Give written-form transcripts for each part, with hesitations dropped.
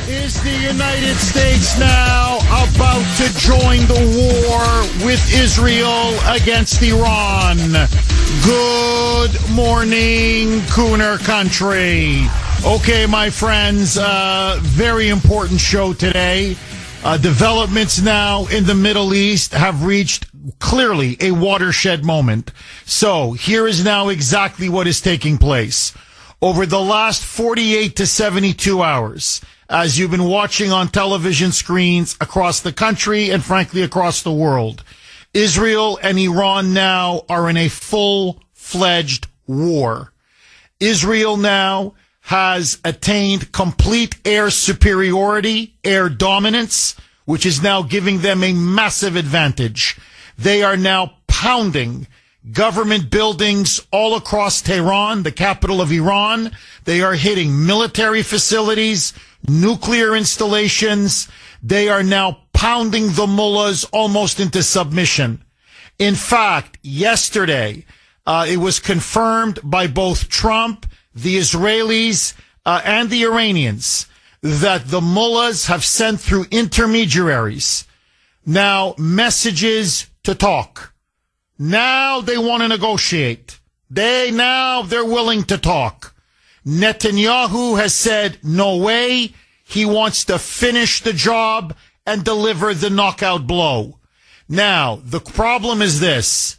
Is the United States now about to join the war with Israel against Iran? Good morning, Kuhner country. Okay, my friends, very important show today. Developments now in the Middle East have reached clearly a watershed moment. So here is now exactly what is taking place. Over the last 48 to 72 hours, as you've been watching on television screens across the country and frankly across the world, Israel and Iran now are in a full-fledged war. Israel now has attained complete air superiority, air dominance, which is now giving them a massive advantage. They are now pounding government buildings all across Tehran, the capital of Iran. They are hitting military facilities, nuclear installations. They are now pounding the mullahs almost into submission. In fact, yesterday, it was confirmed by both Trump, the Israelis, and the Iranians that the mullahs have sent through intermediaries now messages to talk. Now they want to negotiate. They're willing to talk. Netanyahu has said no way. He wants to finish the job and deliver the knockout blow. Now, the problem is this.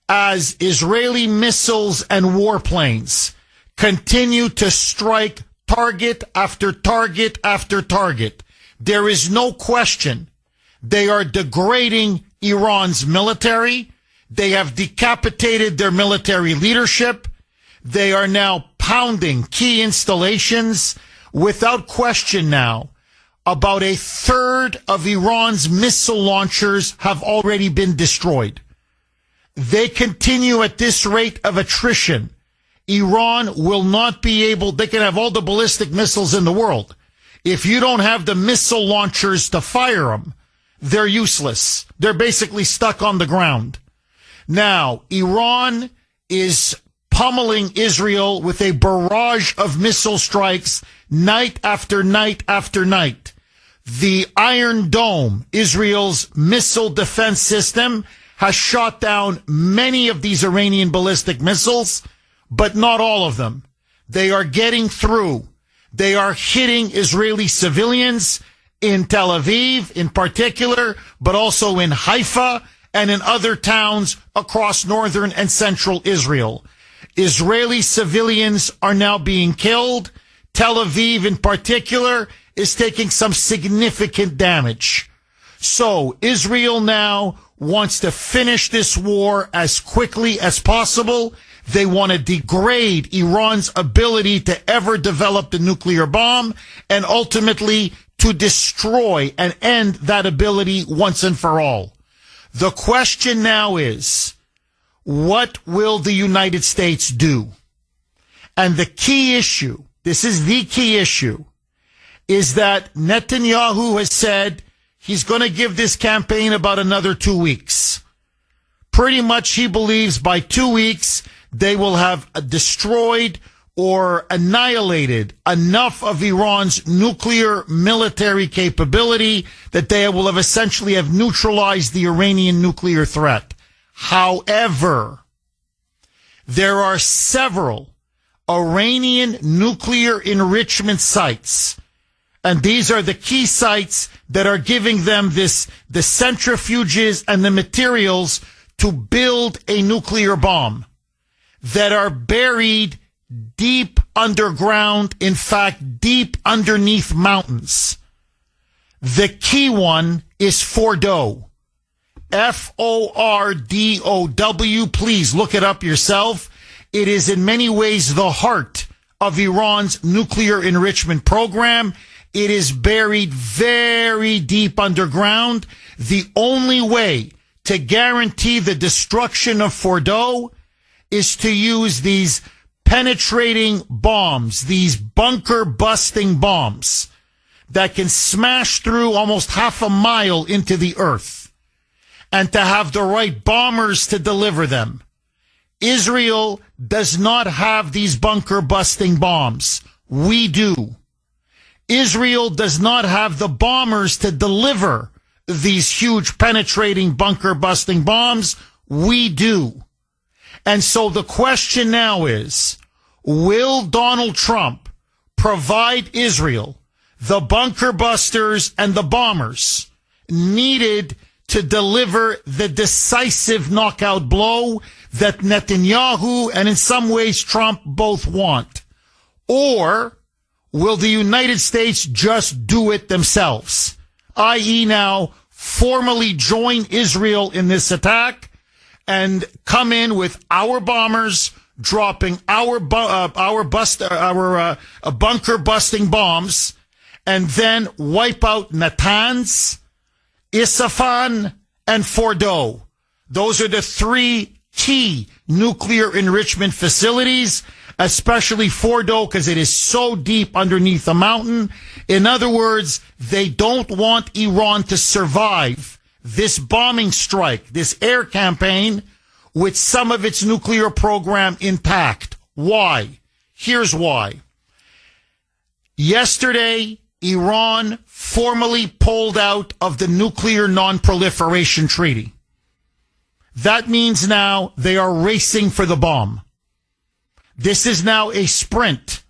As Israeli missiles and warplanes continue to strike target after target after target, there is no question they are degrading Iran's military. They have decapitated their military leadership. They are now pounding key installations. Without question now, about a third of Iran's missile launchers have already been destroyed. They continue at this rate of attrition. Iran will not be able, they can have all the ballistic missiles in the world. If you don't have the missile launchers to fire them, they're useless. They're basically stuck on the ground. Now, Iran is pummeling Israel with a barrage of missile strikes night after night after night. The Iron Dome, Israel's missile defense system, has shot down many of these Iranian ballistic missiles, but not all of them. They are getting through. They are hitting Israeli civilians in Tel Aviv in particular, but also in Haifa and in other towns across northern and central Israel. Israeli civilians are now being killed. Tel Aviv in particular is taking some significant damage. So Israel now wants to finish this war as quickly as possible. They want to degrade Iran's ability to ever develop the nuclear bomb and ultimately to destroy and end that ability once and for all. The question now is, what will the United States do? And the key issue, this is the key issue, is that Netanyahu has said he's going to give this campaign about another 2 weeks. Pretty much he believes by 2 weeks they will have destroyed or annihilated enough of Iran's nuclear military capability that they will have essentially have neutralized the Iranian nuclear threat. However, there are several Iranian nuclear enrichment sites, and these are the key sites that are giving them the centrifuges and the materials to build a nuclear bomb, that are buried deep underground, in fact, deep underneath mountains. The key one is Fordow. Fordow. Please look it up yourself. It is in many ways the heart of Iran's nuclear enrichment program. It is buried very deep underground. The only way to guarantee the destruction of Fordow is to use these penetrating bombs, these bunker-busting bombs that can smash through almost half a mile into the earth, and to have the right bombers to deliver them. Israel does not have these bunker-busting bombs. We do. Israel does not have the bombers to deliver these huge penetrating bunker-busting bombs. We do. And so the question now is, will Donald Trump provide Israel the bunker busters and the bombers needed to deliver the decisive knockout blow that Netanyahu and in some ways Trump both want? Or will the United States just do it themselves, i.e. now formally join Israel in this attack and come in with our bombers dropping our bunker busting bombs and then wipe out Natanz, Isfahan, and Fordo. Those are the three key nuclear enrichment facilities, especially Fordo because it is so deep underneath the mountain. In other words, they don't want Iran to survive this bombing strike, this air campaign, with some of its nuclear program intact. Why? Here's why. Yesterday, Iran formally pulled out of the Nuclear Non-Proliferation Treaty. That means now they are racing for the bomb. This is now a sprint.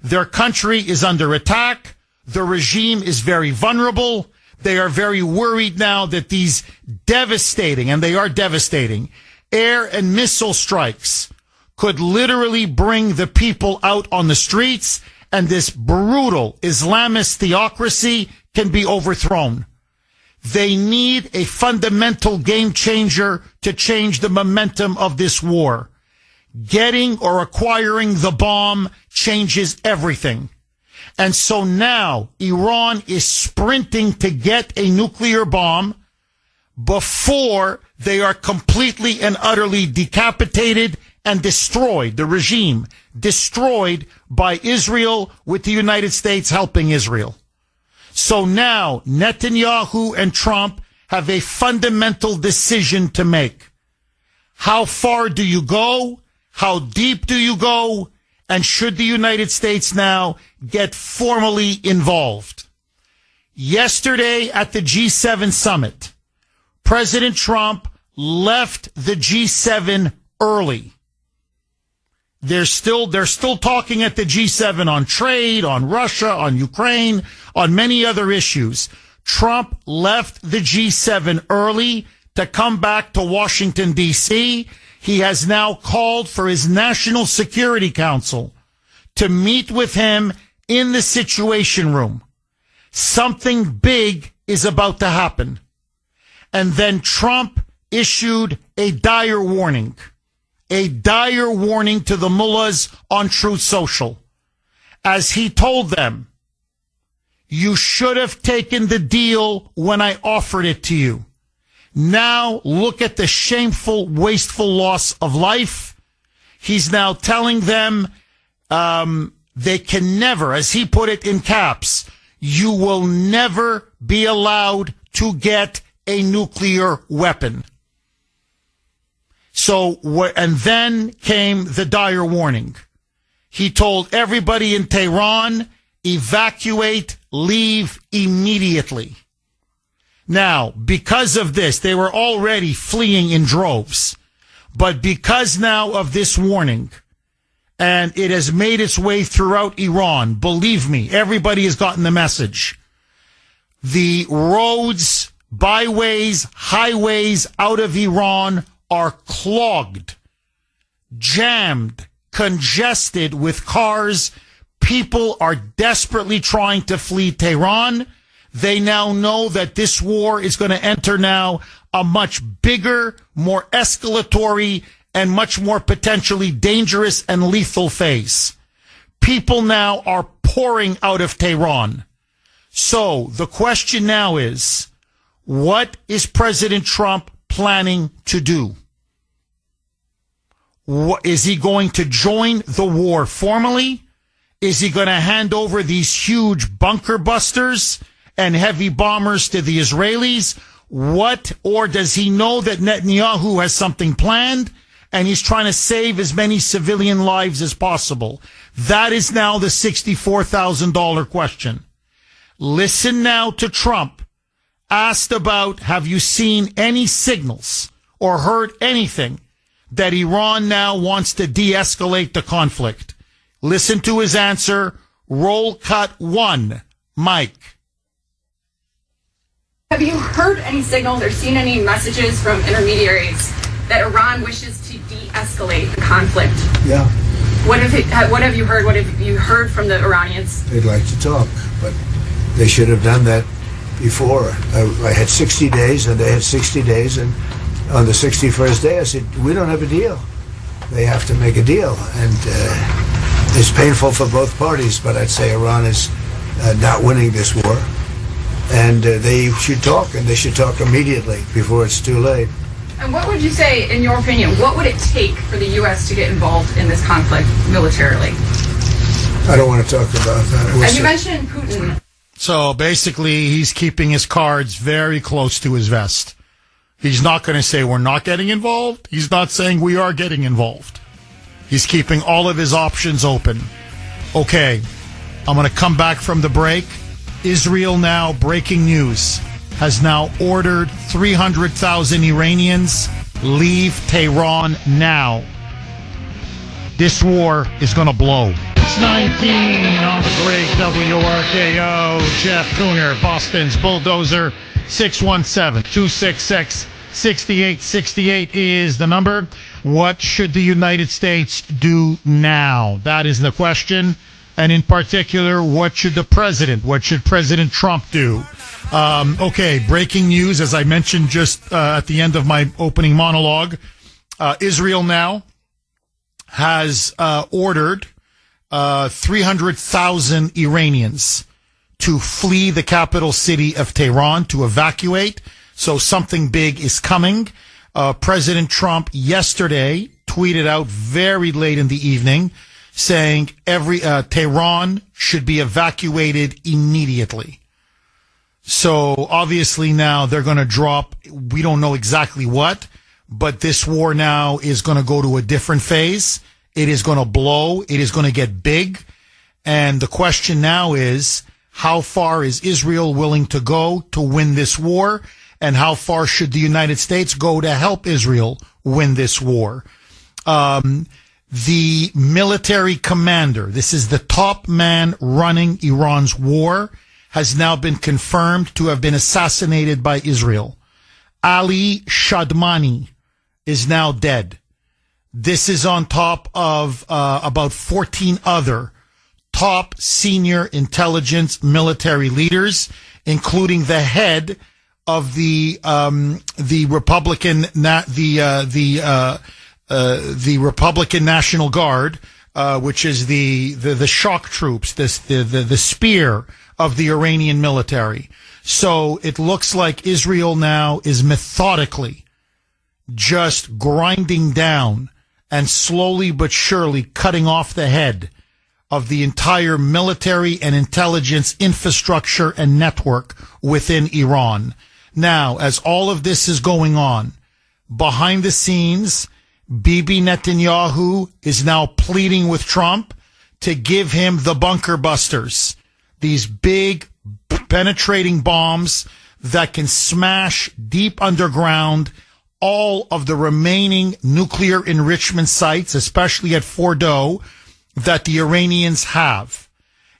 Their country is under attack. The regime is very vulnerable. They are very worried now that these devastating, and they are devastating, air and missile strikes could literally bring the people out on the streets, and this brutal Islamist theocracy can be overthrown. They need a fundamental game changer to change the momentum of this war. Getting or acquiring the bomb changes everything. And so now Iran is sprinting to get a nuclear bomb before they are completely and utterly decapitated and destroyed, the regime destroyed by Israel, with the United States helping Israel. So now Netanyahu and Trump have a fundamental decision to make. How far do you go? How deep do you go? And should the United States now get formally involved? Yesterday at the G7 summit, President Trump left the G7 early. They're still talking at the G7 on trade, on Russia, on Ukraine, on many other issues. Trump left the G7 early to come back to Washington, D.C. He has now called for his National Security Council to meet with him in the Situation Room. Something big is about to happen. And then Trump issued a dire warning to the mullahs on Truth Social, as he told them, you should have taken the deal when I offered it to you. Now look at the shameful, wasteful loss of life. He's now telling them they can never, as he put it in caps, you will never be allowed to get a nuclear weapon. So, and then came the dire warning. He told everybody in Tehran, evacuate, leave immediately. Now, because of this, they were already fleeing in droves. But because now of this warning, and it has made its way throughout Iran, believe me, everybody has gotten the message. The roads, byways, highways out of Iran are clogged, jammed, congested with cars. People are desperately trying to flee Tehran. They now know that this war is going to enter now a much bigger, more escalatory, and much more potentially dangerous and lethal phase. People now are pouring out of Tehran. So the question now is, what is President Trump planning to do? Is he going to join the war formally? Is he going to hand over these huge bunker busters and heavy bombers to the Israelis? Or does he know that Netanyahu has something planned and he's trying to save as many civilian lives as possible? That is now the $64,000 question. Listen now to Trump, asked about, have you seen any signals or heard anything that Iran now wants to de-escalate the conflict? Listen to his answer. Roll cut 1. Mike. Have you heard any signals or seen any messages from intermediaries that Iran wishes to de-escalate the conflict? Yeah. What have you heard? What have you heard from the Iranians? They'd like to talk, but they should have done that before. I had 60 days, and they had 60 days, and on the 61st day, I said, we don't have a deal. They have to make a deal, and it's painful for both parties, but I'd say Iran is not winning this war, and they should talk, and they should talk immediately before it's too late. And what would you say, in your opinion, what would it take for the U.S. to get involved in this conflict militarily? I don't want to talk about that. And you mentioned Putin. So basically, he's keeping his cards very close to his vest. He's not going to say we're not getting involved. He's not saying we are getting involved. He's keeping all of his options open. Okay, I'm going to come back from the break. Israel now, breaking news, has now ordered 300,000 Iranians leave Tehran now. This war is going to blow. It's 19 on the great WRKO. Jeff Kuhner, Boston's Bulldozer. 617-266-6868 is the number. What should the United States do now? That is the question. And in particular, what should President Trump do? Okay, breaking news, as I mentioned just at the end of my opening monologue. Israel now has ordered 300,000 Iranians to flee the capital city of Tehran, to evacuate. So something big is coming. President Trump yesterday tweeted out very late in the evening saying Tehran should be evacuated immediately. So obviously now they're going to drop, we don't know exactly what, but this war now is going to go to a different phase. It is going to blow. It is going to get big. And the question now is, how far is Israel willing to go to win this war? And how far should the United States go to help Israel win this war? The military commander, this is the top man running Iran's war, has now been confirmed to have been assassinated by Israel. Ali Shadmani is now dead. This is on top of about 14 other top senior intelligence military leaders, including the head of the Republican Republican National Guard, which is the shock troops, the spear of the Iranian military. So it looks like Israel now is methodically just grinding down and slowly but surely cutting off the head of the entire military and intelligence infrastructure and network within Iran. Now, as all of this is going on, behind the scenes, Bibi Netanyahu is now pleading with Trump to give him the bunker busters, these big penetrating bombs that can smash deep underground all of the remaining nuclear enrichment sites, especially at Fordow, that the Iranians have.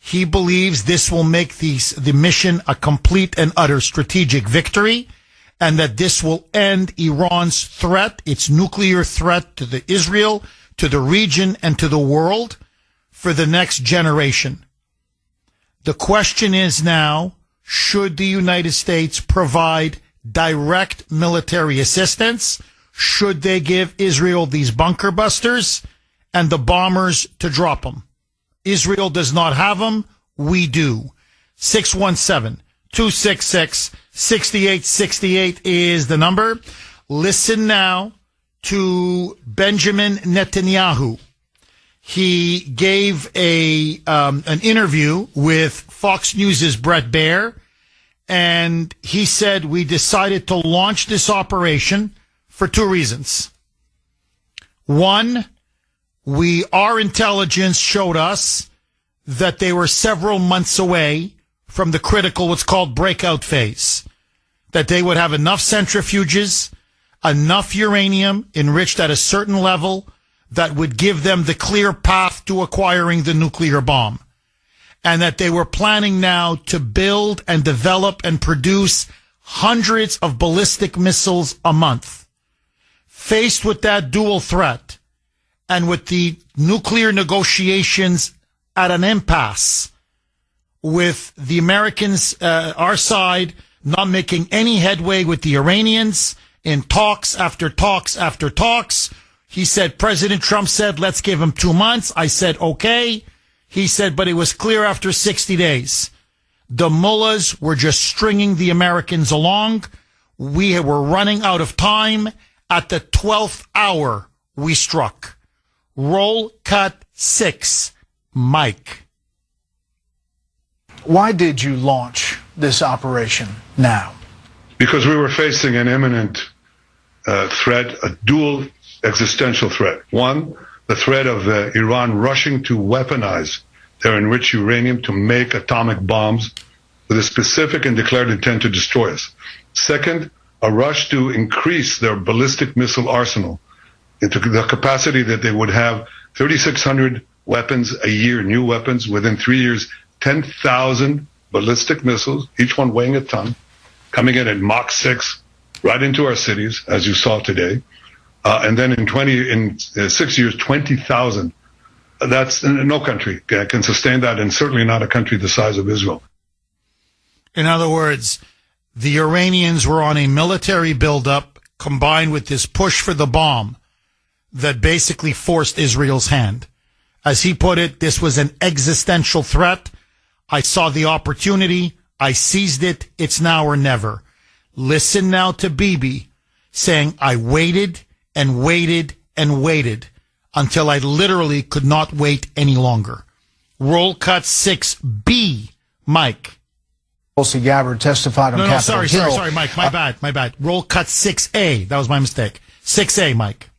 He believes this will make the mission a complete and utter strategic victory, and that this will end Iran's threat, its nuclear threat to Israel, to the region, and to the world for the next generation. The question is now, should the United States provide direct military assistance? Should they give Israel these bunker busters and the bombers to drop them? Israel does not have them. We do. 617-266-6868 is the number. Listen now to Benjamin Netanyahu. He gave an interview with Fox News' Brett Baer, and he said, we decided to launch this operation for two reasons. One, our intelligence showed us that they were several months away from the critical what's called breakout phase. That they would have enough centrifuges, enough uranium enriched at a certain level that would give them the clear path to acquiring the nuclear bomb. And that they were planning now to build and develop and produce hundreds of ballistic missiles a month. Faced with that dual threat and with the nuclear negotiations at an impasse, with the Americans, our side, not making any headway with the Iranians in talks after talks after talks. He said, President Trump said, let's give him 2 months. I said, okay. He said, but it was clear after 60 days. The mullahs were just stringing the Americans along. We were running out of time. At the 12th hour, we struck. Roll cut 6. Mike. Why did you launch this operation now? Because we were facing an imminent threat, a dual existential threat. One, the threat of Iran rushing to weaponize their enriched uranium to make atomic bombs with a specific and declared intent to destroy us. Second, a rush to increase their ballistic missile arsenal into the capacity that they would have 3,600 weapons a year, new weapons, within 3 years, 10,000 ballistic missiles, each one weighing a ton, coming in at Mach 6, right into our cities, as you saw today. And then in 6 years, 20,000. That's no country can sustain that, and certainly not a country the size of Israel. In other words, the Iranians were on a military buildup combined with this push for the bomb that basically forced Israel's hand. As he put it, this was an existential threat. I saw the opportunity. I seized it. It's now or never. Listen now to Bibi saying, I waited and waited and waited until I literally could not wait any longer. Roll cut 6B, Mike. Tulsi Gabbard testified on Capitol Hill. Sorry, Mike. My bad. Roll cut 6A. That was my mistake. 6A, Mike.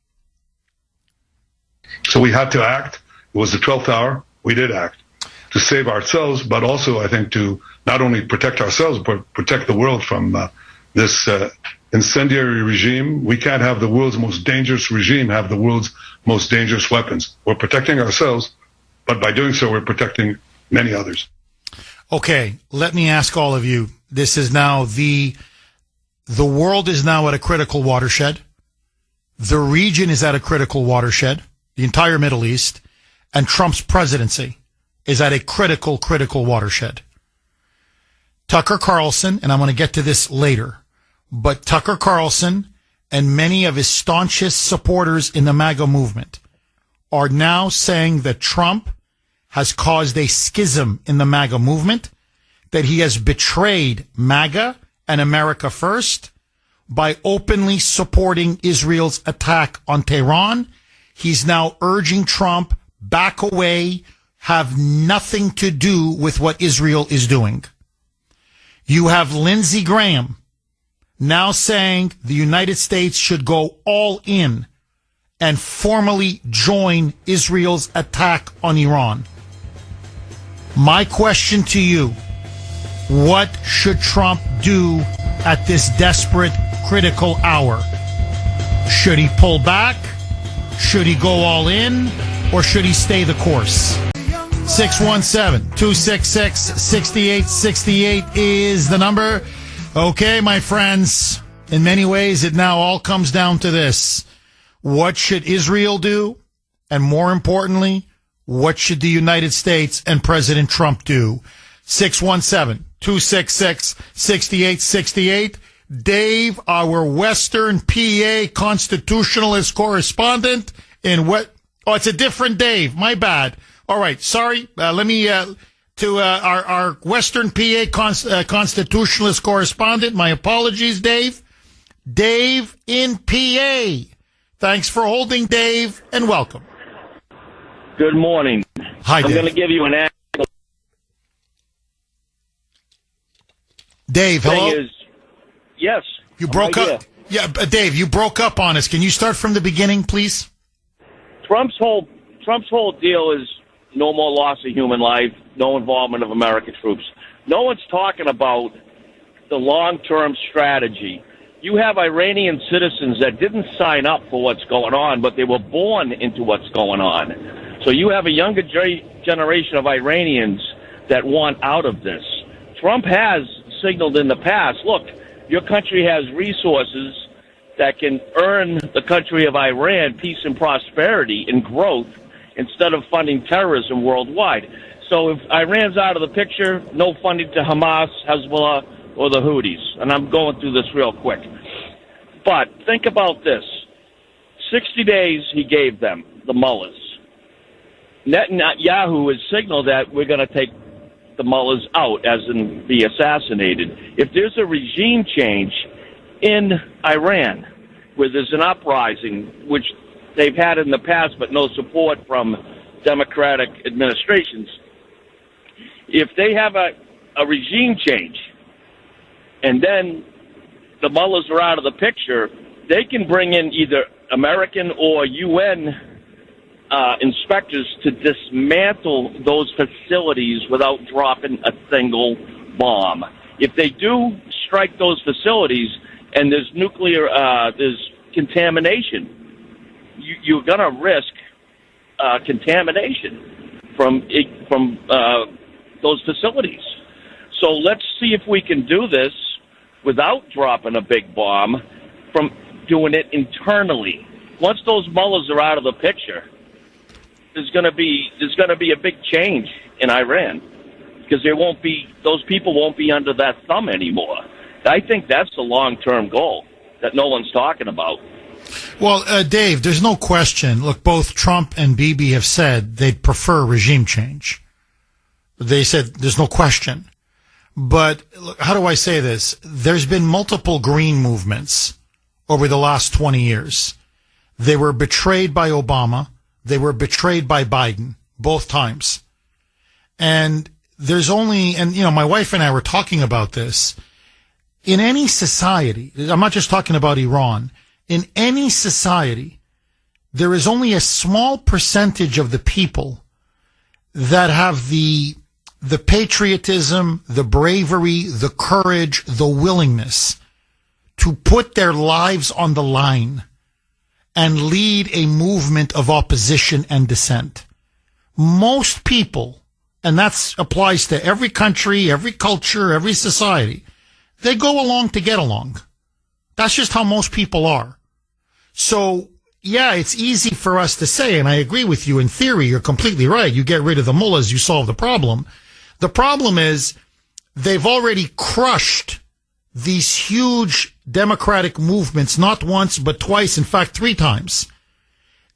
So we had to act. It was the 12th hour. We did act to save ourselves, but also, I think, to not only protect ourselves, but protect the world from this incendiary regime. We can't have the world's most dangerous regime have the world's most dangerous weapons. We're protecting ourselves, but by doing so, we're protecting many others. Okay, let me ask all of you. This is now the world is now at a critical watershed. The region is at a critical watershed, the entire Middle East, and Trump's presidency is at a critical watershed. Tucker Carlson, and I'm going to get to this later, but Tucker Carlson and many of his staunchest supporters in the MAGA movement are now saying that Trump has caused a schism in the MAGA movement, that he has betrayed MAGA and America first by openly supporting Israel's attack on Tehran. He's now urging Trump back away, have nothing to do with what Israel is doing. You have Lindsey Graham now saying the United States should go all in and formally join Israel's attack on Iran. My question to you, what should Trump do at this desperate, critical hour? Should he pull back? Should he go all in? Or should he stay the course? 617-266-6868 is the number. Okay, my friends, in many ways, it now all comes down to this. What should Israel do? And more importantly, what should the United States and President Trump do? 617-266-6868. Dave, our Western PA constitutionalist correspondent in what? Oh, it's a different Dave. My bad. All right. Sorry. Let me, to our Western PA constitutionalist correspondent. My apologies, Dave. Dave in PA. Thanks for holding, Dave, and welcome. Good morning. Hi, Dave. I'm going to give you an answer. Dave, hello? Yes. You broke up. Yeah, Dave, you broke up on us. Can you start from the beginning, please? Trump's whole deal is no more loss of human life, no involvement of American troops. No one's talking about the long-term strategy. You have Iranian citizens that didn't sign up for what's going on, but they were born into what's going on. So you have a younger generation of Iranians that want out of this. Trump has signaled in the past, look, your country has resources that can earn the country of Iran peace and prosperity and growth instead of funding terrorism worldwide. So if Iran's out of the picture, no funding to Hamas, Hezbollah, or the Houthis. And I'm going through this real quick. But think about this. 60 days he gave them, the mullahs. Netanyahu has signaled that we're going to take the mullahs out, as in be assassinated. If there's a regime change in Iran, where there's an uprising, which they've had in the past, but no support from democratic administrations, if they have a regime change, and then the mullahs are out of the picture, they can bring in either American or UN inspectors to dismantle those facilities without dropping a single bomb. If they do strike those facilities and there's there's contamination, you're going to risk contamination from those facilities. So let's see if we can do this without dropping a big bomb, from doing it internally. Once those mullahs are out of the picture, there's going to be a big change in Iran, because those people won't be under that thumb anymore. I think that's the long-term goal that no one's talking about. Well, Dave, there's no question. Look, both Trump and Bibi have said they'd prefer regime change. They said there's no question. But look, how do I say this? There's been multiple green movements over the last 20 years. They were betrayed by Obama. They were betrayed by Biden, both times. And my wife and I were talking about this. In any society, I'm not just talking about Iran, in any society, there is only a small percentage of the people that have the patriotism, the bravery, the courage, the willingness to put their lives on the line and lead a movement of opposition and dissent. Most people, and that applies to every country, every culture, every society, they go along to get along. That's just how most people are. So, yeah, it's easy for us to say, and I agree with you in theory, you're completely right. You get rid of the mullahs, you solve the problem. The problem is they've already crushed these huge democratic movements, not once, but twice, in fact, 3 times.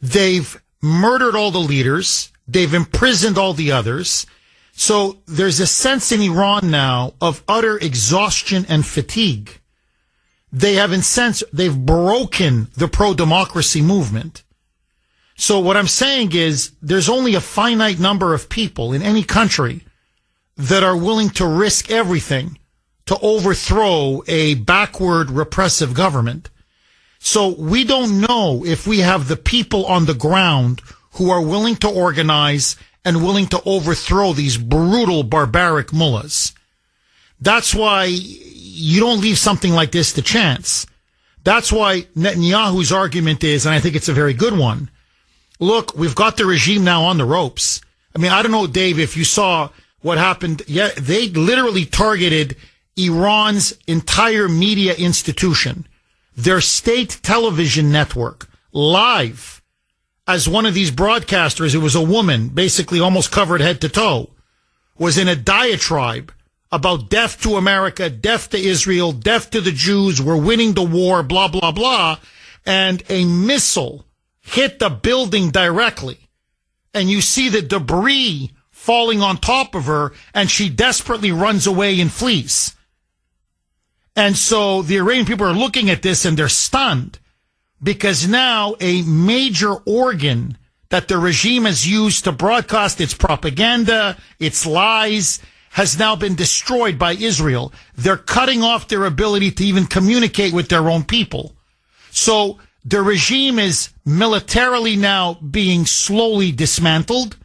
They've murdered all the leaders. They've imprisoned all the others. So there's a sense in Iran now of utter exhaustion and fatigue. They've broken the pro-democracy movement. So what I'm saying is there's only a finite number of people in any country that are willing to risk everything to overthrow a backward repressive government. So we don't know if we have the people on the ground who are willing to organize and willing to overthrow these brutal, barbaric mullahs. That's why you don't leave something like this to chance. That's why Netanyahu's argument is, and I think it's a very good one, look, we've got the regime now on the ropes. I mean, I don't know, Dave, if you saw what happened. Yeah, they literally targeted Iran's entire media institution, their state television network, live, as one of these broadcasters, it was a woman, basically almost covered head to toe, was in a diatribe about death to America, death to Israel, death to the Jews, we're winning the war, blah, blah, blah. And a missile hit the building directly. And you see the debris falling on top of her, and she desperately runs away and flees. And so the Iranian people are looking at this and they're stunned, because now a major organ that the regime has used to broadcast its propaganda, its lies, has now been destroyed by Israel. They're cutting off their ability to even communicate with their own people. So the regime is militarily now being slowly dismantled.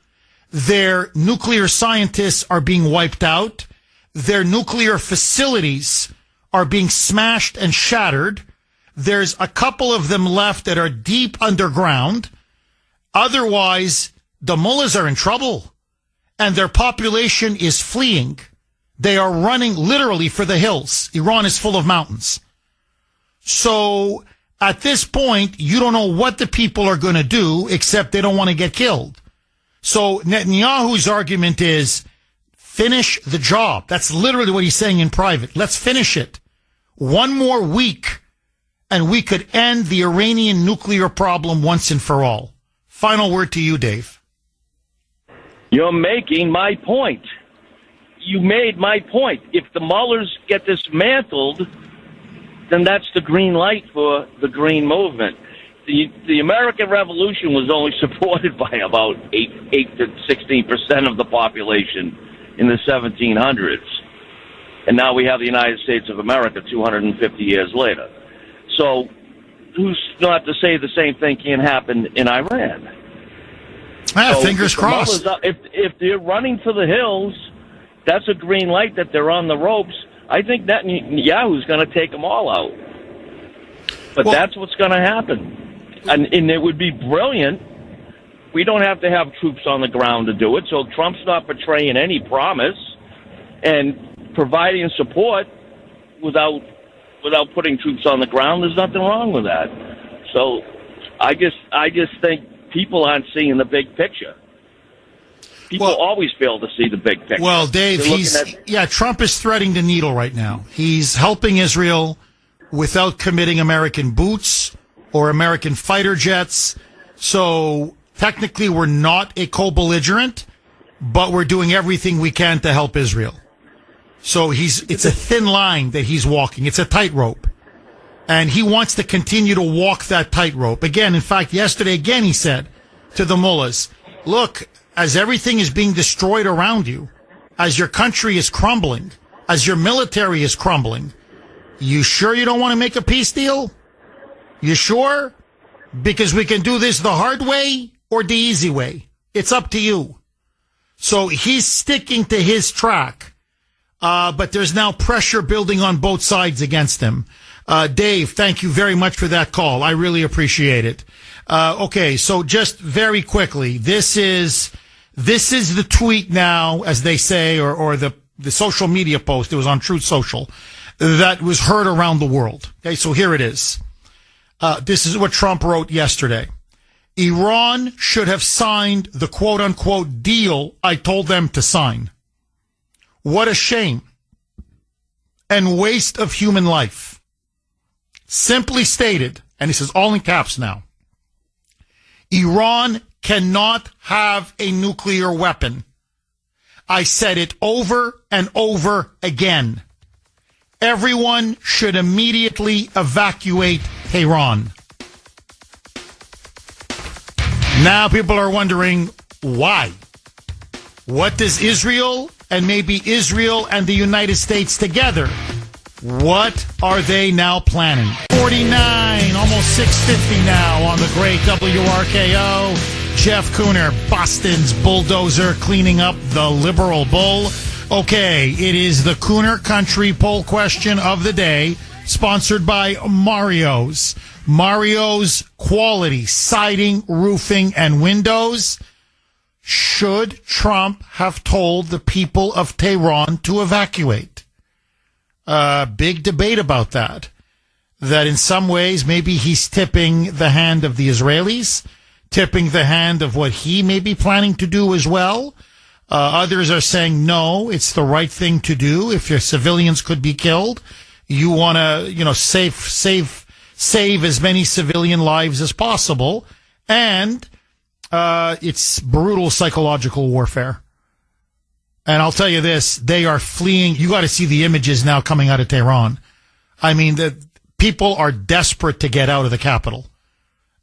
Their nuclear scientists are being wiped out. their nuclear facilities are being smashed and shattered. There's a couple of them left that are deep underground. Otherwise, the mullahs are in trouble, and their population is fleeing. They are running literally for the hills. Iran is full of mountains. So at this point, you don't know what the people are going to do, except they don't want to get killed. So Netanyahu's argument is, finish the job. That's literally what he's saying in private. Let's finish it. One more week, and we could end the Iranian nuclear problem once and for all. Final word to you, Dave. You're making my point. You made my point. If the mullahs get dismantled, then that's the green light for the green movement. The American Revolution was only supported by about 8 to 16% of the population in the 1700s. And now we have the United States of America 250 years later. So who's not to say the same thing can happen in Iran? Fingers crossed. If they're running for the hills, that's a green light that they're on the ropes. I think Netanyahu's going to take them all out. But that's what's going to happen. And it would be brilliant. We don't have to have troops on the ground to do it, so Trump's not betraying any promise and providing support without putting troops on the ground. There's nothing wrong with that. So I just think people aren't seeing the big picture. People always fail to see the big picture. Well, Dave, Trump is threading the needle right now. He's helping Israel without committing American boots or American fighter jets. So technically we're not a co-belligerent, but we're doing everything we can to help Israel. So it's a thin line that he's walking. It's a tightrope. And he wants to continue to walk that tightrope. Again, in fact, yesterday again he said to the mullahs, look, as everything is being destroyed around you, as your country is crumbling, as your military is crumbling, you sure you don't want to make a peace deal? You sure? Because we can do this the hard way or the easy way. It's up to you. So he's sticking to his track. But there's now pressure building on both sides against him. Dave, thank you very much for that call. I really appreciate it. Okay, so just very quickly, this is the tweet now, as they say, or the social media post. It was on Truth Social that was heard around the world. Okay, so here it is. This is what Trump wrote yesterday. Iran should have signed the quote-unquote deal I told them to sign. What a shame and waste of human life. Simply stated, and he says all in caps now, Iran cannot have a nuclear weapon. I said it over and over again. Everyone should immediately evacuate Tehran. Now people are wondering why. What does Israel, and maybe Israel and the United States together, what are they now planning? 49, almost 6:50 now on the great WRKO. Jeff Kuhner, Boston's bulldozer, cleaning up the liberal bull. Okay, it is the Kuhner Country poll question of the day, sponsored by Mario's. Mario's quality siding, roofing, and windows. Should Trump have told the people of Tehran to evacuate? Big debate about that. That in some ways, maybe he's tipping the hand of the Israelis, tipping the hand of what he may be planning to do as well. Others are saying, no, it's the right thing to do. If your civilians could be killed, you want to, save as many civilian lives as possible. And it's brutal psychological warfare. And I'll tell you this, they are fleeing. You got to see the images now coming out of Tehran. I mean, the people are desperate to get out of the capital.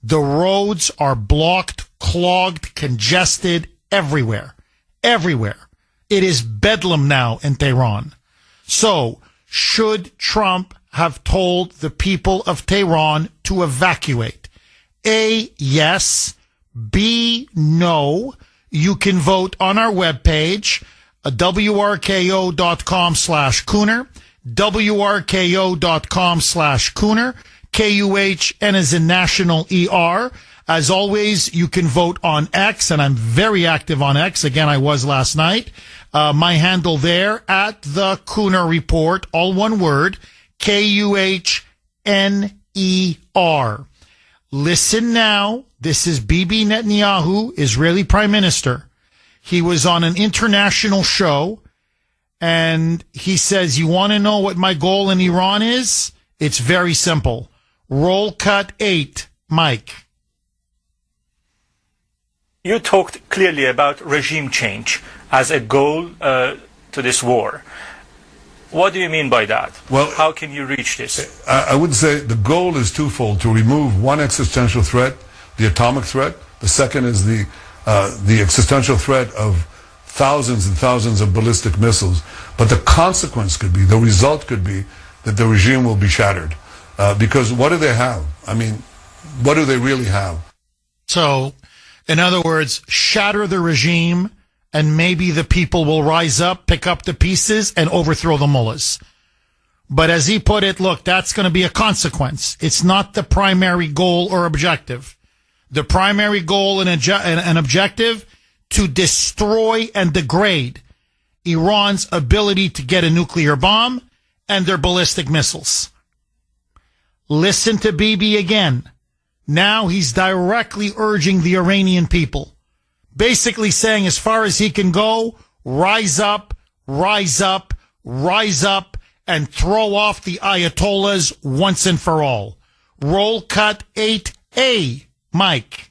The roads are blocked, clogged, congested everywhere. Everywhere. It is bedlam now in Tehran. So, should Trump have told the people of Tehran to evacuate? A, yes. B, no. You can vote on our webpage, WRKO.com/Kuhner, WRKO.com/Kuhner, KUHN is in National ER. As always, you can vote on X, and I'm very active on X. Again, I was last night. My handle there, at the Kuhner Report, all one word, KUHNER. Listen now. This is Bibi Netanyahu, Israeli Prime Minister. He was on an international show, and he says, you want to know what my goal in Iran is? It's very simple. Roll cut 8. Mike. You talked clearly about regime change as a goal to this war. What do you mean by that? Well, how can you reach this? I would say the goal is twofold: to remove one existential threat, the atomic threat. The second is the existential threat of thousands and thousands of ballistic missiles. But the consequence could be, the result could be, that the regime will be shattered. Because what do they have? I mean, what do they really have? So, in other words, shatter the regime, and maybe the people will rise up, pick up the pieces, and overthrow the mullahs. But as he put it, look, that's going to be a consequence. It's not the primary goal or objective. The primary goal and objective, to destroy and degrade Iran's ability to get a nuclear bomb and their ballistic missiles. Listen to Bibi again. Now he's directly urging the Iranian people, basically saying, as far as he can go, rise up, rise up, rise up, and throw off the Ayatollahs once and for all. Roll cut 8A, Mike.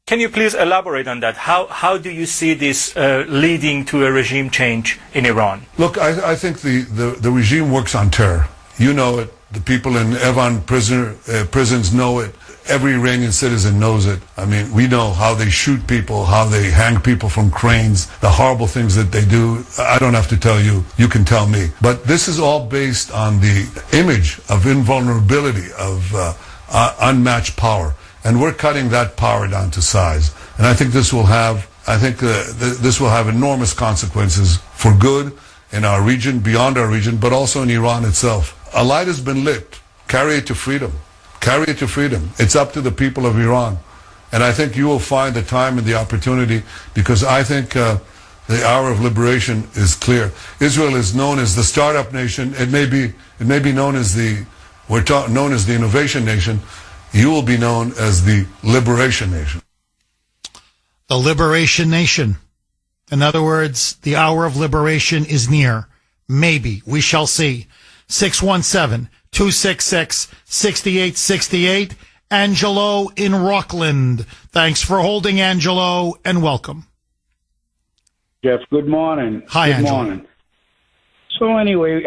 Can you please elaborate on that? How do you see this leading to a regime change in Iran? Look, I think the regime works on terror. You know it. The people in Evan prisons know it. Every Iranian citizen knows it. I mean, we know how they shoot people, how they hang people from cranes, the horrible things that they do. I don't have to tell you. You can tell me. But this is all based on the image of invulnerability, of unmatched power. And we're cutting that power down to size. And I think this will have enormous consequences for good in our region, beyond our region, but also in Iran itself. A light has been lit. Carry it to freedom. Carry it to freedom. It's up to the people of Iran. And I think you will find the time and the opportunity, because I think the hour of liberation is clear. Israel is known as the startup nation. It may be known as known as the innovation nation. You will be known as the liberation nation. The liberation nation. In other words, the hour of liberation is near. Maybe. We shall see. 617-266-6868. Angelo in Rockland. Thanks for holding, Angelo, and welcome. Jeff, good morning. Hi, good Angelo. morning. So anyway,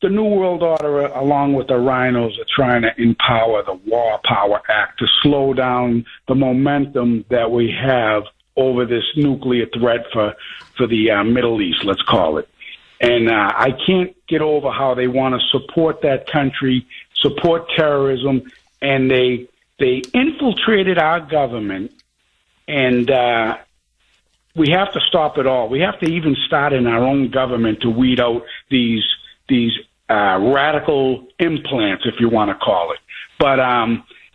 the New World Order, along with the rhinos, are trying to empower the War Power Act to slow down the momentum that we have over this nuclear threat for the Middle East, let's call it. And I can't get over how they want to support that country, support terrorism, and they infiltrated our government, and we have to stop it all. We have to even start in our own government to weed out these radical implants, if you want to call it. But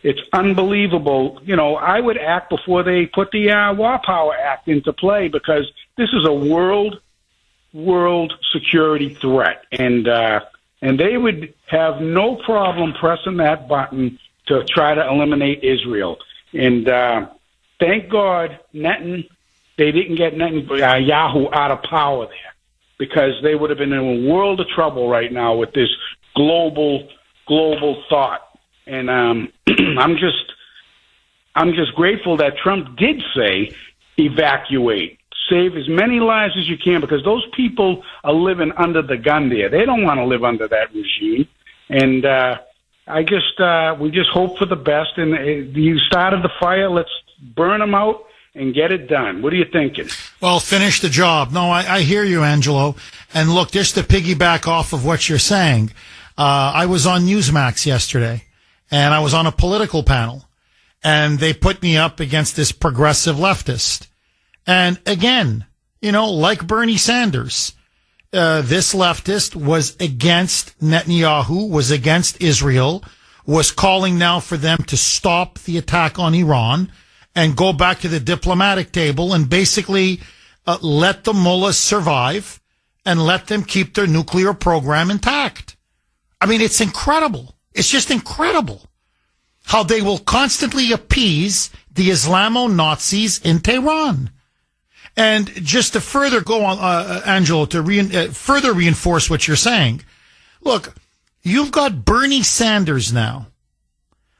it's unbelievable. You know, I would act before they put the War Power Act into play, because this is a world security threat, and they would have no problem pressing that button to try to eliminate Israel. And thank God they didn't get Netanyahu out of power there, because they would have been in a world of trouble right now with this global thought. And I'm just grateful that Trump did say evacuate. Save as many lives as you can, because those people are living under the gun there. They don't want to live under that regime. And we just hope for the best. And you started the fire. Let's burn them out and get it done. What are you thinking? Well, finish the job. No, I hear you, Angelo. And look, just to piggyback off of what you're saying, I was on Newsmax yesterday, and I was on a political panel, and they put me up against this progressive leftist. And again, like Bernie Sanders, this leftist was against Netanyahu, was against Israel, was calling now for them to stop the attack on Iran and go back to the diplomatic table and basically let the mullahs survive and let them keep their nuclear program intact. I mean, it's incredible. It's just incredible how they will constantly appease the Islamo-Nazis in Tehran. And just to further go on, Angelo, to further reinforce what you're saying, look, you've got Bernie Sanders now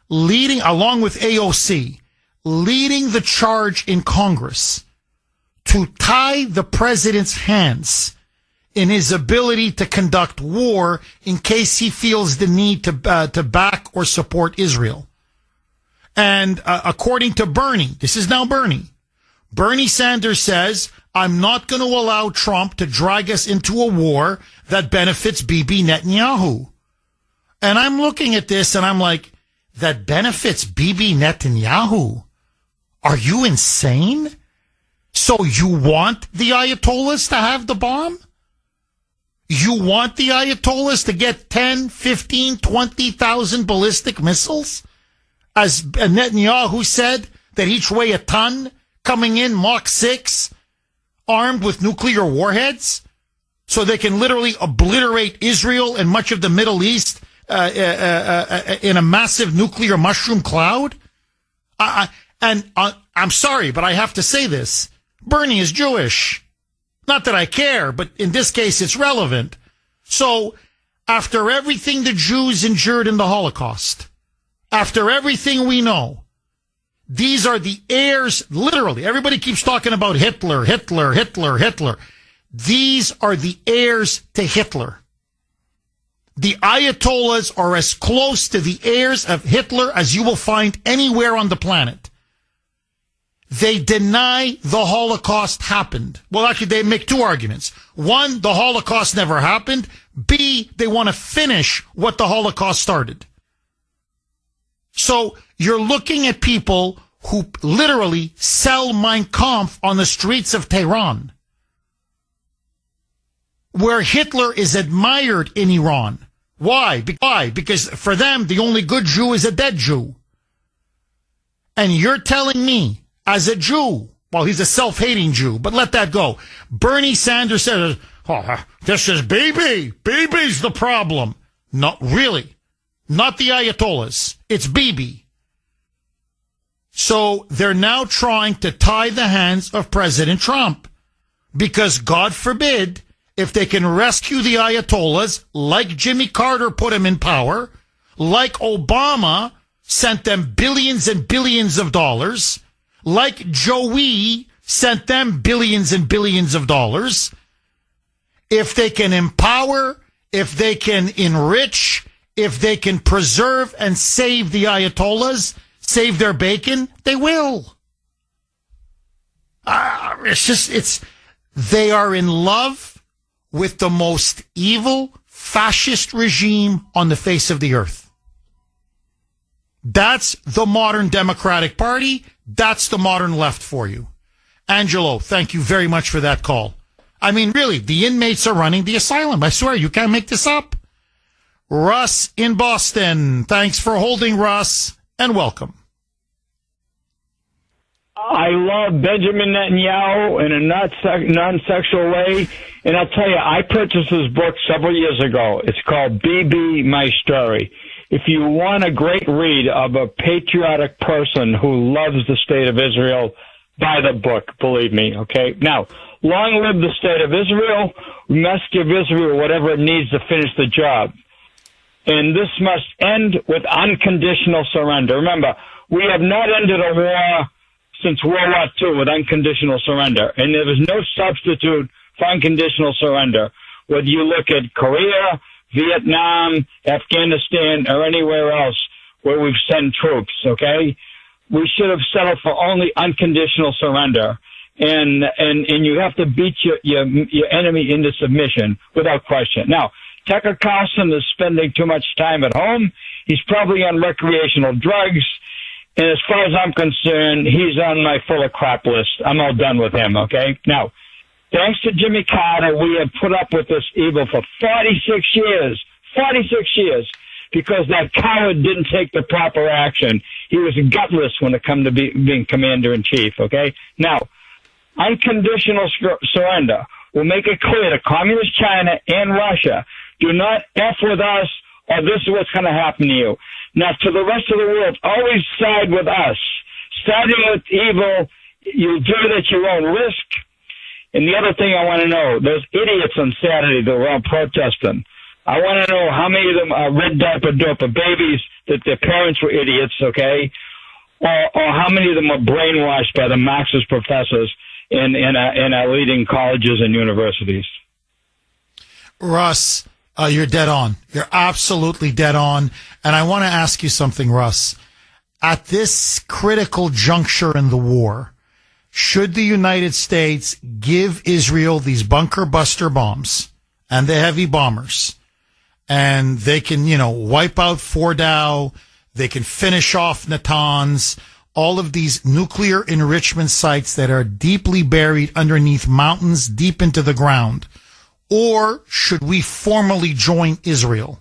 leading, along with AOC, leading the charge in Congress to tie the president's hands in his ability to conduct war in case he feels the need to back or support Israel. And according to Bernie, this is now Bernie Sanders says, I'm not going to allow Trump to drag us into a war that benefits Bibi Netanyahu. And I'm looking at this and I'm like, that benefits Bibi Netanyahu? Are you insane? So you want the Ayatollahs to have the bomb? You want the Ayatollahs to get 10, 15, 20,000 ballistic missiles? As Netanyahu said, that each weigh a ton, coming in Mach 6, armed with nuclear warheads, so they can literally obliterate Israel and much of the Middle East in a massive nuclear mushroom cloud? I'm sorry, but I have to say this. Bernie is Jewish. Not that I care, but in this case, it's relevant. So, after everything the Jews endured in the Holocaust, after everything we know, these are the heirs, literally. Everybody keeps talking about Hitler. These are the heirs to Hitler. The Ayatollahs are as close to the heirs of Hitler as you will find anywhere on the planet. They deny the Holocaust happened. Well, actually, they make two arguments. One, the Holocaust never happened. B, they want to finish what the Holocaust started. So you're looking at people who literally sell Mein Kampf on the streets of Tehran, where Hitler is admired in Iran. Why? Because for them, the only good Jew is a dead Jew. And you're telling me, as a Jew, well, he's a self-hating Jew, but let that go. Bernie Sanders says, oh, this is Bibi. Bibi's the problem. Not really. Not the Ayatollahs. It's Bibi. So they're now trying to tie the hands of President Trump because, God forbid, if they can rescue the Ayatollahs like Jimmy Carter put him in power, like Obama sent them billions and billions of dollars, like Joey sent them billions and billions of dollars, if they can empower, if they can enrich, if they can preserve and save the Ayatollahs, save their bacon, they will. They are in love with the most evil fascist regime on the face of the earth. That's the modern Democratic Party. That's the modern left for you. Angelo, thank you very much for that call. I mean, really, the inmates are running the asylum. I swear, you can't make this up. Russ in Boston. Thanks for holding, Russ, and welcome. I love Benjamin Netanyahu in a non-sexual way. And I'll tell you, I purchased his book several years ago. It's called BB My Story. If you want a great read of a patriotic person who loves the state of Israel, buy the book, believe me, okay? Now, long live the state of Israel. We must give Israel whatever it needs to finish the job. And this must end with unconditional surrender. Remember, we have not ended a war since World War II with unconditional surrender. And there is no substitute for unconditional surrender. Whether you look at Korea, Vietnam, Afghanistan, or anywhere else where we've sent troops, okay? We should have settled for only unconditional surrender. And you have to beat your enemy into submission without question. Now, Tucker Carlson is spending too much time at home. He's probably on recreational drugs. And as far as I'm concerned, he's on my full of crap list. I'm all done with him, okay? Now, thanks to Jimmy Carter, we have put up with this evil for 46 years. 46 years. Because that coward didn't take the proper action. He was gutless when it come to being commander-in-chief, okay? Now, unconditional surrender will make it clear to Communist China and Russia, do not F with us, or this is what's going to happen to you. Now, to the rest of the world, always side with us. Siding with evil, you do it at your own risk. And the other thing I want to know, those idiots on Saturday that were out protesting, I want to know how many of them are red diaper doper babies that their parents were idiots, okay? Or how many of them are brainwashed by the Marxist professors in our leading colleges and universities. Russ, you're dead on. You're absolutely dead on. And I want to ask you something, Russ. At this critical juncture in the war, should the United States give Israel these bunker buster bombs and the heavy bombers, and they can, wipe out Fordow, they can finish off Natanz, all of these nuclear enrichment sites that are deeply buried underneath mountains deep into the ground? Or should we formally join Israel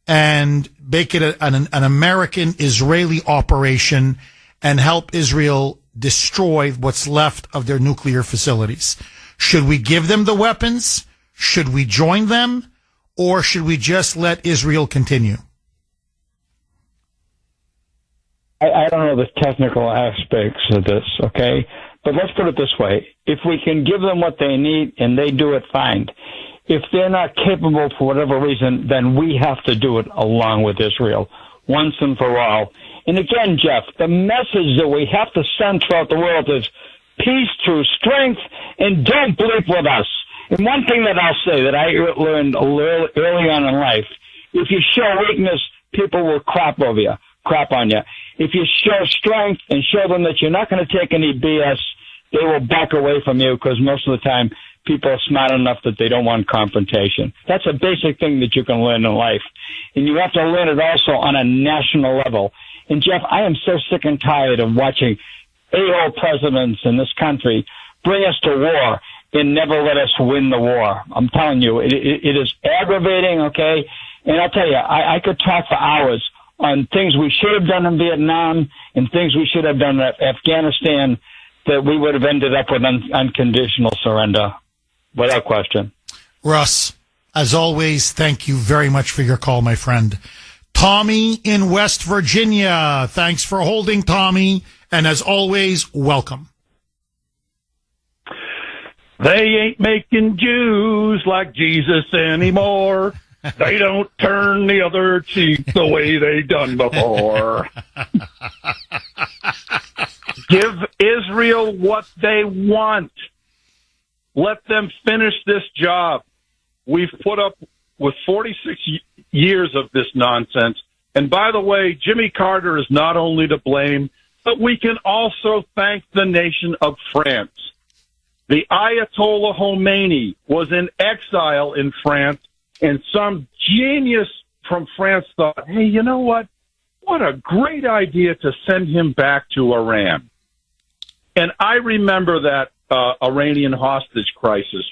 and make it an American-Israeli operation and help Israel destroy what's left of their nuclear facilities? Should we give them the weapons? Should we join them? Or should we just let Israel continue? I don't know the technical aspects of this, okay? But let's put it this way. If we can give them what they need and they do it, fine. If they're not capable for whatever reason, then we have to do it along with Israel, once and for all. And again, Jeff, the message that we have to send throughout the world is peace through strength, and don't bleep with us. And one thing that I'll say that I learned early on in life, if you show weakness, people will crap on you. If you show strength and show them that you're not going to take any BS, they will back away from you, because most of the time people are smart enough that they don't want confrontation. That's a basic thing that you can learn in life. And you have to learn it also on a national level. And Jeff, I am so sick and tired of watching a-hole presidents in this country bring us to war and never let us win the war. I'm telling you, it is aggravating, okay? And I'll tell you, I could talk for hours on things we should have done in Vietnam and things we should have done in Afghanistan that we would have ended up with unconditional surrender, without question. Russ, as always, thank you very much for your call, my friend. Tommy in West Virginia. Thanks for holding, Tommy. And as always, welcome. They ain't making Jews like Jesus anymore. They don't turn the other cheek the way they done before. Give Israel what they want. Let them finish this job. We've put up with 46 years of this nonsense. And by the way, Jimmy Carter is not only to blame, but we can also thank the nation of France. The Ayatollah Khomeini was in exile in France, and some genius from France thought, hey, you know what? What a great idea to send him back to Iran. And I remember that Iranian hostage crisis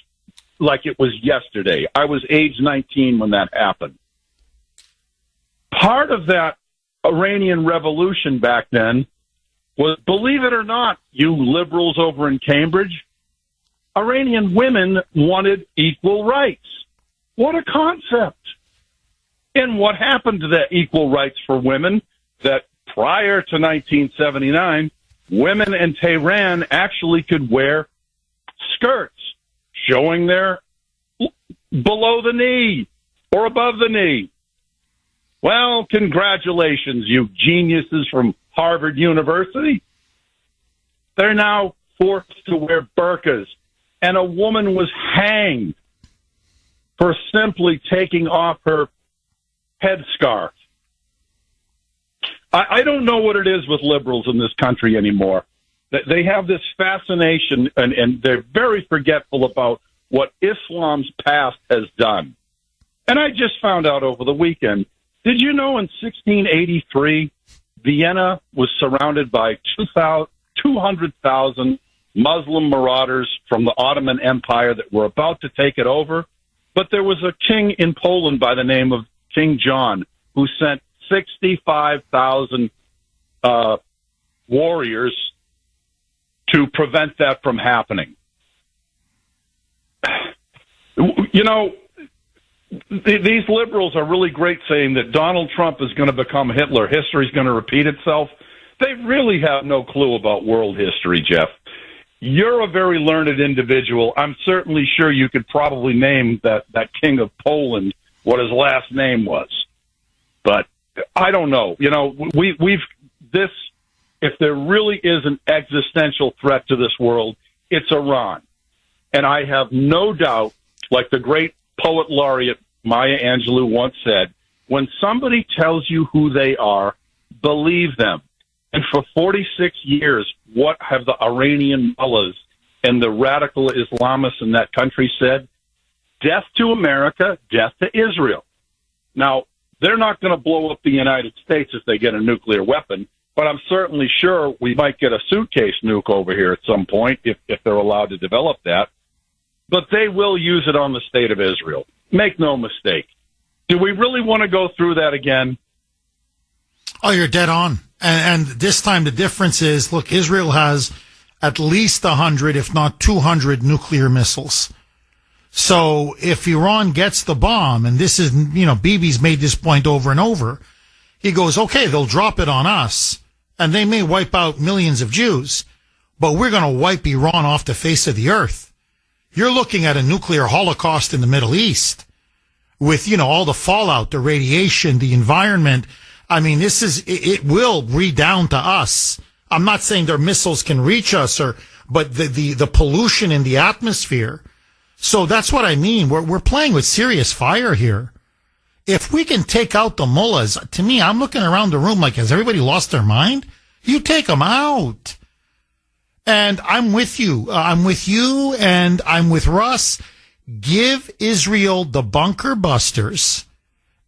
like it was yesterday. I was age 19 when that happened. Part of that Iranian revolution back then was, believe it or not, you liberals over in Cambridge, Iranian women wanted equal rights. What a concept. And what happened to that equal rights for women? That prior to 1979, women in Tehran actually could wear skirts showing their below the knee or above the knee. Well, congratulations, you geniuses from Harvard University. They're now forced to wear burqas. And a woman was hanged for simply taking off her headscarf. I don't know what it is with liberals in this country anymore. They have this fascination, and they're very forgetful about what Islam's past has done. And I just found out over the weekend, did you know in 1683, Vienna was surrounded by 200,000 Muslim marauders from the Ottoman Empire that were about to take it over. But there was a king in Poland by the name of King John who sent 65,000 warriors to prevent that from happening. You know, these liberals are really great saying that Donald Trump is going to become Hitler. History is going to repeat itself. They really have no clue about world history, Jeff. You're a very learned individual. I'm certainly sure you could probably name that king of Poland what his last name was. But I don't know. You know, if there really is an existential threat to this world, it's Iran. And I have no doubt, like the great poet laureate Maya Angelou once said, when somebody tells you who they are, believe them. And for 46 years, what have the Iranian mullahs and the radical Islamists in that country said? Death to America, death to Israel. Now, they're not going to blow up the United States if they get a nuclear weapon, but I'm certainly sure we might get a suitcase nuke over here at some point if they're allowed to develop that. But they will use it on the state of Israel. Make no mistake. Do we really want to go through that again? Oh, you're dead on. And this time the difference is, look, Israel has at least 100, if not 200 nuclear missiles. So if Iran gets the bomb, and this is, you know, Bibi's made this point over and over, he goes, okay, they'll drop it on us, and they may wipe out millions of Jews, but we're going to wipe Iran off the face of the earth. You're looking at a nuclear holocaust in the Middle East with, you know, all the fallout, the radiation, the environment. I mean, it will redound to us. I'm not saying their missiles can reach us, but the pollution in the atmosphere. So that's what I mean. We're playing with serious fire here. If we can take out the mullahs, to me, I'm looking around the room like, has everybody lost their mind? You take them out. And I'm with you. I'm with you and I'm with Russ. Give Israel the bunker busters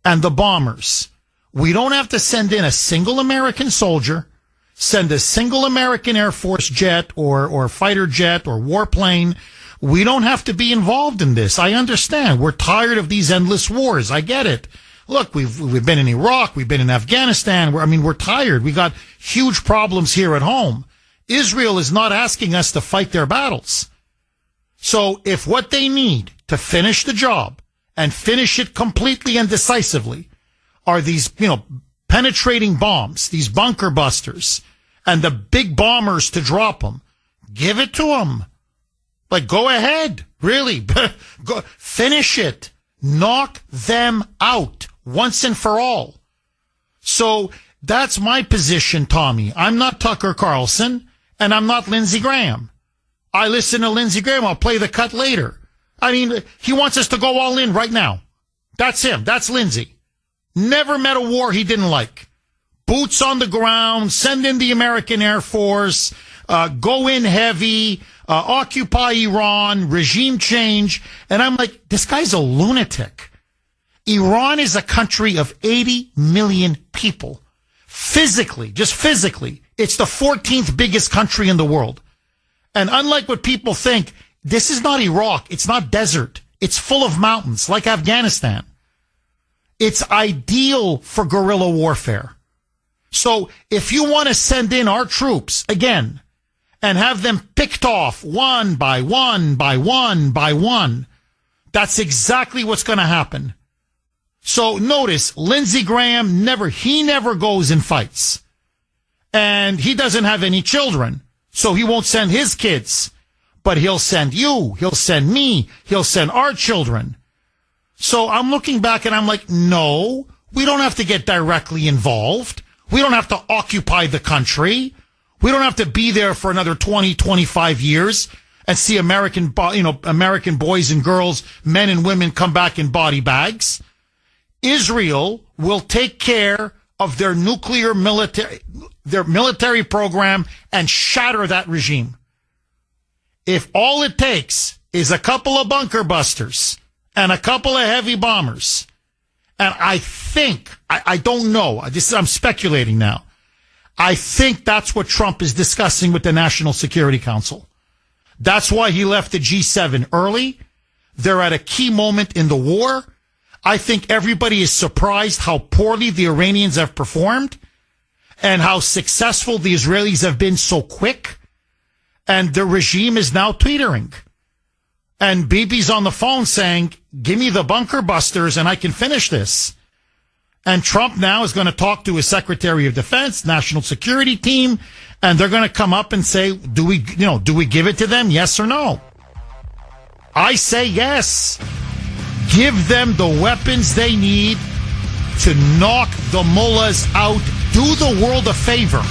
and the bombers. We don't have to send in a single American soldier, send a single American Air Force jet or fighter jet or warplane. We don't have to be involved in this. I understand. We're tired of these endless wars. I get it. Look, we've been in Iraq. We've been in Afghanistan. We're tired. We got huge problems here at home. Israel is not asking us to fight their battles. So if what they need to finish the job and finish it completely and decisively are these, you know, penetrating bombs, these bunker busters, and the big bombers to drop them, give it to them. Like, go ahead. Really. Go, finish it. Knock them out once and for all. So that's my position, Tommy. I'm not Tucker Carlson, and I'm not Lindsey Graham. I listen to Lindsey Graham. I'll play the cut later. I mean, he wants us to go all in right now. That's him. That's Lindsey. Never met a war he didn't like. Boots on the ground, send in the American Air Force, go in heavy, occupy Iran, regime change. And I'm like, this guy's a lunatic. Iran is a country of 80 million people. Physically, just physically, it's the 14th biggest country in the world. And unlike what people think, this is not Iraq. It's not desert. It's full of mountains, like Afghanistan. It's ideal for guerrilla warfare. So if you want to send in our troops again and have them picked off one by one by one by one, that's exactly what's going to happen. So notice Lindsey Graham never goes and fights. And he doesn't have any children, so he won't send his kids. But he'll send you, he'll send me, he'll send our children. So I'm looking back and I'm like, no, we don't have to get directly involved. We don't have to occupy the country. We don't have to be there for another 20, 25 years and see American boys and girls, men and women come back in body bags. Israel will take care of their military program and shatter that regime. If all it takes is a couple of bunker busters and a couple of heavy bombers, and I think, I don't know, I'm speculating now, I think that's what Trump is discussing with the National Security Council. That's why he left the G7 early. They're at a key moment in the war. I think everybody is surprised how poorly the Iranians have performed and how successful the Israelis have been so quick. And the regime is now teetering. And Bibi's on the phone saying, give me the bunker busters and I can finish this. And Trump now is going to talk to his Secretary of Defense, National Security team, and they're going to come up and say, do we give it to them? Yes or no? I say yes. Give them the weapons they need to knock the mullahs out. Do the world a favor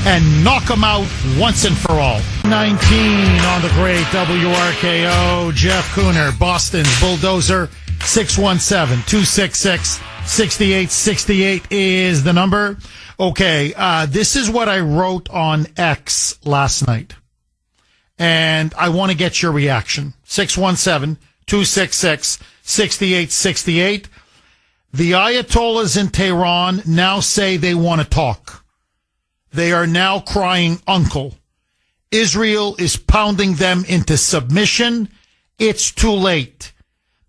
and knock them out once and for all. 19 on the great WRKO. Jeff Kuhner, Boston's Bulldozer. 617-266-6868 is the number. Okay, this is what I wrote on X last night. And I want to get your reaction. 617-266-6868. The Ayatollahs in Tehran now say they want to talk. They are now crying uncle. Israel is pounding them into submission. It's too late.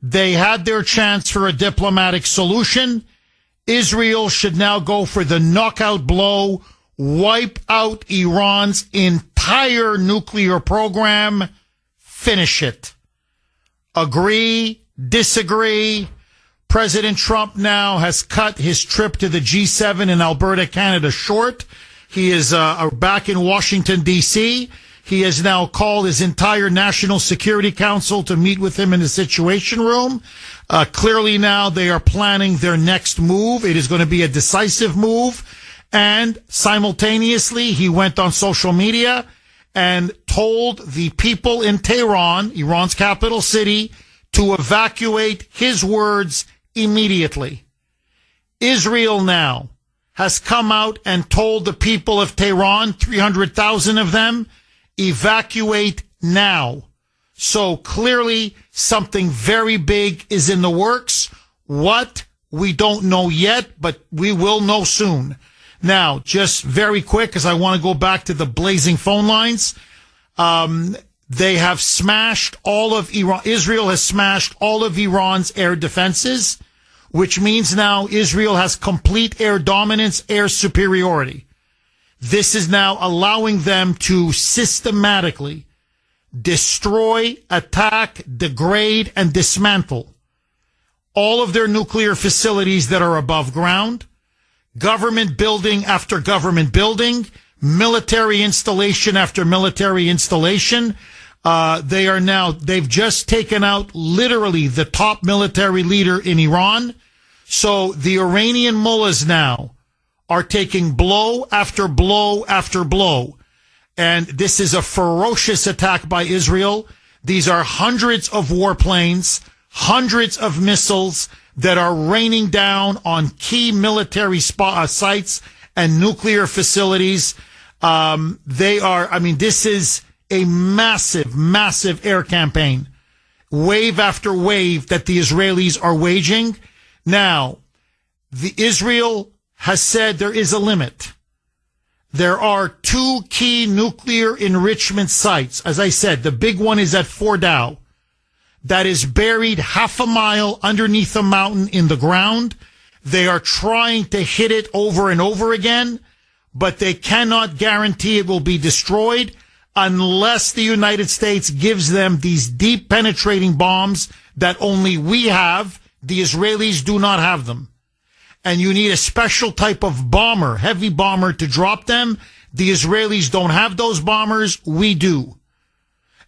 They had their chance for a diplomatic solution. Israel should now go for the knockout blow, wipe out Iran's entire nuclear program, finish it. Agree, disagree. President Trump now has cut his trip to the G7 in Alberta, Canada short. He is back in Washington, D.C. He has now called his entire National Security Council to meet with him in the Situation Room. Clearly now they are planning their next move. It is going to be a decisive move. And simultaneously, he went on social media and told the people in Tehran, Iran's capital city, to evacuate, his words, immediately. Israel now has come out and told the people of Tehran, 300,000 of them, evacuate now. So clearly something very big is in the works. What? We don't know yet, but we will know soon. Now, just very quick, because I want to go back to the blazing phone lines. They have smashed all of Iran. Israel has smashed all of Iran's air defenses, which means now Israel has complete air dominance, air superiority. This is now allowing them to systematically destroy, attack, degrade, and dismantle all of their nuclear facilities that are above ground, government building after government building, military installation after military installation. They've just taken out literally the top military leader in Iran. So the Iranian mullahs now are taking blow after blow after blow. And this is a ferocious attack by Israel. These are hundreds of warplanes, hundreds of missiles that are raining down on key military sites and nuclear facilities. This is a massive, massive air campaign, wave after wave that the Israelis are waging. Now, Israel has said there is a limit. There are two key nuclear enrichment sites. As I said, the big one is at Fordow. That is buried half a mile underneath a mountain in the ground. They are trying to hit it over and over again, but they cannot guarantee it will be destroyed unless the United States gives them these deep penetrating bombs that only we have. The Israelis do not have them. And you need a special type of bomber, heavy bomber, to drop them. The Israelis don't have those bombers. We do.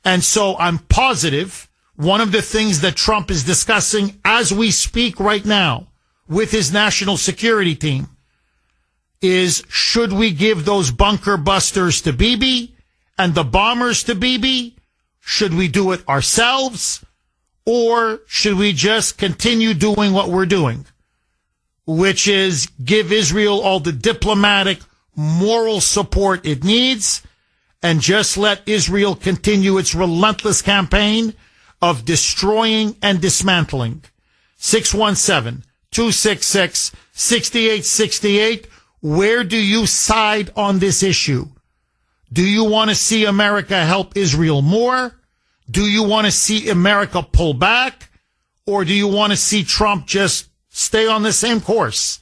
And so I'm positive one of the things that Trump is discussing as we speak right now with his national security team is, should we give those bunker busters to Bibi and the bombers to Bibi? Should we do it ourselves? Or should we just continue doing what we're doing, which is give Israel all the diplomatic, moral support it needs and just let Israel continue its relentless campaign of destroying and dismantling? 617-266-6868. Where do you side on this issue? Do you want to see America help Israel more? Do you want to see America pull back? Or do you want to see Trump just stay on the same course?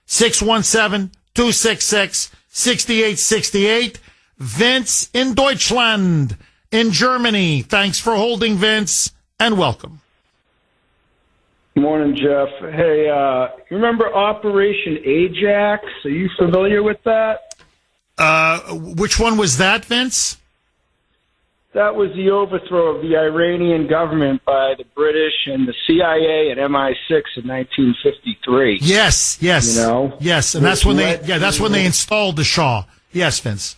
617-266-6868. Vince in Deutschland, in Germany. Thanks for holding, Vince, and welcome. Morning, Jeff. Hey, you remember Operation Ajax? Are you familiar with that? Which one was that, Vince? That was the overthrow of the Iranian government by the British and the CIA and MI6 in 1953. Yes. You know? Yes, and that's when they installed the Shah. Yes, Vince.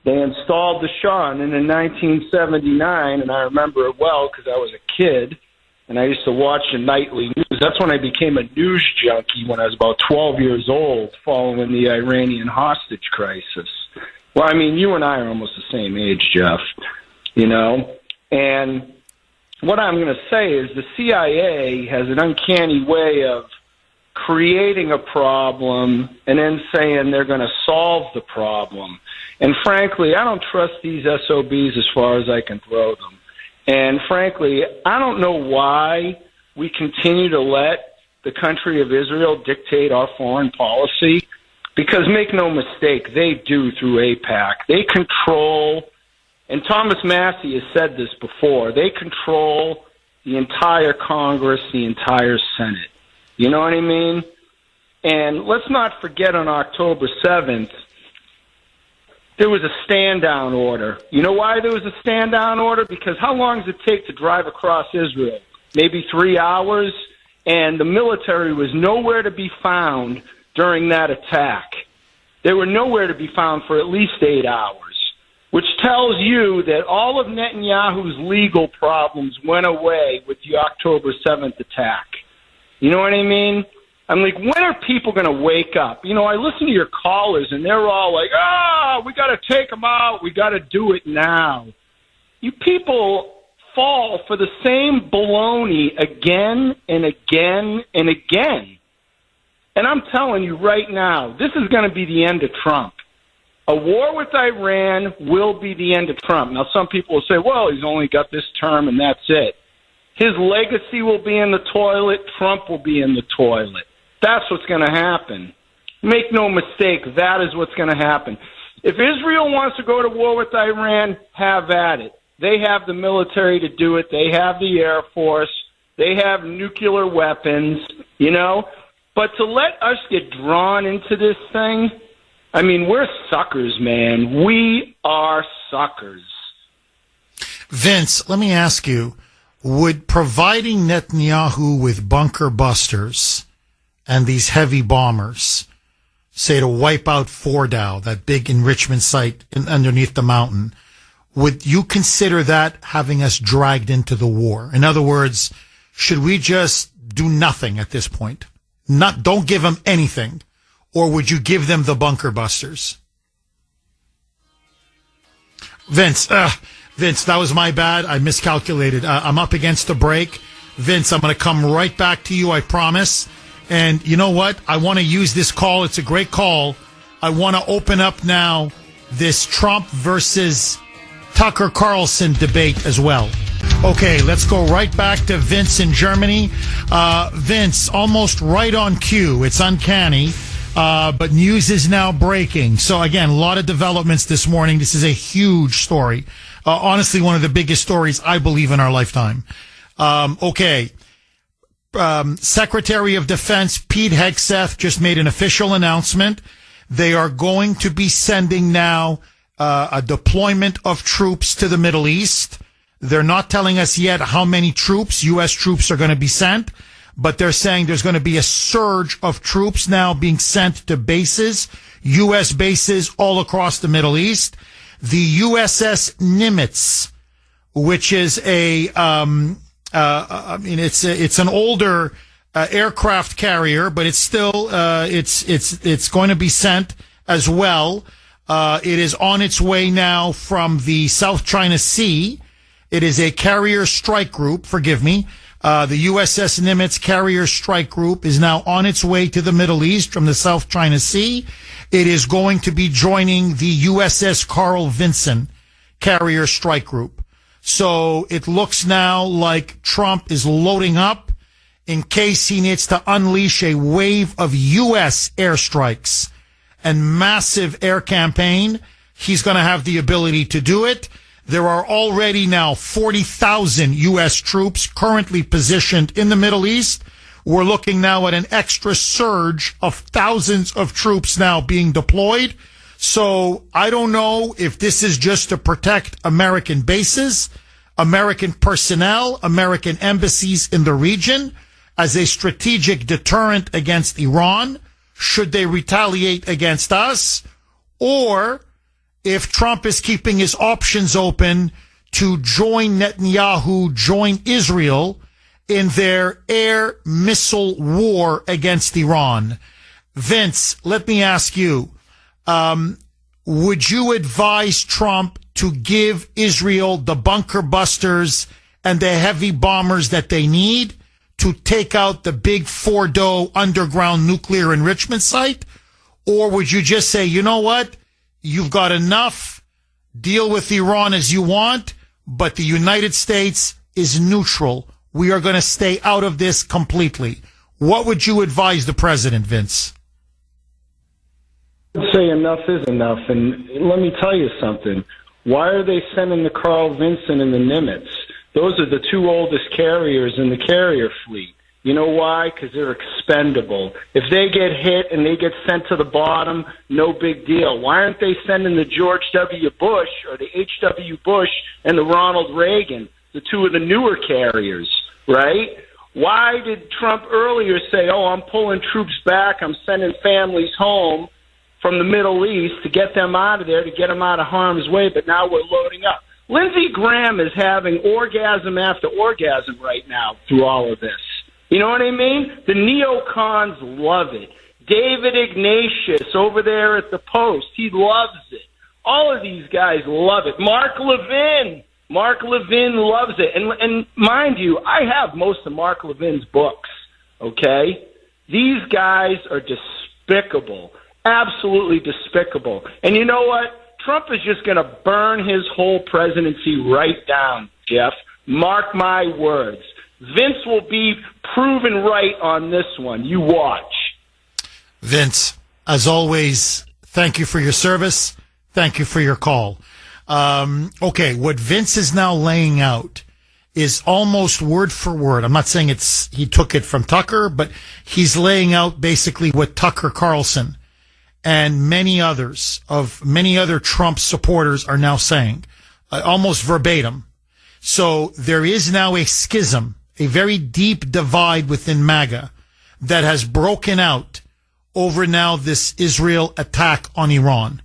They installed the Shah, and then in 1979, and I remember it well because I was a kid, and I used to watch the nightly news. That's when I became a news junkie when I was about 12 years old, following the Iranian hostage crisis. Well, I mean, you and I are almost the same age, Jeff, you know? And what I'm going to say is the CIA has an uncanny way of creating a problem and then saying they're going to solve the problem. And frankly, I don't trust these SOBs as far as I can throw them. And frankly, I don't know why we continue to let the country of Israel dictate our foreign policy, because make no mistake, they do through AIPAC. They control, and Thomas Massey has said this before, they control the entire Congress, the entire Senate. You know what I mean? And let's not forget on October 7th, there was a stand-down order. You know why there was a stand-down order? Because how long does it take to drive across Israel? Maybe 3 hours, and the military was nowhere to be found during that attack. They were nowhere to be found for at least 8 hours, which tells you that all of Netanyahu's legal problems went away with the October 7th attack. You know what I mean? I'm like, when are people going to wake up? You know, I listen to your callers, and they're all like, we got to take them out. We got to do it now. You people fall for the same baloney again and again and again. And I'm telling you right now, this is going to be the end of Trump. A war with Iran will be the end of Trump. Now, some people will say, well, he's only got this term and that's it. His legacy will be in the toilet. Trump will be in the toilet. That's what's going to happen. Make no mistake, that is what's going to happen. If Israel wants to go to war with Iran, have at it. They have the military to do it. They have the Air Force. They have nuclear weapons, you know. But to let us get drawn into this thing, I mean, we're suckers, man. We are suckers. Vince, let me ask you, would providing Netanyahu with bunker busters and these heavy bombers, say to wipe out Fordow, that big enrichment site underneath the mountain, would you consider that having us dragged into the war? In other words, should we just do nothing at this point? Don't give them anything. Or would you give them the bunker busters? Vince, that was my bad. I miscalculated. I'm up against the break. Vince, I'm going to come right back to you, I promise. And you know what? I want to use this call. It's a great call. I want to open up now this Trump versus Tucker Carlson debate as well. Okay, let's go right back to Vince in Germany. Vince, almost right on cue. It's uncanny, but news is now breaking. So again, a lot of developments this morning. This is a huge story. Honestly, one of the biggest stories I believe in our lifetime. Okay. Secretary of Defense Pete Hegseth just made an official announcement. They are going to be sending now a deployment of troops to the Middle East. They're not telling us yet how many troops, U.S. troops, are going to be sent, but they're saying there's going to be a surge of troops now being sent to bases, U.S. bases all across the Middle East. The USS Nimitz, which is it's an older aircraft carrier, but it's still it's going to be sent as well. It is on its way now from the South China Sea. It is a carrier strike group, forgive me, The USS Nimitz carrier strike group is now on its way to the Middle East from the South China Sea. It is going to be joining the USS Carl Vinson carrier strike group. So it looks now like Trump is loading up in case he needs to unleash a wave of U.S. airstrikes and massive air campaign. He's going to have the ability to do it. There are already now 40,000 U.S. troops currently positioned in the Middle East. We're looking now at an extra surge of thousands of troops now being deployed. So I don't know if this is just to protect American bases, American personnel, American embassies in the region as a strategic deterrent against Iran, should they retaliate against us, or if Trump is keeping his options open to join Netanyahu, join Israel in their air missile war against Iran. Vince, let me ask you, would you advise Trump to give Israel the bunker busters and the heavy bombers that they need to take out the big Fordo underground nuclear enrichment site? Or would you just say, you know what? You've got enough. Deal with Iran as you want, but the United States is neutral. We are going to stay out of this completely. What would you advise the president, Vince? I'd say enough is enough. And let me tell you something. Why are they sending the Carl Vinson and the Nimitz? Those are the two oldest carriers in the carrier fleet. You know why? Because they're expendable. If they get hit and they get sent to the bottom, no big deal. Why aren't they sending the George W. Bush or the H.W. Bush and the Ronald Reagan, the two of the newer carriers, right? Why did Trump earlier say, oh, I'm pulling troops back, I'm sending families home from the Middle East to get them out of there, to get them out of harm's way, but now we're loading up? Lindsey Graham is having orgasm after orgasm right now through all of this. You know what I mean? The neocons love it. David Ignatius over there at the Post, he loves it. All of these guys love it. Mark Levin loves it. And mind you, I have most of Mark Levin's books, okay? These guys are despicable, absolutely despicable. And you know what? Trump is just going to burn his whole presidency right down, Jeff. Mark my words. Vince will be proven right on this one. You watch. Vince, as always, thank you for your service. Thank you for your call. Okay, what Vince is now laying out is almost word for word. I'm not saying he took it from Tucker, but he's laying out basically what Tucker Carlson and many other Trump supporters are now saying, almost verbatim. So there is now a schism, a very deep divide within MAGA that has broken out over now this Israel attack on Iran.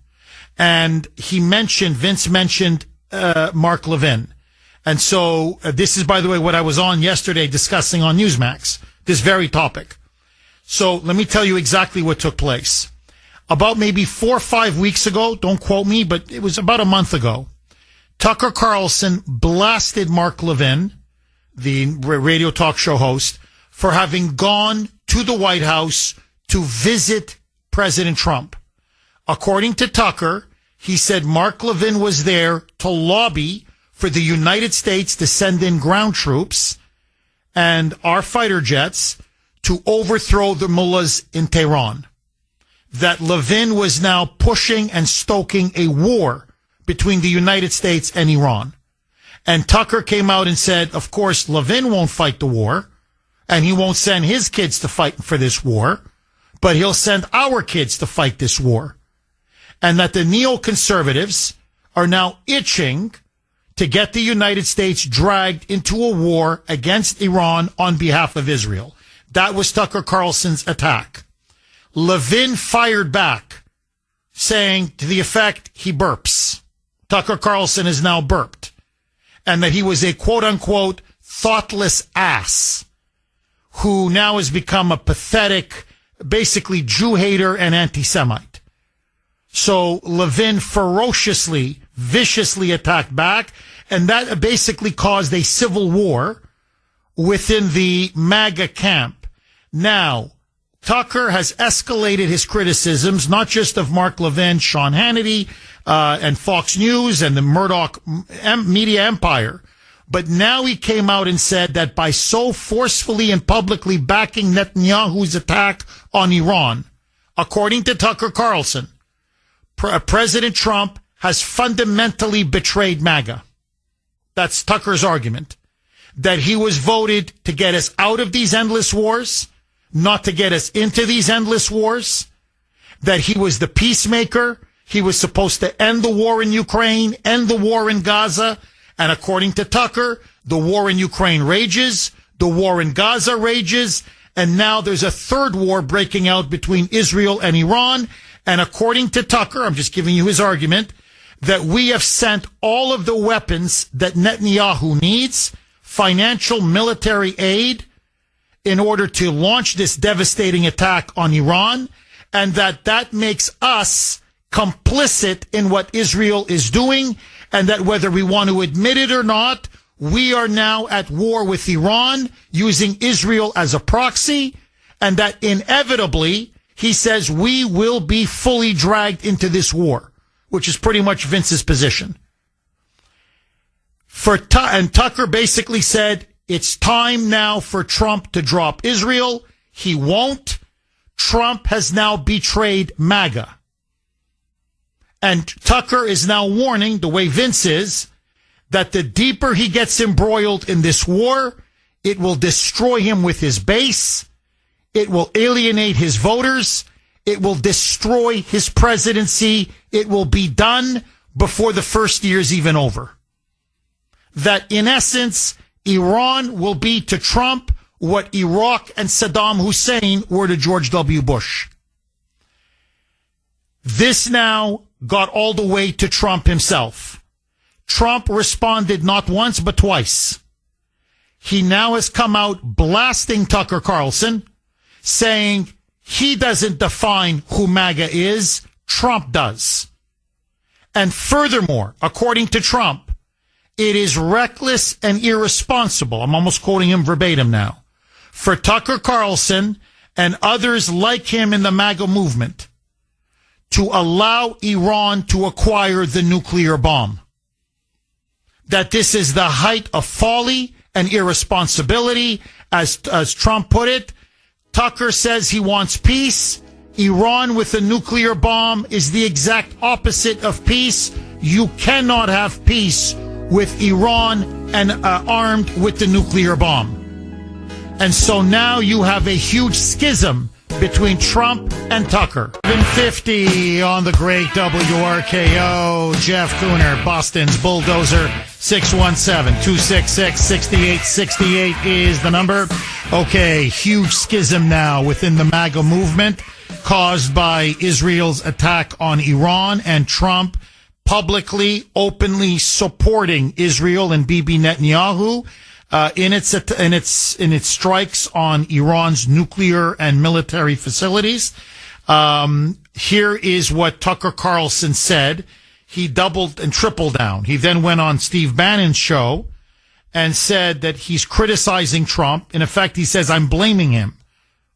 And Vince mentioned Mark Levin. And so this is, by the way, what I was on yesterday discussing on Newsmax, this very topic. So let me tell you exactly what took place. About maybe 4 or 5 weeks ago, don't quote me, but it was about a month ago, Tucker Carlson blasted Mark Levin, the radio talk show host, for having gone to the White House to visit President Trump. According to Tucker, he said Mark Levin was there to lobby for the United States to send in ground troops and our fighter jets to overthrow the mullahs in Tehran. That Levin was now pushing and stoking a war between the United States and Iran. And Tucker came out and said, of course, Levin won't fight the war, and he won't send his kids to fight for this war, but he'll send our kids to fight this war. And that the neoconservatives are now itching to get the United States dragged into a war against Iran on behalf of Israel. That was Tucker Carlson's attack. Levin fired back, saying to the effect, he burps. Tucker Carlson is now burped. And that he was a quote-unquote thoughtless ass who now has become a pathetic, basically Jew hater and anti-Semite. So Levin ferociously, viciously attacked back, and that basically caused a civil war within the MAGA camp. Now, Tucker has escalated his criticisms, not just of Mark Levin, Sean Hannity, and Fox News and the Murdoch media empire, but now he came out and said that by so forcefully and publicly backing Netanyahu's attack on Iran, according to Tucker Carlson, President Trump has fundamentally betrayed MAGA. That's Tucker's argument. That he was voted to get us out of these endless wars, not to get us into these endless wars. That he was the peacemaker. He was supposed to end the war in Ukraine, end the war in Gaza. And according to Tucker, the war in Ukraine rages, the war in Gaza rages, and now there's a third war breaking out between Israel and Iran. And according to Tucker, I'm just giving you his argument, that we have sent all of the weapons that Netanyahu needs, financial, military aid, in order to launch this devastating attack on Iran, and that makes us complicit in what Israel is doing, and that whether we want to admit it or not, we are now at war with Iran, using Israel as a proxy, and that inevitably, he says, we will be fully dragged into this war, which is pretty much Vince's position. And Tucker basically said, it's time now for Trump to drop Israel. He won't. Trump has now betrayed MAGA. And Tucker is now warning, the way Vince is, that the deeper he gets embroiled in this war, it will destroy him with his base. It will alienate his voters. It will destroy his presidency. It will be done before the first year's even over. That in essence, Iran will be to Trump what Iraq and Saddam Hussein were to George W. Bush. This now got all the way to Trump himself. Trump responded not once but twice. He now has come out blasting Tucker Carlson, saying he doesn't define who MAGA is, Trump does. And furthermore, according to Trump, it is reckless and irresponsible, I'm almost quoting him verbatim now, for Tucker Carlson and others like him in the MAGA movement to allow Iran to acquire the nuclear bomb. That this is the height of folly and irresponsibility, as Trump put it. Tucker says he wants peace. Iran with a nuclear bomb is the exact opposite of peace. You cannot have peace with Iran and armed with the nuclear bomb. And so now you have a huge schism between Trump and Tucker. 750 on the great WRKO. Jeff Kuhner, Boston's Bulldozer. 617-266-6868 is the number. Okay, huge schism now within the MAGA movement caused by Israel's attack on Iran, and Trump publicly, openly supporting Israel and Bibi Netanyahu in its strikes on Iran's nuclear and military facilities. Here is what Tucker Carlson said. He doubled and tripled down. He then went on Steve Bannon's show and said that he's criticizing Trump. In effect, he says, I'm blaming him.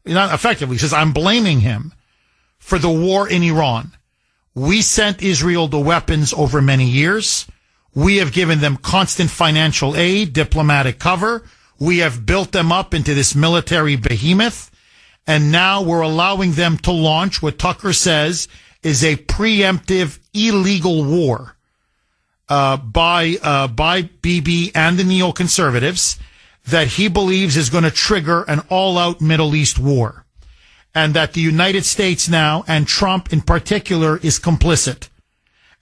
Not effectively, he says, I'm blaming him for the war in Iran. We sent Israel the weapons over many years. We have given them constant financial aid, diplomatic cover. We have built them up into this military behemoth. And now we're allowing them to launch what Tucker says is a preemptive illegal war by Bibi and the neoconservatives that he believes is going to trigger an all-out Middle East war. And that the United States now, and Trump in particular, is complicit.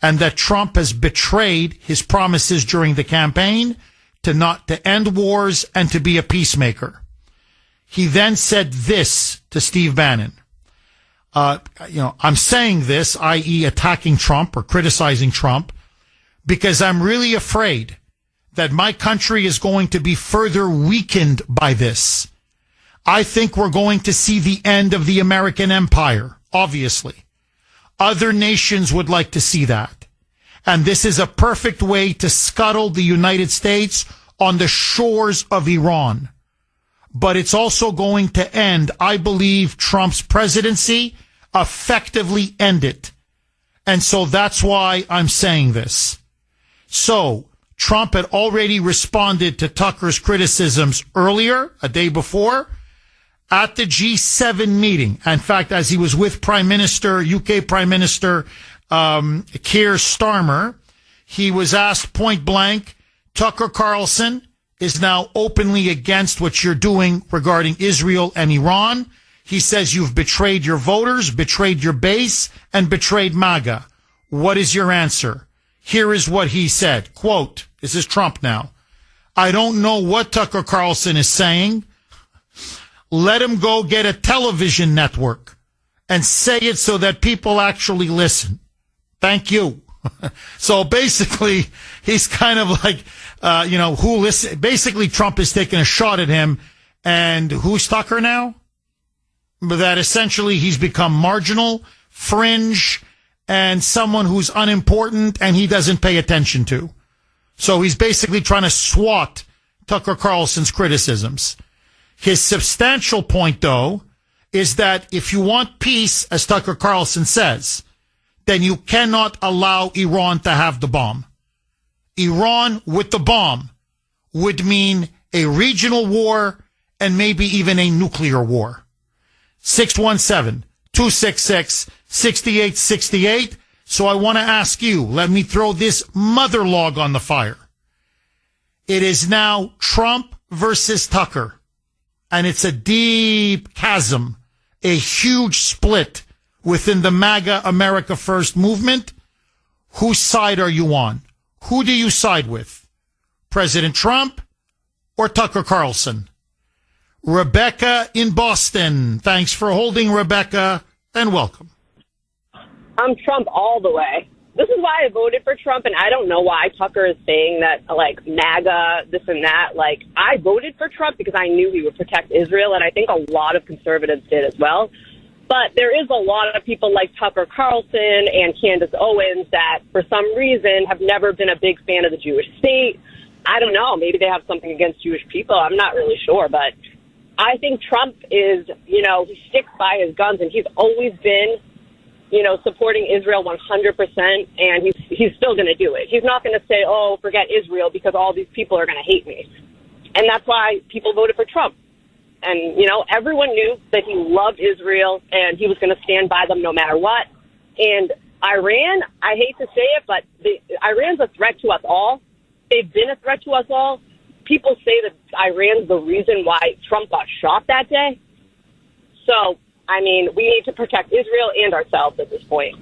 And that Trump has betrayed his promises during the campaign to end wars and to be a peacemaker. He then said this to Steve Bannon. I'm saying this, i.e. attacking Trump or criticizing Trump, because I'm really afraid that my country is going to be further weakened by this. I think we're going to see the end of the American empire, obviously. Other nations would like to see that. And this is a perfect way to scuttle the United States on the shores of Iran. but it's also going to end, I believe, Trump's presidency, effectively end it. And so that's why I'm saying this. So Trump had already responded to Tucker's criticisms earlier, a day before, at the G7 meeting. In fact, as he was with UK Prime Minister Keir Starmer, he was asked point blank, Tucker Carlson is now openly against what you're doing regarding Israel and Iran. He says you've betrayed your voters, betrayed your base, and betrayed MAGA. What is your answer? Here is what he said. Quote, this is Trump now. I don't know what Tucker Carlson is saying. Let him go get a television network and say it so that people actually listen. Thank you. So basically, he's kind of like, who listen? Basically, Trump is taking a shot at him. And who's Tucker now? But that essentially he's become marginal, fringe, and someone who's unimportant and he doesn't pay attention to. So he's basically trying to swat Tucker Carlson's criticisms. His substantial point, though, is that if you want peace, as Tucker Carlson says, then you cannot allow Iran to have the bomb. Iran with the bomb would mean a regional war and maybe even a nuclear war. 617-266-6868. So I want to ask you, let me throw this mother log on the fire. It is now Trump versus Tucker. And it's a deep chasm, a huge split within the MAGA America First movement. Whose side are you on? Who do you side with? President Trump or Tucker Carlson? Rebecca in Boston. Thanks for holding, Rebecca, and welcome. I'm Trump all the way. This is why I voted for Trump, and I don't know why Tucker is saying that, like, MAGA, this and that. Like, I voted for Trump because I knew he would protect Israel, and I think a lot of conservatives did as well. But there is a lot of people like Tucker Carlson and Candace Owens that, for some reason, have never been a big fan of the Jewish state. I don't know. Maybe they have something against Jewish people. I'm not really sure. But I think Trump is, he sticks by his guns, and he's always been supporting Israel 100%, and he's still going to do it. He's not going to say, oh, forget Israel because all these people are going to hate me. And that's why people voted for Trump. And, everyone knew that he loved Israel and he was going to stand by them no matter what. And Iran, I hate to say it, but Iran's a threat to us all. They've been a threat to us all. People say that Iran's the reason why Trump got shot that day. So, we need to protect Israel and ourselves at this point.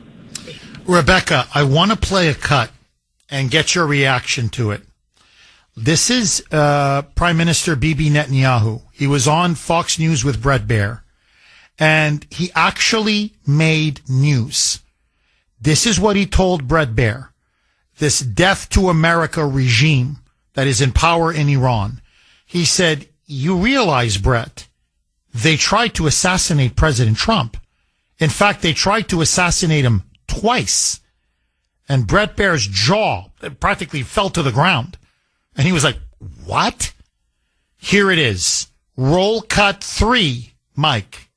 Rebecca, I want to play a cut and get your reaction to it. This is Prime Minister Bibi Netanyahu. He was on Fox News with Bret Baier, and he actually made news. This is what he told Bret Baier. This death to America regime that is in power in Iran. He said, you realize, Bret, they tried to assassinate President Trump. In fact, they tried to assassinate him twice. And Bret Baier's jaw practically fell to the ground. And he was like, what? Here it is. Roll cut 3, Mike.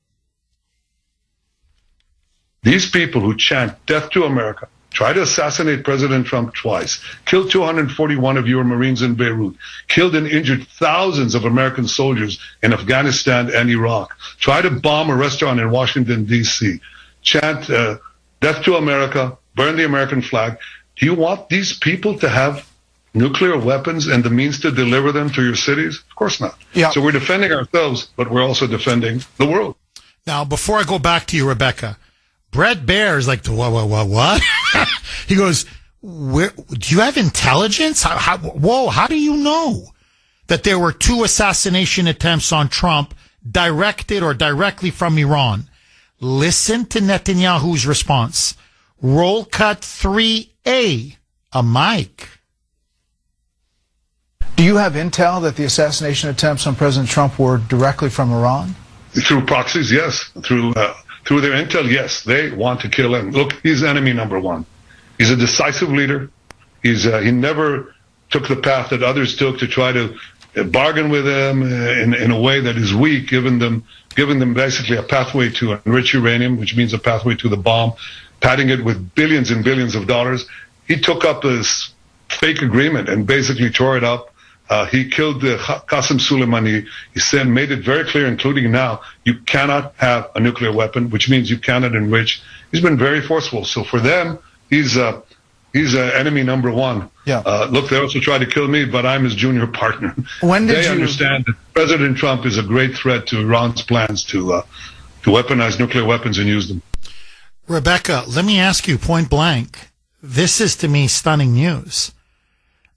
These people who chant death to America, try to assassinate President Trump twice, killed 241 of your Marines in Beirut, killed and injured thousands of American soldiers in Afghanistan and Iraq, try to bomb a restaurant in Washington, D.C., chant death to America, burn the American flag. Do you want these people to have nuclear weapons and the means to deliver them to your cities? Of course not. Yeah. So we're defending ourselves, but we're also defending the world. Now, before I go back to you, Rebecca, Bret Baier is like, what? He goes, do you have intelligence? How do you know that there were 2 assassination attempts on Trump directed or directly from Iran? Listen to Netanyahu's response. Roll cut 3A, a mic. Do you have intel that the assassination attempts on President Trump were directly from Iran? Through proxies, yes. Through their intel, yes. They want to kill him. Look, he's enemy number 1. He's a decisive leader. He never took the path that others took to try to bargain with them in a way that is weak, giving them basically a pathway to enrich uranium, which means a pathway to the bomb, padding it with billions and billions of dollars. He took up this fake agreement and basically tore it up. He killed Qasem Soleimani. He said, made it very clear, including now, you cannot have a nuclear weapon, which means you cannot enrich. He's been very forceful. So for them, he's enemy number one. Yeah. Look, they also tried to kill me, but I'm his junior partner. They understand that President Trump is a great threat to Iran's plans to weaponize nuclear weapons and use them. Rebecca, let me ask you point blank. This is, to me, stunning news.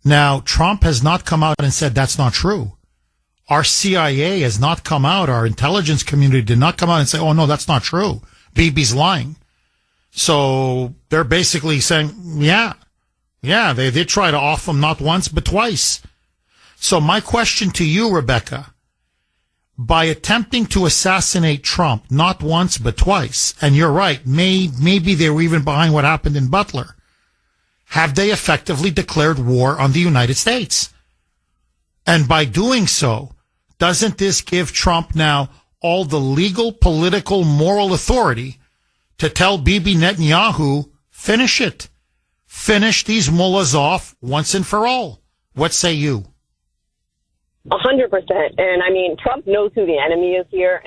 Now, Trump has not come out and said that's not true. Our CIA has not come out. Our intelligence community did not come out and say, oh, no, that's not true. Bibi's lying. So they're basically saying, yeah, they did try to off him not once, but twice. So my question to you, Rebecca, by attempting to assassinate Trump not once, but twice, and you're right, maybe they were even behind what happened in Butler, have they effectively declared war on the United States? And by doing so, doesn't this give Trump now all the legal, political, moral authority to tell Bibi Netanyahu, finish it. Finish these mullahs off once and for all. What say you? 100%. And I mean, Trump knows who the enemy is here,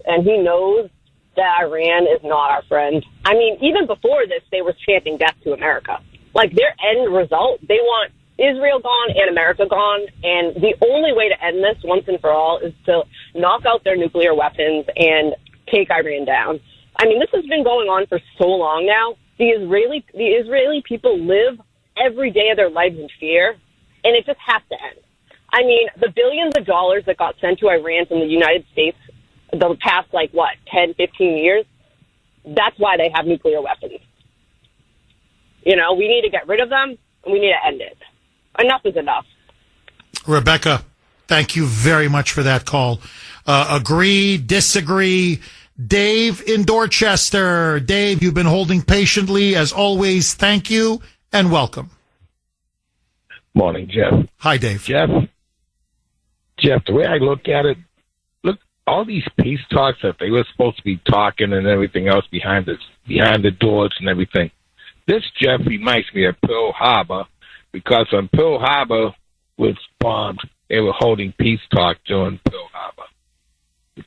and he knows that Iran is not our friend. I mean, even before this, they were chanting death to America. Like, their end result, they want Israel gone and America gone, and the only way to end this once and for all is to knock out their nuclear weapons and take Iran down. I mean, this has been going on for so long now. The Israeli people live every day of their lives in fear, and it just has to end. I mean, the billions of dollars that got sent to Iran from the United States the past, 10, 15 years, that's why they have nuclear weapons. You know, we need to get rid of them, and we need to end it. Enough is enough. Rebecca, thank you very much for that call. Agree, disagree. Dave in Dorchester. Dave, you've been holding patiently. As always, thank you and welcome. Morning, Jeff. Hi, Dave. Jeff, the way I look at it, all these peace talks that they were supposed to be talking and everything else behind the doors and everything. This, Jeff, reminds me of Pearl Harbor, because when Pearl Harbor was bombed, they were holding peace talks during Pearl Harbor.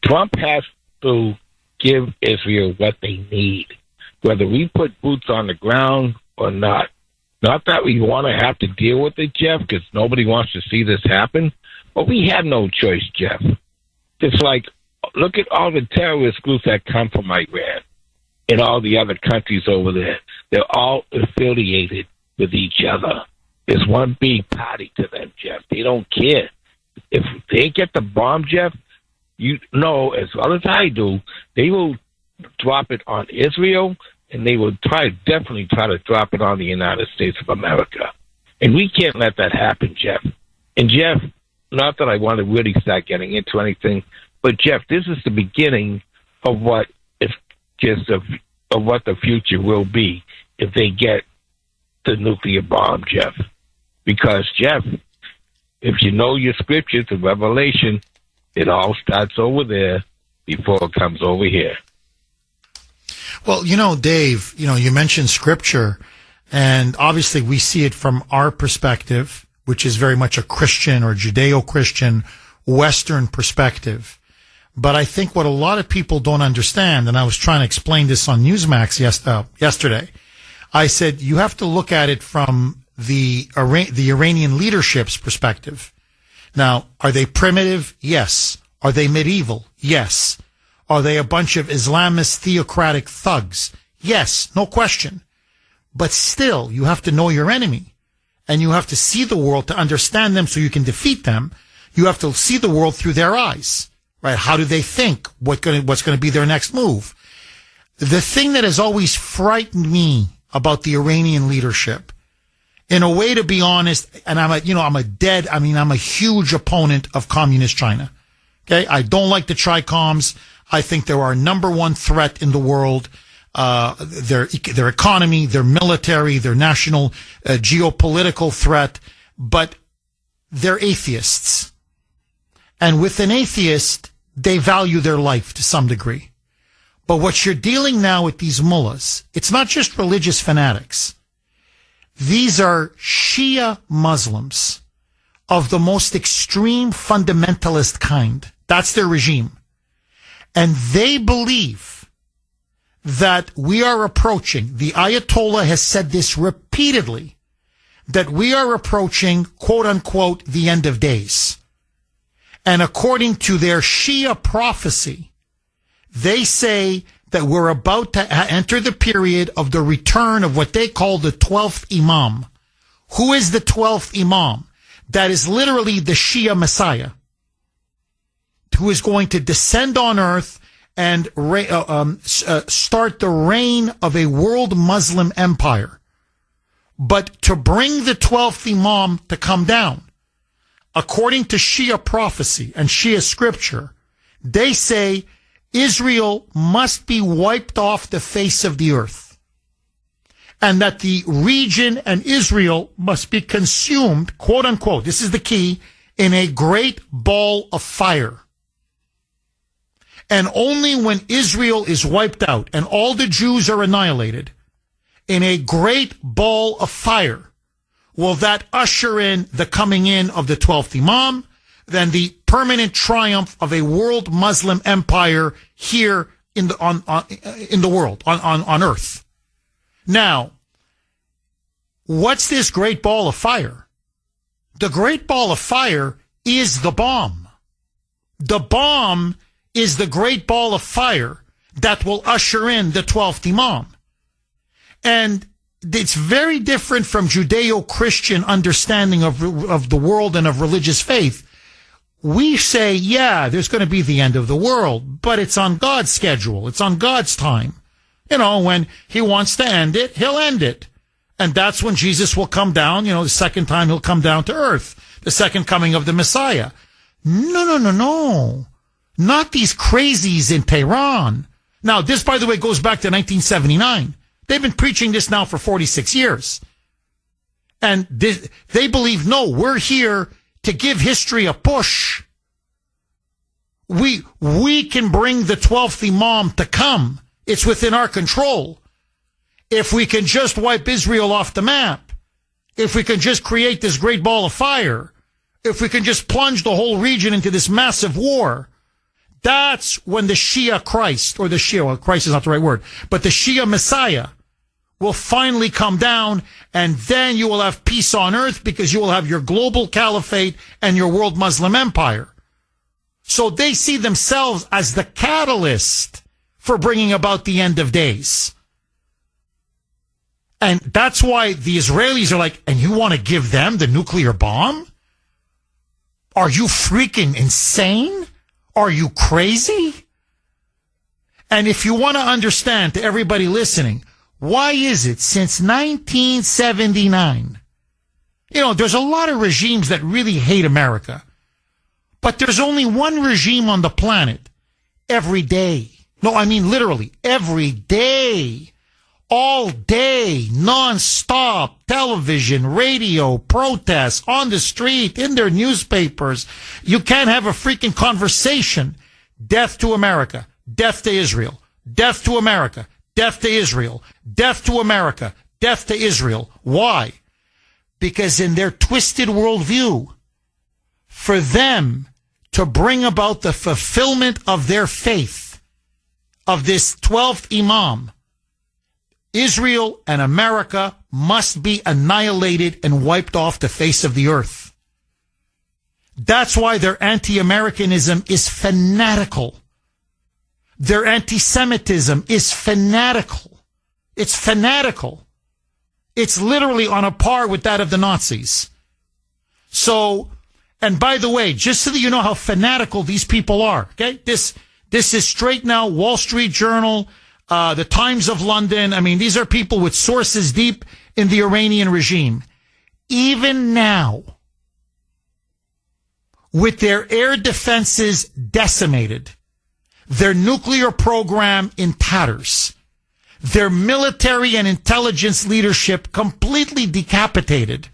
Trump has to give Israel what they need, whether we put boots on the ground or not. Not that we want to have to deal with it, Jeff, because nobody wants to see this happen, but we have no choice, Jeff. It's like, look at all the terrorist groups that come from Iran and all the other countries over there. They're all affiliated with each other. It's one big party to them, Jeff. They don't care. If they get the bomb, Jeff, you know as well as I do, they will drop it on Israel, and they will definitely try to drop it on the United States of America. And we can't let that happen, Jeff. And Jeff, not that I want to really start getting into anything, but Jeff, this is the beginning of what the future will be if they get the nuclear bomb, Jeff. Because, Jeff, if you know your scriptures of Revelation, it all starts over there before it comes over here. Well, Dave, you mentioned scripture, and obviously we see it from our perspective, which is very much a Christian or Judeo-Christian Western perspective. But I think what a lot of people don't understand, and I was trying to explain this on Newsmax yesterday, I said you have to look at it from the Iranian leadership's perspective. Now, are they primitive? Yes. Are they medieval? Yes. Are they a bunch of Islamist theocratic thugs? Yes, no question. But still, you have to know your enemy. And you have to see the world to understand them so you can defeat them. You have to see the world through their eyes, right? How do they think? What's going to be their next move? The thing that has always frightened me about the Iranian leadership, in a way, to be honest, and I'm a huge opponent of communist China. Okay. I don't like the Tricoms. I think they're our number one threat in the world. Their economy, their military, their national geopolitical threat, but they're atheists. And with an atheist, they value their life to some degree. But what you're dealing now with these mullahs, it's not just religious fanatics. These are Shia Muslims of the most extreme fundamentalist kind. That's their regime. And they believe that we are approaching, the Ayatollah has said this repeatedly, that we are approaching, quote unquote, the end of days. And according to their Shia prophecy, they say that we're about to enter the period of the return of what they call the 12th Imam. Who is the 12th Imam? That is literally the Shia Messiah, who is going to descend on earth and start the reign of a world Muslim empire. But to bring the 12th Imam to come down, according to Shia prophecy and Shia scripture, they say Israel must be wiped off the face of the earth, and that the region and Israel must be consumed, quote unquote, this is the key, in a great ball of fire. And only when Israel is wiped out and all the Jews are annihilated in a great ball of fire will that usher in the coming in of the 12th Imam, then the permanent triumph of a world Muslim empire here in the world, on earth. Now, what's this great ball of fire? The great ball of fire is the bomb. The bomb is the great ball of fire that will usher in the 12th Imam. And it's very different from Judeo-Christian understanding of the world and of religious faith. We say, yeah, there's going to be the end of the world, but it's on God's schedule. It's on God's time. You know, when he wants to end it, he'll end it. And that's when Jesus will come down. You know, the second time he'll come down to earth, the second coming of the Messiah. No. Not these crazies in Tehran. Now, this, by the way, goes back to 1979. They've been preaching this now for 46 years. And they believe, no, we're here to give history a push. We can bring the 12th Imam to come. It's within our control. If we can just wipe Israel off the map, if we can just create this great ball of fire, if we can just plunge the whole region into this massive war, that's when the Shia Christ, or the Shia, well, Christ is not the right word, but the Shia Messiah will finally come down, and then you will have peace on earth because you will have your global caliphate and your world Muslim empire. So they see themselves as the catalyst for bringing about the end of days. And that's why the Israelis are like, and you want to give them the nuclear bomb? Are you freaking insane? Are you crazy? And if you want to understand, to everybody listening, why is it since 1979, you know, there's a lot of regimes that really hate America, but there's only one regime on the planet every day. No, I mean literally every day, all day, nonstop, television, radio, protests, on the street, in their newspapers. You can't have a freaking conversation. Death to America. Death to Israel. Death to America. Death to Israel. Death to America. Death to Israel. Why? Because in their twisted worldview, for them to bring about the fulfillment of their faith, of this 12th Imam, Israel and America must be annihilated and wiped off the face of the earth. That's why their anti-Americanism is fanatical. Their anti-Semitism is fanatical. It's fanatical. It's literally on a par with that of the Nazis. So, and by the way, just so that you know how fanatical these people are, okay? This is straight now, Wall Street Journal, the Times of London. I mean, these are people with sources deep in the Iranian regime. Even now, with their air defenses decimated, their nuclear program in tatters, their military and intelligence leadership completely decapitated,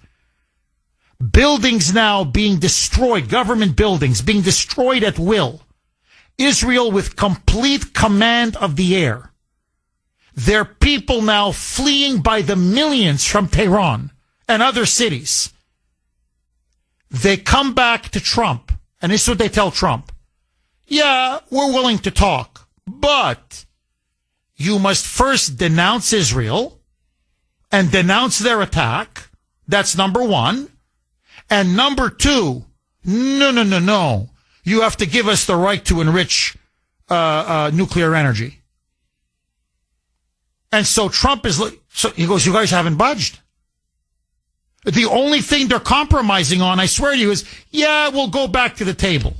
Buildings now being destroyed, government buildings being destroyed at will. Israel with complete command of the air. Their people now fleeing by the millions from Tehran and other cities. They come back to Trump, and this is what they tell Trump. Yeah, we're willing to talk, but you must first denounce Israel and denounce their attack. That's number one. And number two, no. You have to give us the right to enrich nuclear energy. And so Trump is, so he goes, you guys haven't budged. The only thing they're compromising on, I swear to you, is, yeah, we'll go back to the table.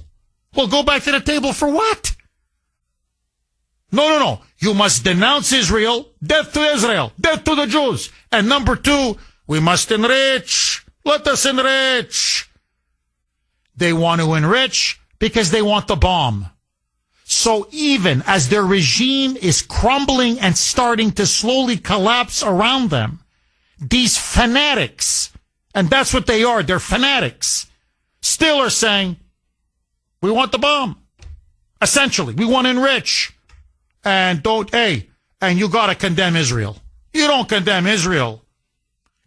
We'll go back to the table for what? No. You must denounce Israel. Death to Israel. Death to the Jews. And number two, we must enrich. Let us enrich. They want to enrich because they want the bomb. So even as their regime is crumbling and starting to slowly collapse around them, these fanatics, and that's what they are, they're fanatics, still are saying, we want the bomb. Essentially, we want to enrich. And and you got to condemn Israel. You don't condemn Israel.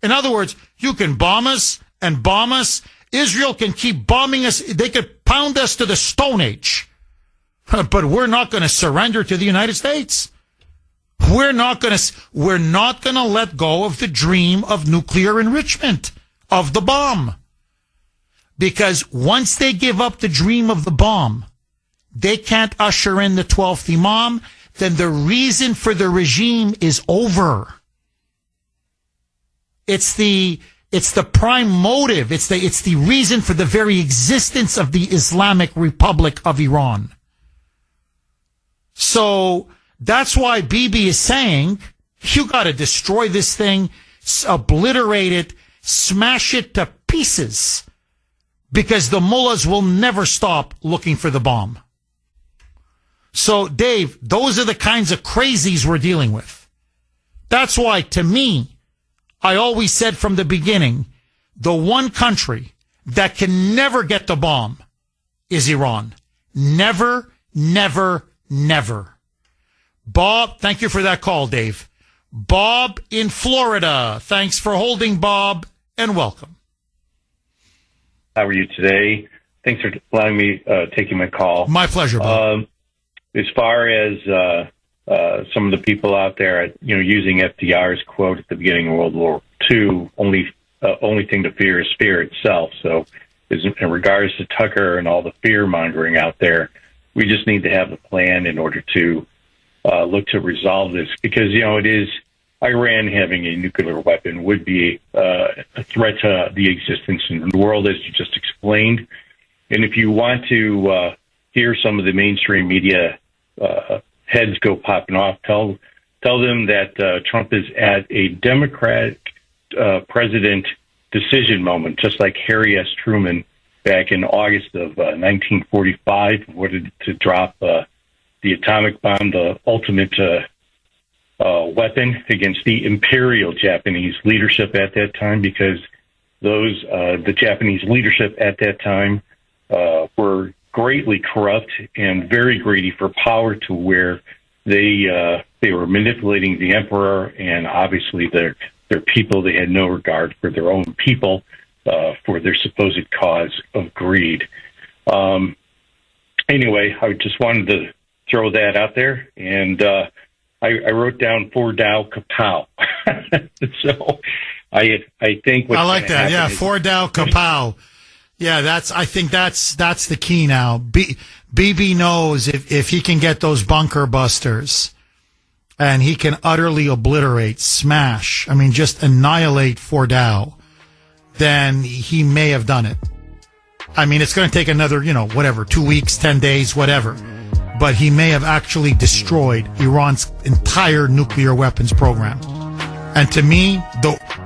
In other words, you can bomb us and bomb us. Israel can keep bombing us. They could pound us to the Stone Age. But we're not going to surrender to the United States. We're not going to let go of the dream of nuclear enrichment, of the bomb. Because once they give up the dream of the bomb, they can't usher in the 12th Imam, then the reason for the regime is over. It's the prime motive. It's the reason for the very existence of the Islamic Republic of Iran. So that's why Bibi is saying, you got to destroy this thing, obliterate it, smash it to pieces, because the mullahs will never stop looking for the bomb. So, Dave, those are the kinds of crazies we're dealing with. That's why, to me, I always said from the beginning, the one country that can never get the bomb is Iran. Never, never, never. Bob, thank you for that call, Dave. Bob in Florida. Thanks for holding, Bob, and welcome. How are you today? Thanks for allowing me taking my call. My pleasure, Bob. As far as some of the people out there, using FDR's quote at the beginning of World War II, only thing to fear is fear itself. So, in regards to Tucker and all the fear mongering out there, we just need to have a plan in order to look to resolve this, because it is Iran having a nuclear weapon would be a threat to the existence in the world, as you just explained. And if you want to hear some of the mainstream media heads go popping off, tell them that Trump is at a Democratic president decision moment, just like Harry S. Truman back in August of 1945 wanted to drop the atomic bomb, the ultimate weapon against the imperial Japanese leadership at that time, because the Japanese leadership at that time were greatly corrupt and very greedy for power, to where they were manipulating the emperor and obviously their people. They had no regard for their own people for their supposed cause of greed. Anyway, I just wanted to throw that out there, and I wrote down for Dow Kapow. So I think I like that. Yeah, for Dow Kapow. Yeah, I think that's the key now. BB knows if he can get those bunker busters and he can utterly obliterate, smash, just annihilate Fordow, then he may have done it. It's going to take another, 2 weeks, 10 days, whatever. But he may have actually destroyed Iran's entire nuclear weapons program. And to me,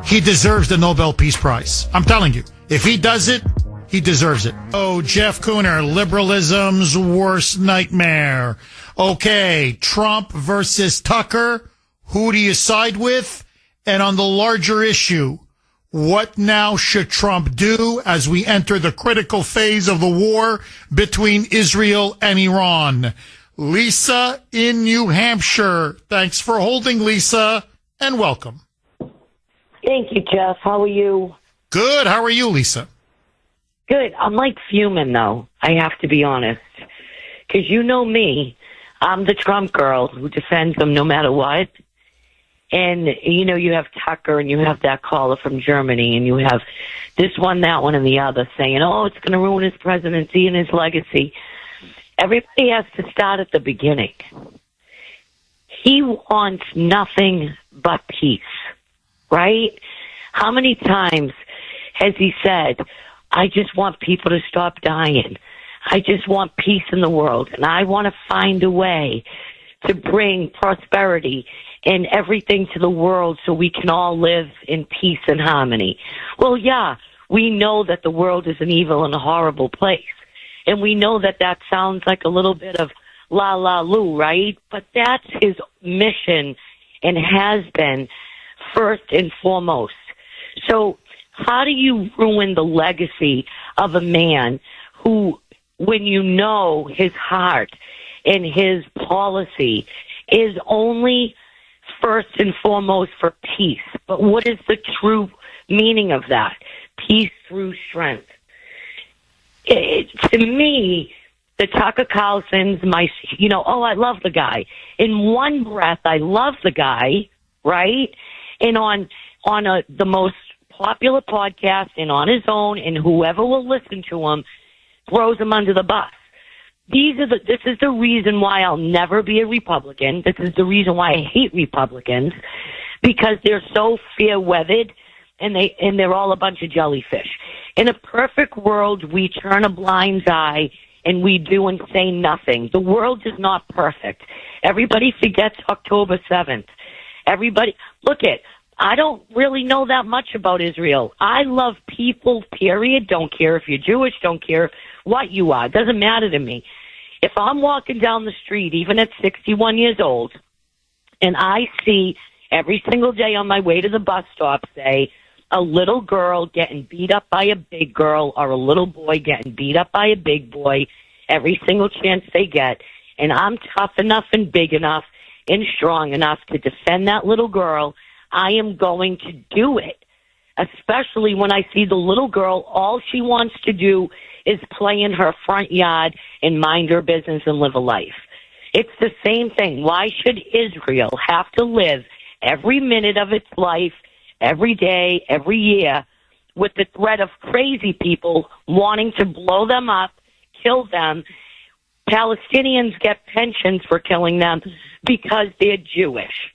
he deserves the Nobel Peace Prize. I'm telling you, if he does it, he deserves it. Oh, Jeff Kuhner, liberalism's worst nightmare. Okay, Trump versus Tucker. Who do you side with? And on the larger issue, What now should Trump do as we enter the critical phase of the war between Israel and Iran? Lisa in New Hampshire. Thanks for holding, Lisa, and welcome. Thank you, Jeff. How are you? Good. How are you, Lisa? Good. I'm like fuming, though. I have to be honest. Because you know me. I'm the Trump girl who defends him no matter what. And, you know, you have Tucker and you have that caller from Germany and you have this one, that one, and the other saying, oh, it's going to ruin his presidency and his legacy. Everybody has to start at the beginning. He wants nothing but peace, right? How many times has he said, I just want people to stop dying. I just want peace in the world, and I want to find a way to bring prosperity and everything to the world so we can all live in peace and harmony. Well, yeah, we know that the world is an evil and a horrible place. And we know that that sounds like a little bit of la-la-loo, right? But that's his mission and has been first and foremost. So how do you ruin the legacy of a man who, when you know his heart and his policy is only first and foremost for peace? But what is the true meaning of that? Peace through strength. To me, the Tucker Carlsons, I love the guy. In one breath, I love the guy, right? And on the most popular podcast and on his own, and whoever will listen to him throws him under the bus. This is the reason why I'll never be a Republican. This is the reason why I hate Republicans, because they're so fair-weathered and they're all a bunch of jellyfish. In a perfect world, we turn a blind eye and we do and say nothing. The world is not perfect. Everybody forgets October 7th. I don't really know that much about Israel. I love people, period. Don't care if you're Jewish, don't care what you are. It doesn't matter to me. If I'm walking down the street, even at 61 years old, and I see every single day on my way to the bus stop, say, a little girl getting beat up by a big girl or a little boy getting beat up by a big boy every single chance they get, and I'm tough enough and big enough and strong enough to defend that little girl, I am going to do it, especially when I see the little girl, all she wants to do is play in her front yard and mind her business and live a life. It's the same thing. Why should Israel have to live every minute of its life, every day, every year, with the threat of crazy people wanting to blow them up, kill them? Palestinians get pensions for killing them because they're Jewish.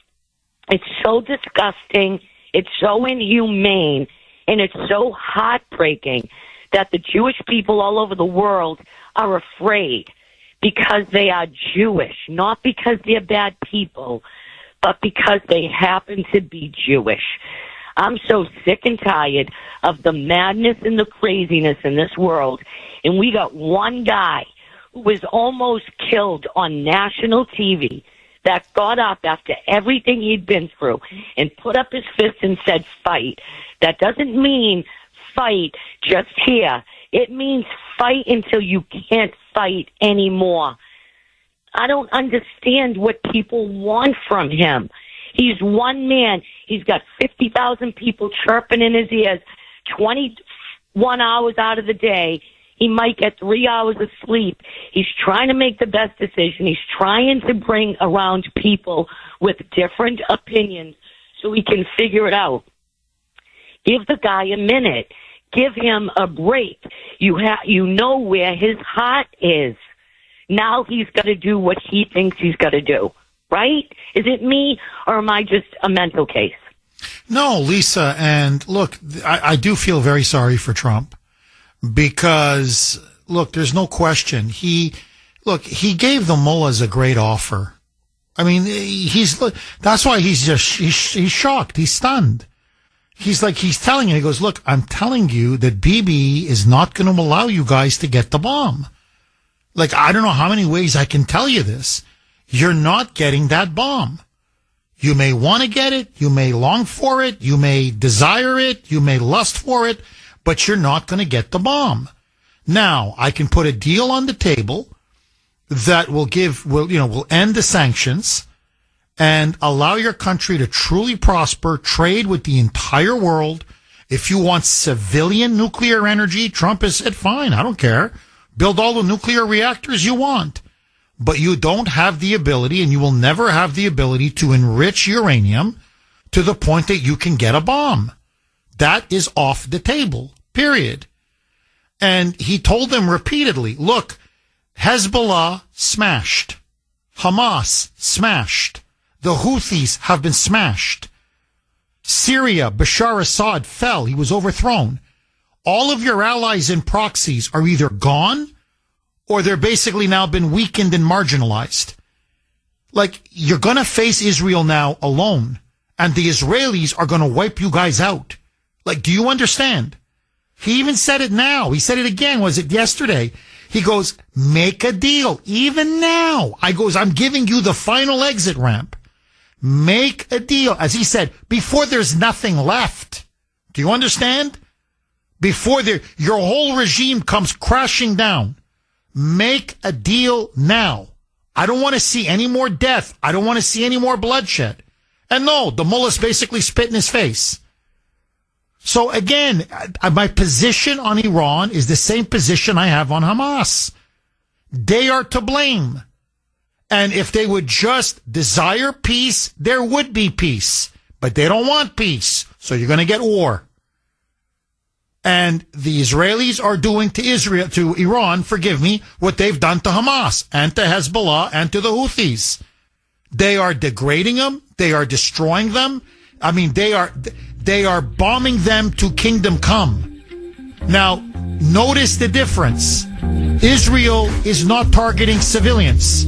It's so disgusting, it's so inhumane, and it's so heartbreaking that the Jewish people all over the world are afraid because they are Jewish, not because they're bad people, but because they happen to be Jewish. I'm so sick and tired of the madness and the craziness in this world, and we got one guy who was almost killed on national TV that got up after everything he'd been through and put up his fist and said, fight. That doesn't mean fight just here. It means fight until you can't fight anymore. I don't understand what people want from him. He's one man. He's got 50,000 people chirping in his ears 21 hours out of the day. He might get 3 hours of sleep. He's trying to make the best decision. He's trying to bring around people with different opinions so he can figure it out. Give the guy a minute. Give him a break. You know where his heart is. Now he's got to do what he thinks he's got to do. Right? Is it me, or am I just a mental case? No, Lisa, and look, I do feel very sorry for Trump. Because, look, there's no question. He gave the mullahs a great offer. I mean, that's why he's shocked. He's stunned. He's telling you, he goes, look, I'm telling you that Bibi is not going to allow you guys to get the bomb. I don't know how many ways I can tell you this. You're not getting that bomb. You may want to get it. You may long for it. You may desire it. You may lust for it, but you're not going to get the bomb. Now, I can put a deal on the table that will end the sanctions and allow your country to truly prosper, trade with the entire world. If you want civilian nuclear energy, Trump has said, fine, I don't care. Build all the nuclear reactors you want. But you don't have the ability, and you will never have the ability to enrich uranium to the point that you can get a bomb. That is off the table, period. And he told them repeatedly, look, Hezbollah smashed. Hamas smashed. The Houthis have been smashed. Syria, Bashar Assad fell. He was overthrown. All of your allies and proxies are either gone or they're basically now been weakened and marginalized. Like, you're going to face Israel now alone, and the Israelis are going to wipe you guys out. Like, do you understand? He even said it now. He said it again. Was it yesterday? He goes, make a deal. Even now. I'm giving you the final exit ramp. Make a deal. As he said, before there's nothing left. Do you understand? Before your whole regime comes crashing down. Make a deal now. I don't want to see any more death. I don't want to see any more bloodshed. And no, the mullahs basically spit in his face. So again, my position on Iran is the same position I have on Hamas. They are to blame. And if they would just desire peace, there would be peace. But they don't want peace. So you're going to get war. And the Israelis are doing to Iran, what they've done to Hamas and to Hezbollah and to the Houthis. They are degrading them. They are destroying them. I mean, they are bombing them to kingdom come. Now, notice the difference. Israel is not targeting civilians.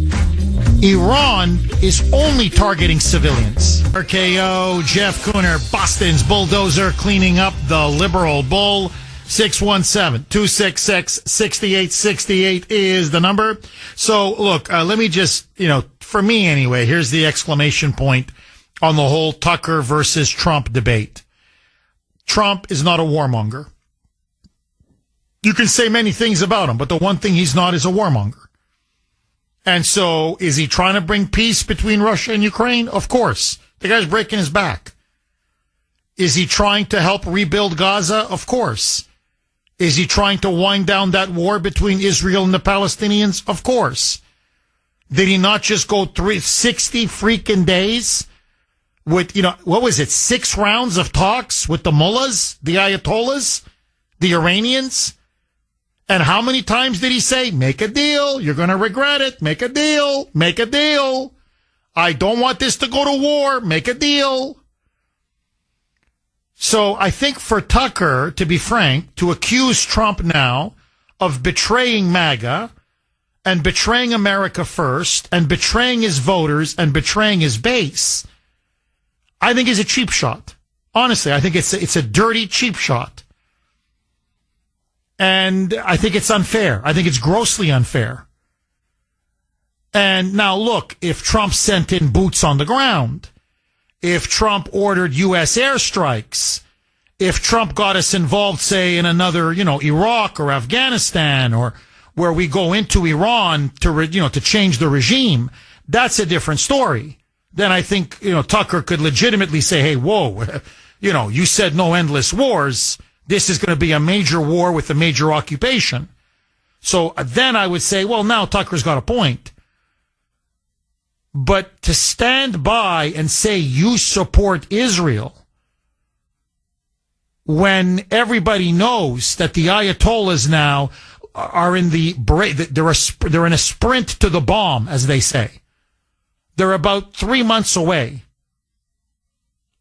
Iran is only targeting civilians. RKO, Jeff Kuhner, Boston's bulldozer, cleaning up the liberal bull. 617-266-6868 is the number. So, look, let me just, for me anyway, here's the exclamation point on the whole Tucker versus Trump debate. Trump is not a warmonger. You can say many things about him, but the one thing he's not is a warmonger. And so, is he trying to bring peace between Russia and Ukraine? Of course. The guy's breaking his back. Is he trying to help rebuild Gaza? Of course. Is he trying to wind down that war between Israel and the Palestinians? Of course. Did he not just go 60 freaking days with, 6 rounds of talks with the mullahs, the ayatollahs, the Iranians? And how many times did he say, make a deal, you're going to regret it, make a deal, make a deal. I don't want this to go to war, make a deal. So I think for Tucker, to be frank, to accuse Trump now of betraying MAGA and betraying America first and betraying his voters and betraying his base, I think is a cheap shot. Honestly, I think it's a dirty, cheap shot. And I think it's unfair. I think it's grossly unfair. And now look, if Trump sent in boots on the ground, if Trump ordered U.S. airstrikes, if Trump got us involved, say, in another, Iraq or Afghanistan, or where we go into Iran to change the regime, that's a different story. Then I think, Tucker could legitimately say, hey, whoa, you said no endless wars. This is going to be a major war with a major occupation. So then I would say, well, now Tucker's got a point. But to stand by and say you support Israel when everybody knows that the Ayatollahs now are in they're in a sprint to the bomb, as they say. They're about 3 months away.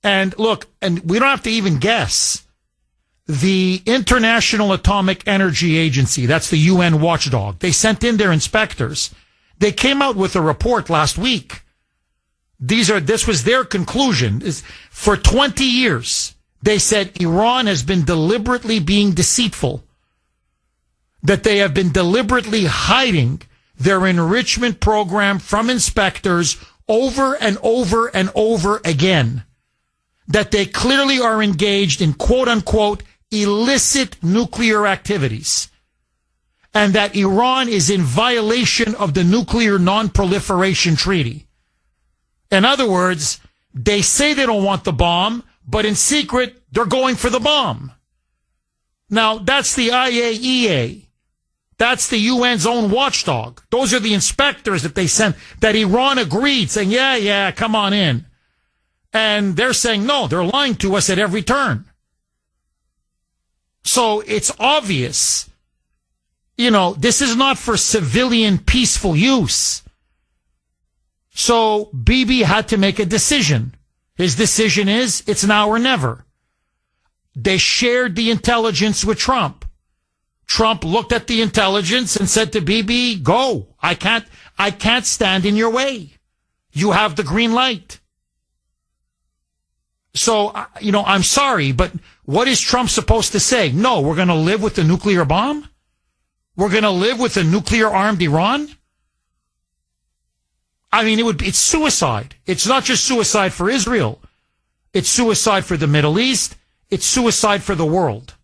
And look, and we don't have to even guess. The International Atomic Energy Agency, that's the UN watchdog, they sent in their inspectors. They came out with a report last week. This was their conclusion. For 20 years, they said Iran has been deliberately being deceitful, that they have been deliberately hiding their enrichment program from inspectors over and over and over again that they clearly are engaged in quote-unquote illicit nuclear activities and that Iran is in violation of the Nuclear Non-Proliferation Treaty. In other words, they say they don't want the bomb, but in secret, they're going for the bomb. Now, that's the IAEA. That's the UN's own watchdog. Those are the inspectors that they sent, that Iran agreed, saying, yeah, come on in. And they're saying, no, they're lying to us at every turn. So it's obvious, this is not for civilian peaceful use. So Bibi had to make a decision. His decision is, it's now or never. They shared the intelligence with Trump. Trump looked at the intelligence and said to Bibi, go. I can't stand in your way. You have the green light. So, I'm sorry, but what is Trump supposed to say? No, we're going to live with the nuclear bomb? We're going to live with a nuclear-armed Iran? I mean, it's suicide. It's not just suicide for Israel. It's suicide for the Middle East. It's suicide for the world.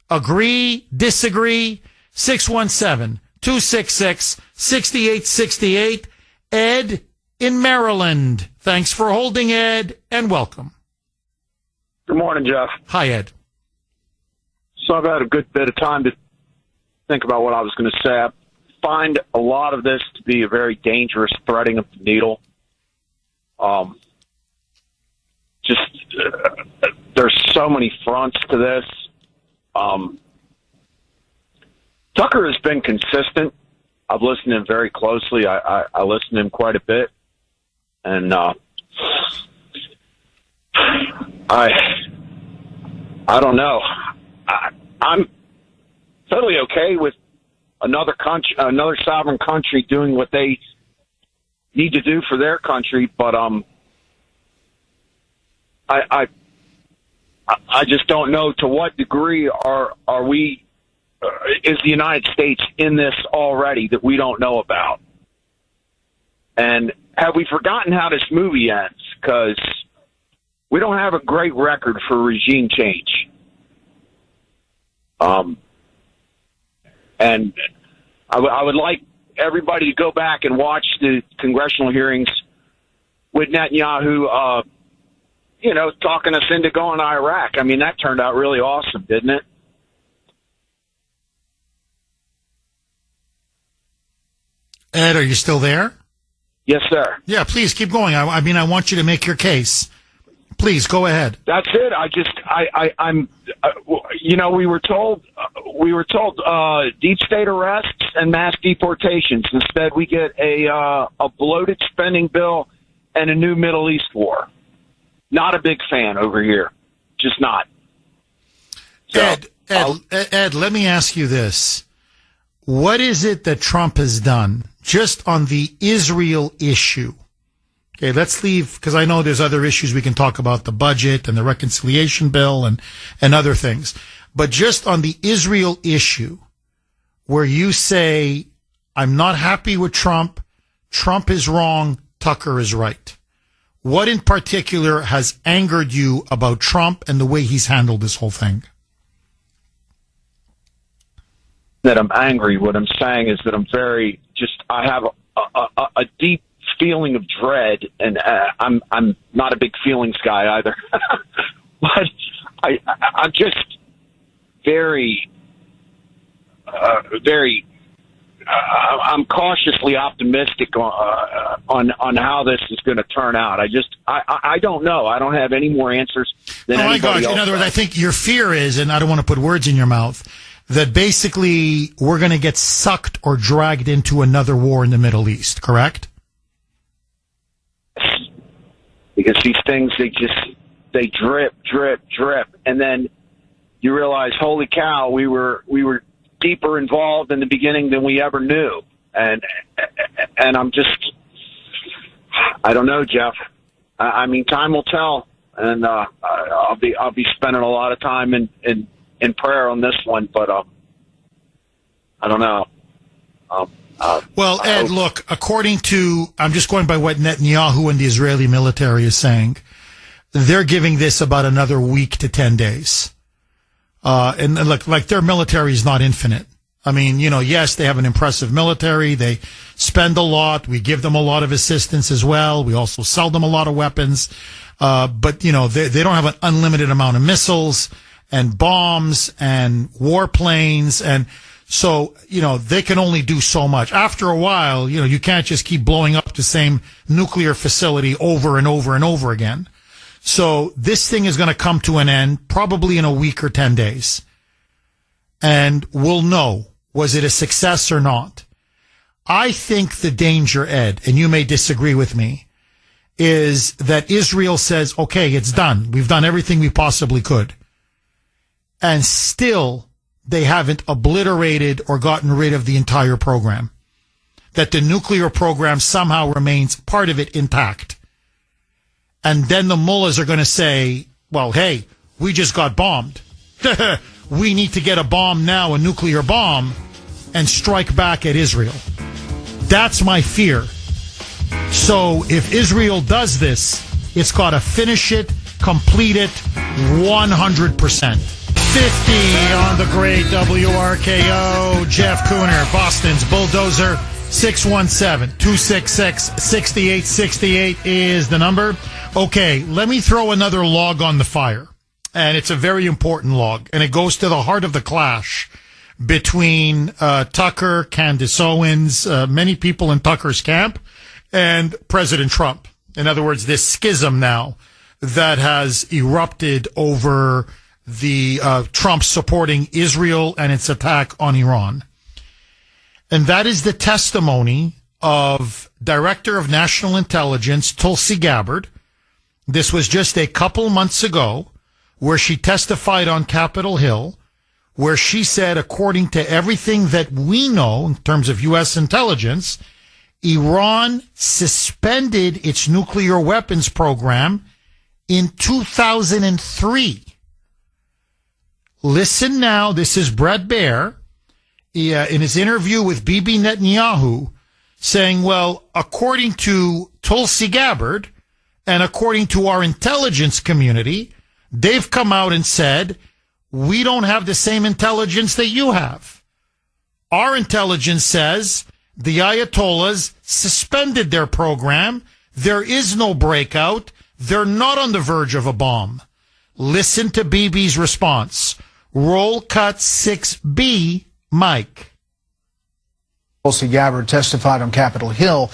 Agree, disagree, 617-266-6868. Ed in Maryland. Thanks for holding, Ed, and welcome. Good morning, Jeff. Hi, Ed. So I've had a good bit of time to think about what I was going to say. I find a lot of this to be a very dangerous threading of the needle. There's so many fronts to this. Tucker has been consistent. I've listened to him very closely. I listen to him quite a bit. And I don't know. I'm totally okay with another sovereign country doing what they need to do for their country, but I just don't know to what degree are we is the United States in this already that we don't know about, and have we forgotten how this movie ends? Because we don't have a great record for regime change. And I would like everybody to go back and watch the congressional hearings with Netanyahu, talking us into going to Iraq. I mean, that turned out really awesome, didn't it? Ed, are you still there? Yes, sir. Yeah, please keep going. I want you to make your case. Please go ahead. That's it. We were told deep state arrests and mass deportations. Instead, we get a bloated spending bill and a new Middle East war. Not a big fan over here. Just not. So, Ed, let me ask you this. What is it that Trump has done just on the Israel issue? Okay, let's leave, because I know there's other issues we can talk about, the budget and the reconciliation bill and other things. But just on the Israel issue, where you say, I'm not happy with Trump, Trump is wrong, Tucker is right. What in particular has angered you about Trump and the way he's handled this whole thing? That I'm angry. What I'm saying is that I have a deep feeling of dread, and I'm not a big feelings guy either. But I'm just very I'm cautiously optimistic on how this is going to turn out. I don't know. I don't have any more answers than anybody else. In other words, I think your fear is, and I don't want to put words in your mouth, that basically we're going to get sucked or dragged into another war in the Middle East, correct? Because these things, they drip, and then you realize, holy cow, we were deeper involved in the beginning than we ever knew, and I don't know, Jeff. I mean, time will tell, and I'll be spending a lot of time in prayer on this one, but I don't know. Well, Ed, look, according to, I'm just going by what Netanyahu and the Israeli military is saying, they're giving this about another week to 10 days. And look, like their military is not infinite. I mean, yes, they have an impressive military. They spend a lot. We give them a lot of assistance as well. We also sell them a lot of weapons. But, they don't have an unlimited amount of missiles and bombs and warplanes. And so, they can only do so much. After a while, you can't just keep blowing up the same nuclear facility over and over and over again. So this thing is going to come to an end probably in a week or 10 days. And we'll know, was it a success or not? I think the danger, Ed, and you may disagree with me, is that Israel says, okay, it's done. We've done everything we possibly could. And still, they haven't obliterated or gotten rid of the entire program. That the nuclear program somehow remains part of it intact. And then the mullahs are going to say, well, hey, we just got bombed. We need to get a bomb now, a nuclear bomb, and strike back at Israel. That's my fear. So if Israel does this, it's got to finish it, complete it 100%. 50 on the great WRKO. Jeff Kuhner, Boston's Bulldozer. 617-266-6868 is the number. Okay, let me throw another log on the fire. And it's a very important log. And it goes to the heart of the clash between Tucker, Candace Owens, many people in Tucker's camp, and President Trump. In other words, this schism now that has erupted over the Trump supporting Israel and its attack on Iran. And that is the testimony of Director of National Intelligence, Tulsi Gabbard. This was just a couple months ago, where she testified on Capitol Hill, where she said, according to everything that we know in terms of U.S. intelligence, Iran suspended its nuclear weapons program in 2003. Listen now, this is Brett Baer in his interview with Bibi Netanyahu saying, well, according to Tulsi Gabbard and according to our intelligence community, they've come out and said, we don't have the same intelligence that you have. Our intelligence says the Ayatollahs suspended their program. There is no breakout. They're not on the verge of a bomb. Listen to Bibi's response. Roll cut 6B, Mike. Tulsi Gabbard testified on Capitol Hill,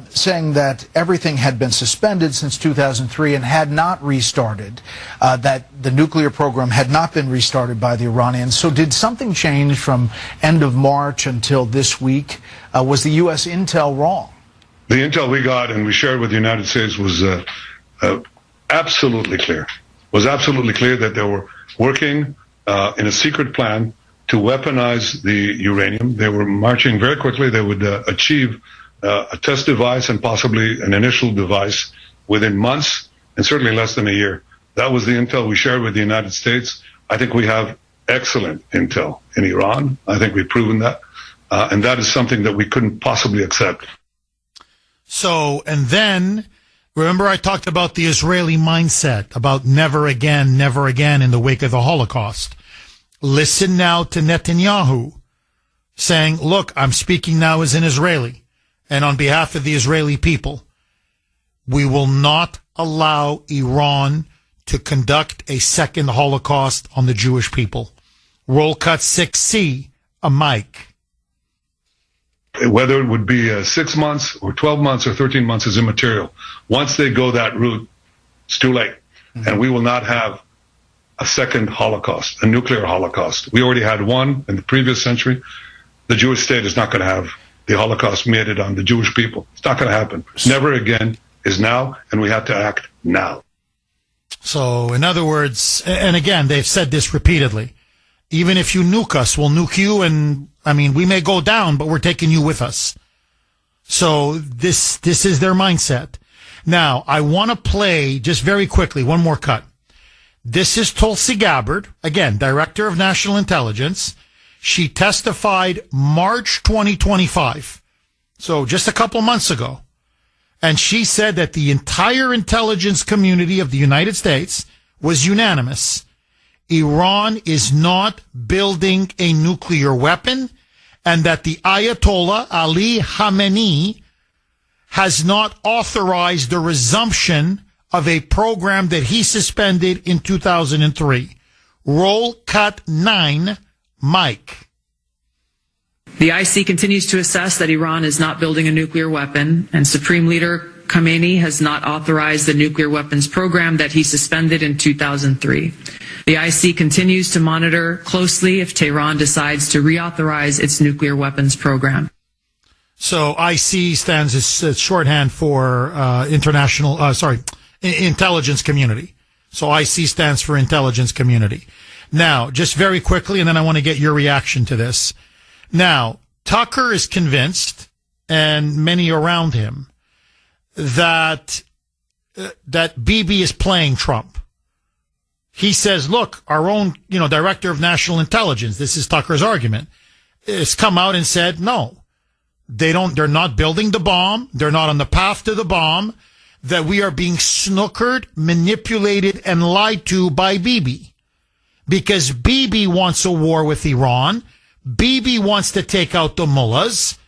saying that everything had been suspended since 2003 and had not restarted, that the nuclear program had not been restarted by the Iranians. So did something change from end of March until this week? Was the U.S. intel wrong? The intel we got and we shared with the United States was absolutely clear. Was absolutely clear that they were working in a secret plan to weaponize the uranium. They were marching very quickly. They would achieve a test device and possibly an initial device within months and certainly less than a year. That was the intel we shared with the United States. I think we have excellent intel in Iran. I think we've proven that. And that is something that we couldn't possibly accept. So, and then, remember I talked about the Israeli mindset, about never again in the wake of the Holocaust. Listen now to Netanyahu saying, look, I'm speaking now as an Israeli and on behalf of the Israeli people. We will not allow Iran to conduct a second Holocaust on the Jewish people. Roll cut 6C, a mic. Whether it would be 6 months or 12 months or 13 months is immaterial. Once they go that route, it's too late. Mm-hmm. And we will not have a second Holocaust, a nuclear Holocaust. We already had one in the previous century. The Jewish state is not going to have the Holocaust meted on the Jewish people. It's not going to happen. Never again is now, and we have to act now. So, in other words, and again, they've said this repeatedly, even if you nuke us, we'll nuke you, and, I mean, we may go down, but we're taking you with us. So, this is their mindset. Now, I want to play, just very quickly, one more cut. This is Tulsi Gabbard, again, Director of National Intelligence. She testified March 2025. So just a couple months ago. And she said that the entire intelligence community of the United States was unanimous. Iran is not building a nuclear weapon, and that the Ayatollah Ali Khamenei has not authorized the resumption of a program that he suspended in 2003. Roll cut 9, Mike. The IC continues to assess that Iran is not building a nuclear weapon, and Supreme Leader Khamenei has not authorized the nuclear weapons program that he suspended in 2003. The IC continues to monitor closely if Tehran decides to reauthorize its nuclear weapons program. So IC stands as shorthand for intelligence community. So IC stands for intelligence community. Now, just very quickly, and then I want to get your reaction to this. Now, Tucker is convinced, and many around him, that Bibi is playing Trump. He says, look, our own, director of national intelligence, this is Tucker's argument, has come out and said, no, they're not building the bomb. They're not on the path to the bomb, that we are being snookered, manipulated, and lied to by Bibi. Because Bibi wants a war with Iran. Bibi wants to take out the mullahs.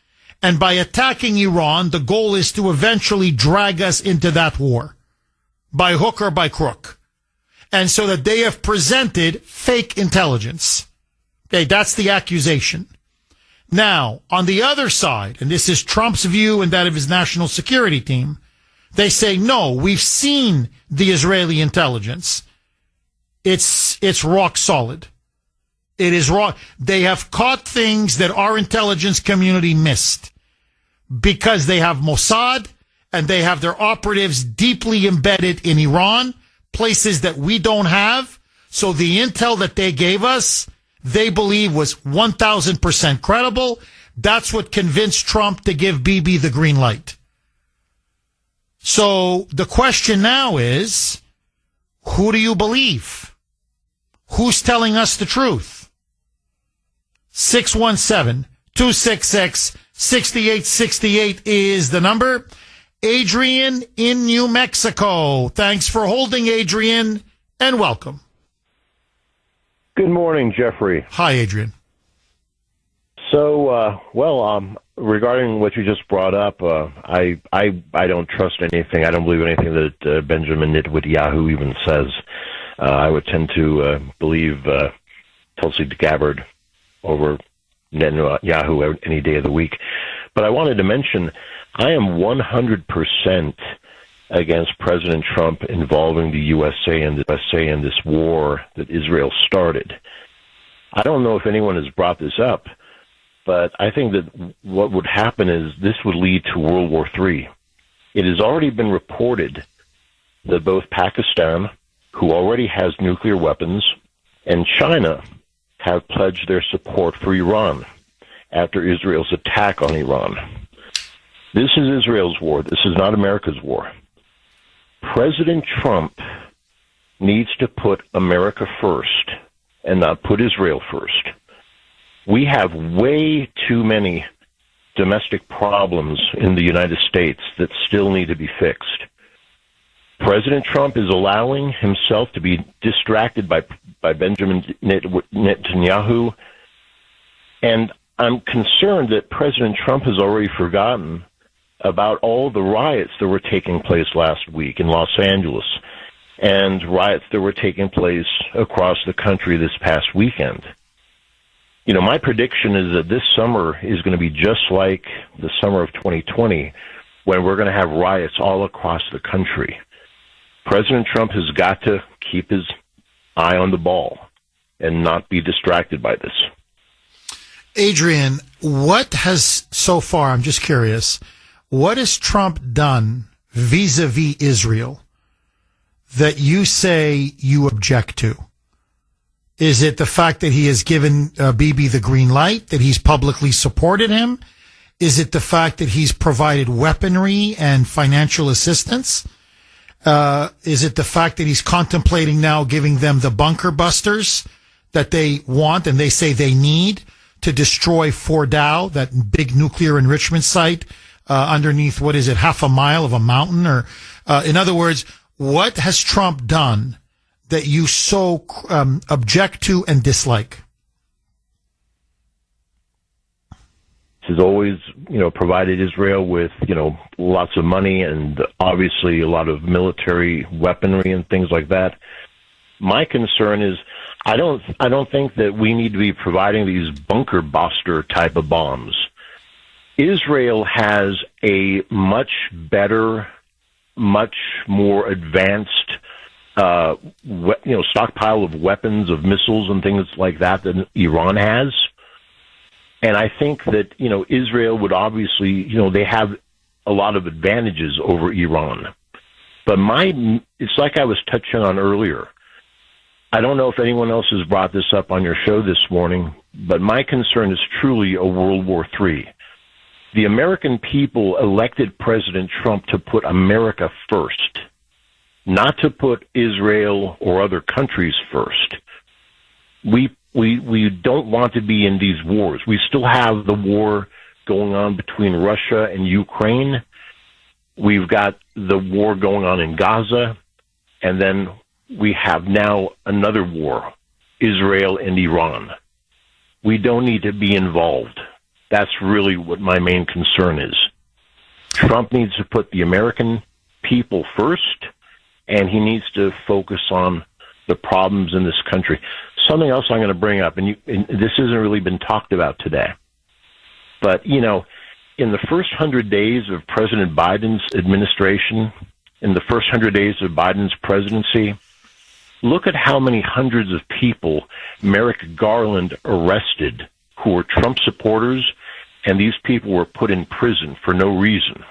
And by attacking Iran, the goal is to eventually drag us into that war, by hook or by crook. And so that they have presented fake intelligence. Okay, that's the accusation. Now, on the other side, and this is Trump's view and that of his national security team, they say, no, we've seen the Israeli intelligence. It's rock solid. It is raw. They have caught things that our intelligence community missed because they have Mossad and they have their operatives deeply embedded in Iran, places that we don't have. So the intel that they gave us, they believe was 1,000% credible. That's what convinced Trump to give Bibi the green light. So the question now is, who do you believe? Who's telling us the truth? 617-266-6868 is the number. Adrian in New Mexico. Thanks for holding, Adrian, and welcome. Good morning, Jeffrey. Hi, Adrian. So, regarding what you just brought up, I don't trust anything. I don't believe anything that Benjamin Netanyahu even says. I would tend to believe Tulsi Gabbard over Netanyahu any day of the week. But I wanted to mention, I am 100% against President Trump involving the USA in this war that Israel started. I don't know if anyone has brought this up, but I think that what would happen is this would lead to World War III. It has already been reported that both Pakistan, who already has nuclear weapons, and China have pledged their support for Iran after Israel's attack on Iran. This is Israel's war. This is not America's war. President Trump needs to put America first and not put Israel first. We have way too many domestic problems in the United States that still need to be fixed. President Trump is allowing himself to be distracted by Benjamin Netanyahu, and I'm concerned that President Trump has already forgotten about all the riots that were taking place last week in Los Angeles and riots that were taking place across the country this past weekend. You know, my prediction is that this summer is going to be just like the summer of 2020, when we're going to have riots all across the country. President Trump has got to keep his eye on the ball and not be distracted by this. Adrian, what has so far, I'm just curious, what has Trump done vis-a-vis Israel that you say you object to? Is it the fact that he has given Bibi the green light, that he's publicly supported him? Is it the fact that he's provided weaponry and financial assistance? Is it the fact that he's contemplating now giving them the bunker busters that they want and they say they need to destroy Fordow, that big nuclear enrichment site underneath, what is it, half a mile of a mountain? Or, in other words, what has Trump done that you so object to and dislike? Has always, provided Israel with, lots of money and obviously a lot of military weaponry and things like that. My concern is I don't think that we need to be providing these bunker buster type of bombs. Israel has a much better, much more advanced, stockpile of weapons, of missiles and things like that than Iran has. And I think that, Israel would obviously, they have a lot of advantages over Iran. But it's like I was touching on earlier. I don't know if anyone else has brought this up on your show this morning, but my concern is truly a World War III. The American people elected President Trump to put America first, not to put Israel or other countries first. We don't want to be in these wars. We still have the war going on between Russia and Ukraine. We've got the war going on in Gaza. And then we have now another war, Israel and Iran. We don't need to be involved. That's really what my main concern is. Trump needs to put the American people first, and he needs to focus on the problems in this country. Something else I'm going to bring up, and this hasn't really been talked about today, but, in the first 100 days of President Biden's administration, in the first 100 days of Biden's presidency, look at how many hundreds of people Merrick Garland arrested who were Trump supporters, and these people were put in prison for no reason,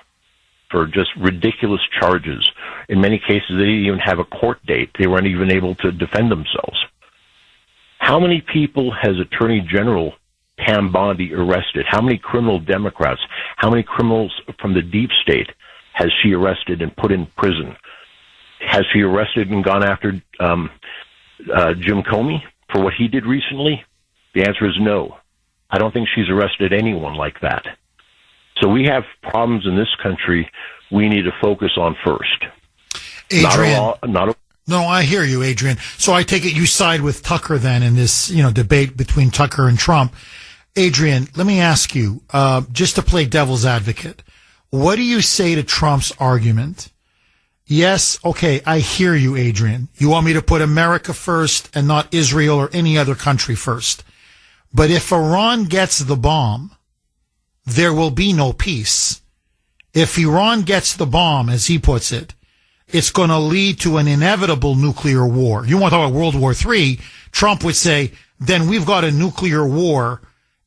for just ridiculous charges. In many cases, they didn't even have a court date. They weren't even able to defend themselves. How many people has Attorney General Pam Bondi arrested? How many criminal Democrats? How many criminals from the deep state has she arrested and put in prison? Has she arrested and gone after Jim Comey for what he did recently? The answer is no. I don't think she's arrested anyone like that. So we have problems in this country we need to focus on first. Adrian, no, I hear you, Adrian. So I take it you side with Tucker then in this, debate between Tucker and Trump. Adrian, let me ask you, just to play devil's advocate, what do you say to Trump's argument? Yes, okay, I hear you, Adrian. You want me to put America first and not Israel or any other country first. But if Iran gets the bomb, there will be no peace. If Iran gets the bomb, as he puts it, it's going to lead to an inevitable nuclear war. You want to talk about World War III, Trump would say, then we've got a nuclear war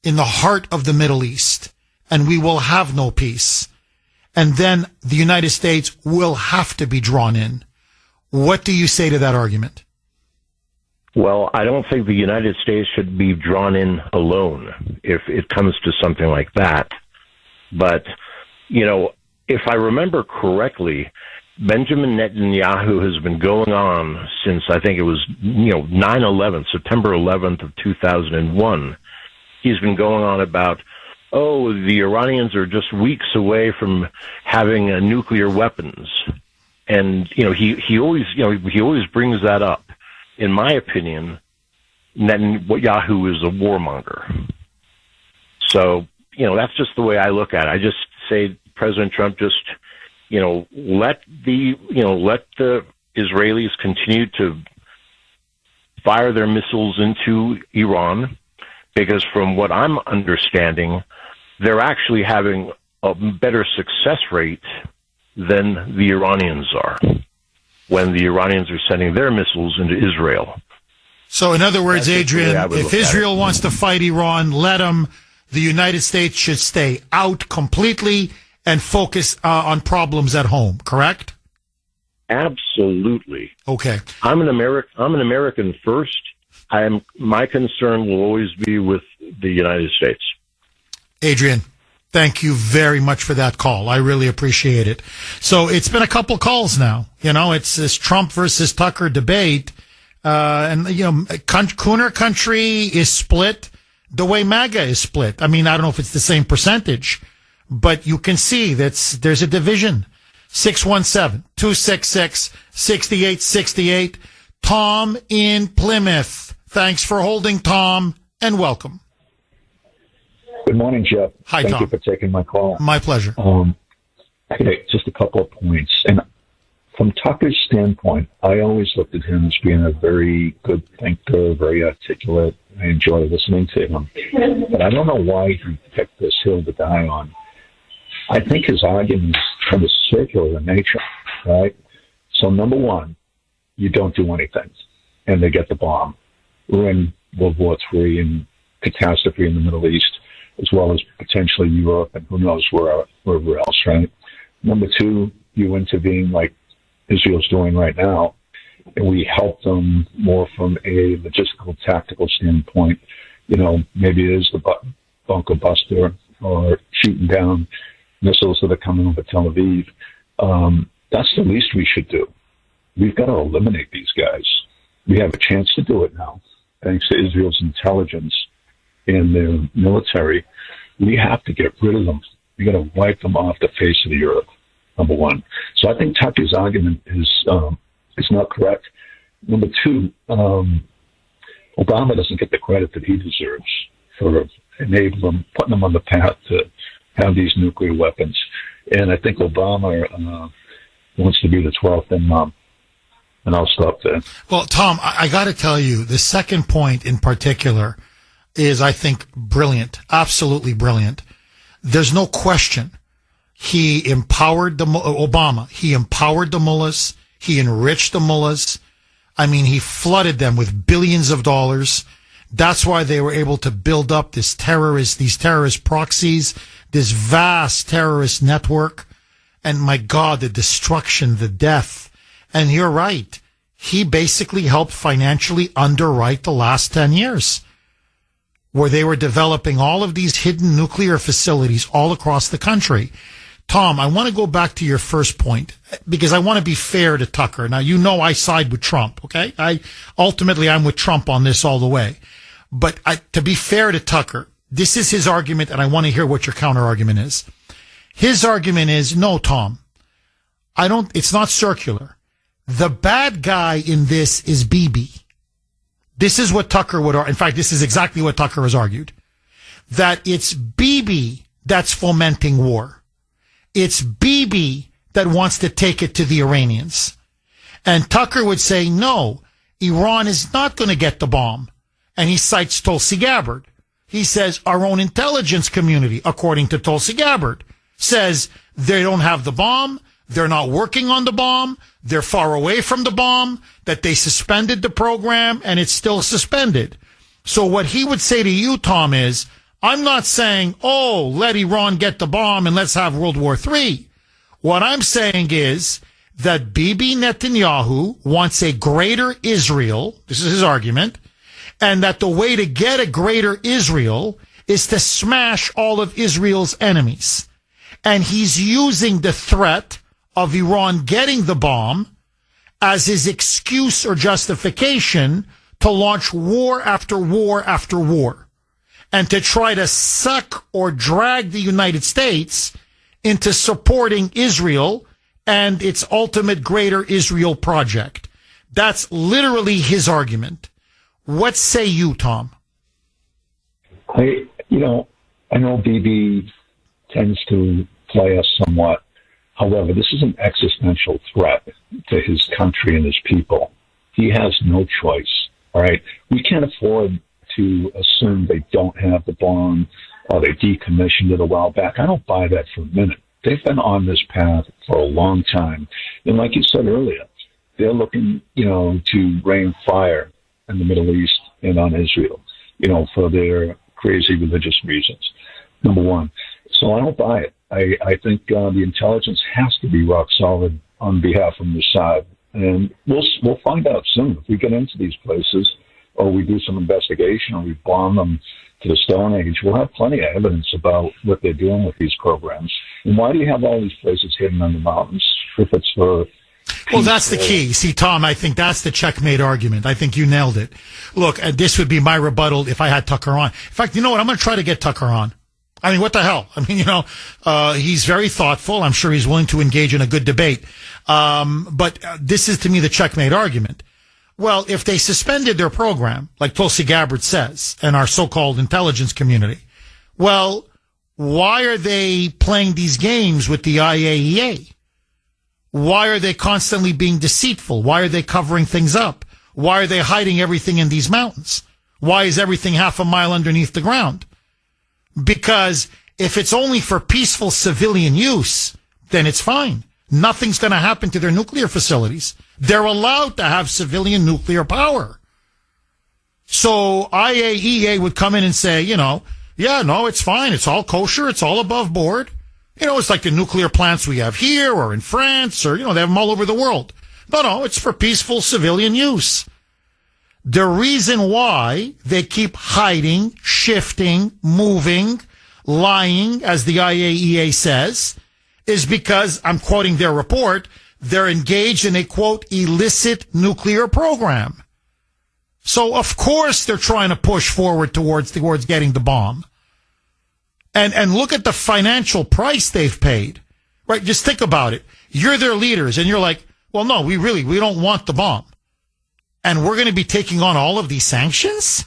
in the heart of the Middle East, and we will have no peace. And then the United States will have to be drawn in. What do you say to that argument? Well, I don't think the United States should be drawn in alone if it comes to something like that. But, if I remember correctly, Benjamin Netanyahu has been going on since I think it was, 9/11, September 11th of 2001. He's been going on about, the Iranians are just weeks away from having nuclear weapons. And, he always brings that up. In my opinion, Netanyahu is a warmonger. So, that's just the way I look at it. I just say President Trump just, let the Israelis continue to fire their missiles into Iran, because from what I'm understanding, they're actually having a better success rate than the Iranians are when the Iranians are sending their missiles into Israel. So in other words, Adrian, if Israel wants to fight Iran, let them. The United States should stay out completely and focus on problems at home, correct? Absolutely. Okay. I'm an American first. My concern will always be with the United States. Adrian, thank you very much for that call. I really appreciate it. So it's been a couple calls now. It's this Trump versus Tucker debate. And Kuhner country is split. the way MAGA is split. I mean, I don't know if it's the same percentage, but you can see there's a division. 617-266-6868. Tom in Plymouth. Thanks for holding, Tom, and welcome. Good morning, Jeff. Hi, Thank Tom. you for taking my call. My pleasure. Okay, just a couple of points. And from Tucker's standpoint, I always looked at him as being a very good thinker, very articulate. I enjoy listening to him. But I don't know why he picked this hill to die on. I think his argument is kind of circular in nature, right? So, number one, you don't do anything, and they get the bomb. We're in World War III and catastrophe in the Middle East, as well as potentially Europe and who knows wherever else, right? Number two, you intervene like Israel's doing right now, and we help them more from a logistical, tactical standpoint. You know, maybe it is the bunker buster or shooting down missiles that are coming over Tel Aviv. That's the least we should do. We've got to eliminate these guys. We have a chance to do it now, thanks to Israel's intelligence and their military. We have to get rid of them. We got to wipe them off the face of the earth, number one. So I think Tucker's argument is not correct. Number two, Obama doesn't get the credit that he deserves for enabling them, putting them on the path to have these nuclear weapons. And I think Obama wants to be the 12th imam. And I'll stop there. Well, Tom, I got to tell you, the second point in particular is, I think, brilliant, absolutely brilliant. There's no question. He empowered Obama. He empowered the mullahs. He enriched the mullahs. I mean, he flooded them with billions of dollars. That's why they were able to build up these terrorist proxies, this vast terrorist network. And my God, the destruction, the death. And you're right. He basically helped financially underwrite the last 10 years, where they were developing all of these hidden nuclear facilities all across the country. Tom, I want to go back to your first point, because I want to be fair to Tucker. Now, you know I side with Trump, okay? I'm with Trump on this all the way. But to be fair to Tucker, this is his argument, and I want to hear what your counter argument is. His argument is, no, Tom, it's not circular. The bad guy in this is Bibi. This is what Tucker would argue. In fact, this is exactly what Tucker has argued. That it's Bibi that's fomenting war. It's Bibi that wants to take it to the Iranians. And Tucker would say, no, Iran is not going to get the bomb. And he cites Tulsi Gabbard. He says our own intelligence community, according to Tulsi Gabbard, says they don't have the bomb. They're not working on the bomb. They're far away from the bomb, that they suspended the program and it's still suspended. So what he would say to you, Tom, is, I'm not saying, oh, let Iran get the bomb and let's have World War III. What I'm saying is that Bibi Netanyahu wants a greater Israel. This is his argument. And that the way to get a greater Israel is to smash all of Israel's enemies. And he's using the threat of Iran getting the bomb as his excuse or justification to launch war after war after war, and to try to suck or drag the United States into supporting Israel and its ultimate greater Israel project. That's literally his argument. What say you, Tom? I know Bibi tends to play us somewhat. However, this is an existential threat to his country and his people. He has no choice, all right? We can't afford to assume they don't have the bomb or they decommissioned it a while back. I don't buy that for a minute. They've been on this path for a long time. And like you said earlier, they're looking, to rain fire in the Middle East and on Israel, for their crazy religious reasons, number one. So I don't buy it. I think the intelligence has to be rock solid on behalf of Mossad. And we'll find out soon. If we get into these places or we do some investigation or we bomb them to the Stone Age, we'll have plenty of evidence about what they're doing with these programs. And why do you have all these places hidden in the mountains if it's for Well, that's the key. See, Tom, I think that's the checkmate argument. I think you nailed it. Look, this would be my rebuttal if I had Tucker on. In fact, you know what? I'm going to try to get Tucker on. I mean, what the hell? I mean, he's very thoughtful. I'm sure he's willing to engage in a good debate. But this is, to me, the checkmate argument. Well, if they suspended their program, like Tulsi Gabbard says, and our so-called intelligence community, well, why are they playing these games with the IAEA? Why are they constantly being deceitful? Why are they covering things up? Why are they hiding everything in these mountains? Why is everything half a mile underneath the ground? Because if it's only for peaceful civilian use, then it's fine. Nothing's going to happen to their nuclear facilities. They're allowed to have civilian nuclear power. So IAEA would come in and say, yeah, no, it's fine. It's all kosher. It's all above board. It's like the nuclear plants we have here or in France or, they have them all over the world. No, it's for peaceful civilian use. The reason why they keep hiding, shifting, moving, lying, as the IAEA says, is because, I'm quoting their report, they're engaged in a, quote, illicit nuclear program. So, of course, they're trying to push forward towards getting the bomb. And look at the financial price they've paid. Right? Just think about it. You're their leaders, and you're like, well, no, we don't want the bomb. And we're going to be taking on all of these sanctions?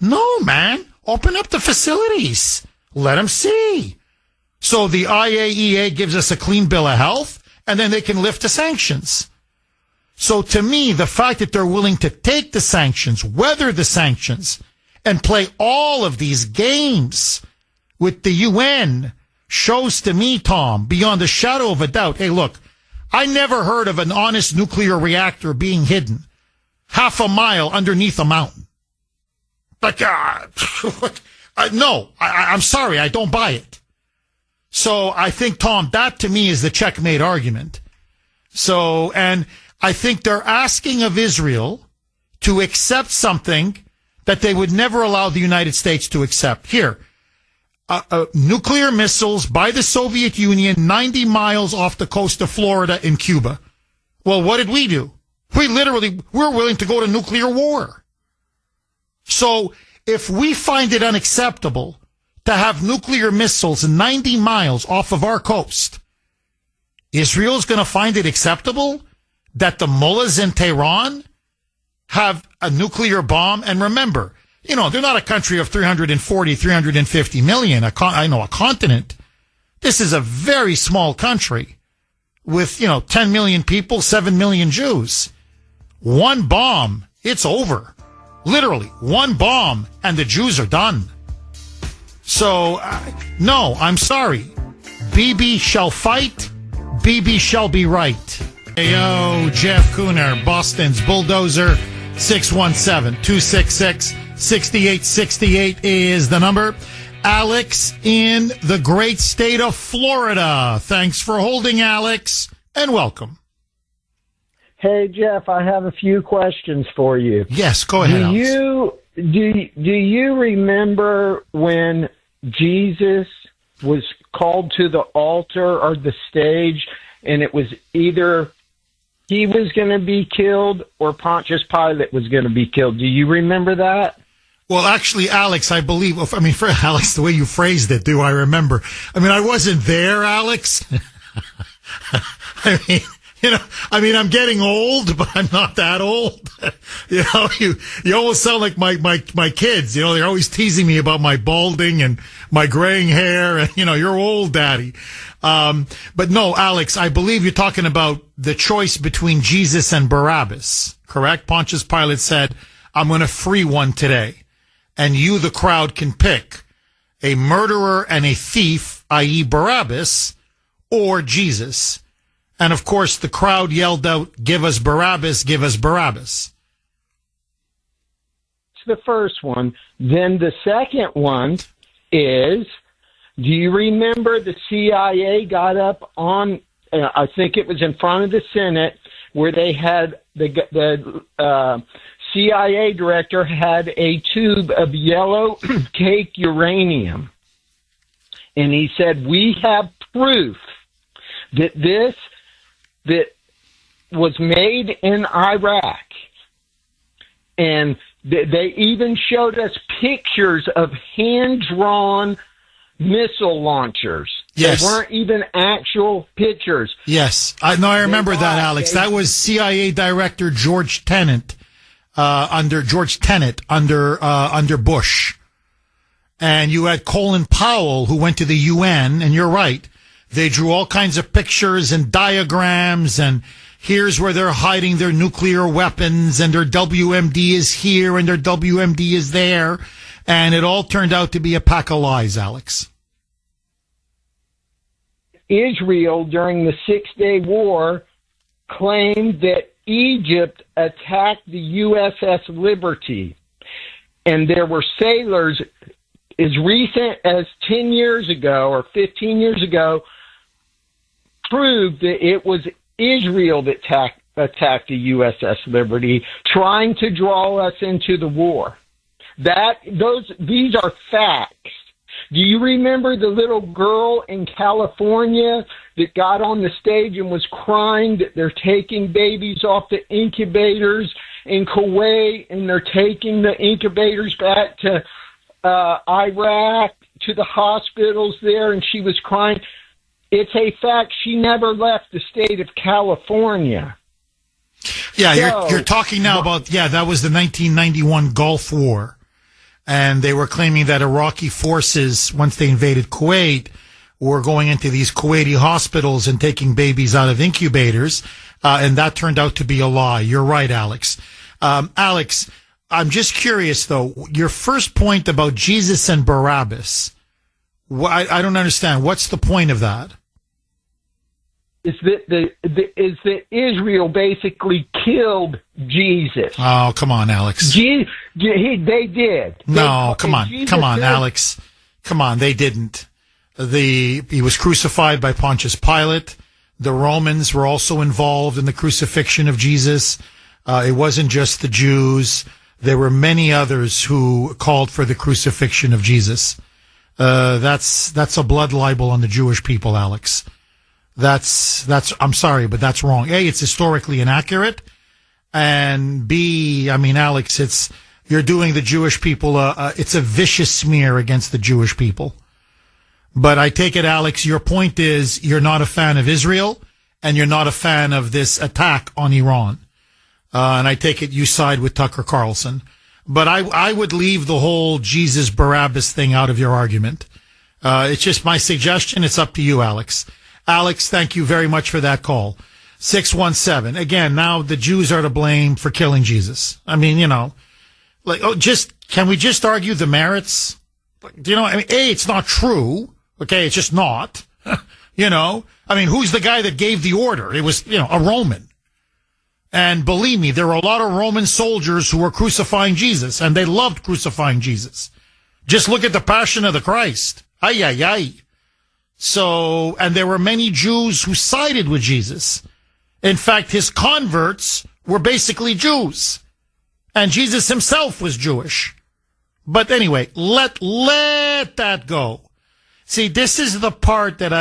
No, man. Open up the facilities. Let them see. So the IAEA gives us a clean bill of health, and then they can lift the sanctions. So to me, the fact that they're willing to take the sanctions, weather the sanctions, and play all of these games with the UN shows to me, Tom, beyond a shadow of a doubt, hey, look, I never heard of an honest nuclear reactor being hidden half a mile underneath a mountain. Like, no, I'm sorry, I don't buy it. So I think, Tom, that to me is the checkmate argument. So, and I think they're asking of Israel to accept something that they would never allow the United States to accept. Here, nuclear missiles by the Soviet Union 90 miles off the coast of Florida in Cuba. Well, what did we do? We're willing to go to nuclear war. So if we find it unacceptable to have nuclear missiles 90 miles off of our coast, Israel's going to find it acceptable that the mullahs in Tehran have a nuclear bomb. And remember, they're not a country of 340, 350 million, a continent. This is a very small country with, 10 million people, 7 million Jews. One bomb, it's over. Literally, one bomb, and the Jews are done. So, no, I'm sorry. Bibi shall fight. Bibi shall be right. Hey, yo, Jeff Kuhner, Boston's Bulldozer, 617-266-6868 is the number. Alex in the great state of Florida. Thanks for holding, Alex, and welcome. Hey, Jeff, I have a few questions for you. Yes, go ahead, Alex. Do you remember when Jesus was called to the altar or the stage, and it was either he was going to be killed or Pontius Pilate was going to be killed? Do you remember that? Well, actually, Alex, I believe, for Alex, the way you phrased it, do I remember? I wasn't there, Alex. I'm getting old, but I'm not that old. You almost sound like my kids. They're always teasing me about my balding and my graying hair. And, you're old, Daddy. But no, Alex, I believe you're talking about the choice between Jesus and Barabbas, correct? Pontius Pilate said, I'm going to free one today. And you, the crowd, can pick a murderer and a thief, i.e. Barabbas, or Jesus. And, of course, the crowd yelled out, give us Barabbas, give us Barabbas. It's the first one. Then the second one is, do you remember the CIA got up on, I think it was in front of the Senate, where they had the CIA director had a tube of yellow cake uranium. And he said, we have proof that was made in Iraq. And they even showed us pictures of hand-drawn missile launchers. Yes. They weren't even actual pictures. Yes. I remember that, Alex. That was CIA Director George Tenet, under Bush. And you had Colin Powell, who went to the UN, and you're right. They drew all kinds of pictures and diagrams, and here's where they're hiding their nuclear weapons, and their WMD is here, and their WMD is there. And it all turned out to be a pack of lies, Alex. Israel, during the Six-Day War, claimed that Egypt attacked the USS Liberty. And there were sailors as recent as 10 years ago or 15 years ago proved that it was Israel that attacked the USS Liberty, trying to draw us into the war. These are facts. Do you remember the little girl in California that got on the stage and was crying that they're taking babies off the incubators in Kuwait, and they're taking the incubators back to Iraq, to the hospitals there, and she was crying? It's a fact. She never left the state of California. Yeah, you're talking now about, that was the 1991 Gulf War. And they were claiming that Iraqi forces, once they invaded Kuwait, were going into these Kuwaiti hospitals and taking babies out of incubators. And that turned out to be a lie. You're right, Alex. Alex, I'm just curious, though, your first point about Jesus and Barabbas, I don't understand. What's the point of that? Is that Israel basically killed Jesus? Oh, come on, Alex. They did. No, come on, Alex. Come on, they didn't. He was crucified by Pontius Pilate. The Romans were also involved in the crucifixion of Jesus. It wasn't just the Jews. There were many others who called for the crucifixion of Jesus. That's a blood libel on the Jewish people, Alex. I'm sorry, but that's wrong. A, it's historically inaccurate. And B, I mean, Alex, you're doing the Jewish people, it's a vicious smear against the Jewish people. But I take it, Alex, your point is you're not a fan of Israel and you're not a fan of this attack on Iran. And I take it you side with Tucker Carlson. But I would leave the whole Jesus Barabbas thing out of your argument. It's just my suggestion. It's up to you, Alex. Alex, thank you very much for that call. 617. Again, now the Jews are to blame for killing Jesus. I mean, can we just argue the merits? A, it's not true. Okay, it's just not. Who's the guy that gave the order? It was, a Roman. And believe me, there were a lot of Roman soldiers who were crucifying Jesus, and they loved crucifying Jesus. Just look at the Passion of the Christ. Ay, ay, ay. So, and there were many Jews who sided with Jesus. In fact, his converts were basically Jews. And Jesus himself was Jewish. But anyway, let that go. See, this is the part that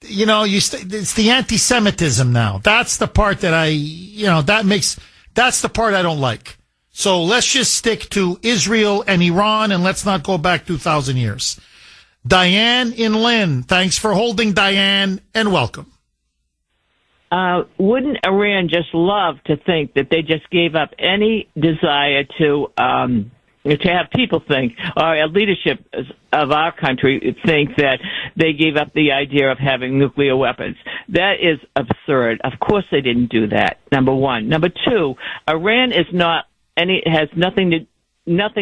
it's the anti-Semitism now. That's the part that that's the part I don't like. So let's just stick to Israel and Iran, and let's not go back 2,000 years. Diane in Lynn. Thanks for holding, Diane, and welcome. Wouldn't Iran just love to think that they just gave up any desire to have people think, or leadership of our country think that they gave up the idea of having nuclear weapons? That is absurd. Of course they didn't do that, number one. Number two, Iran has nothing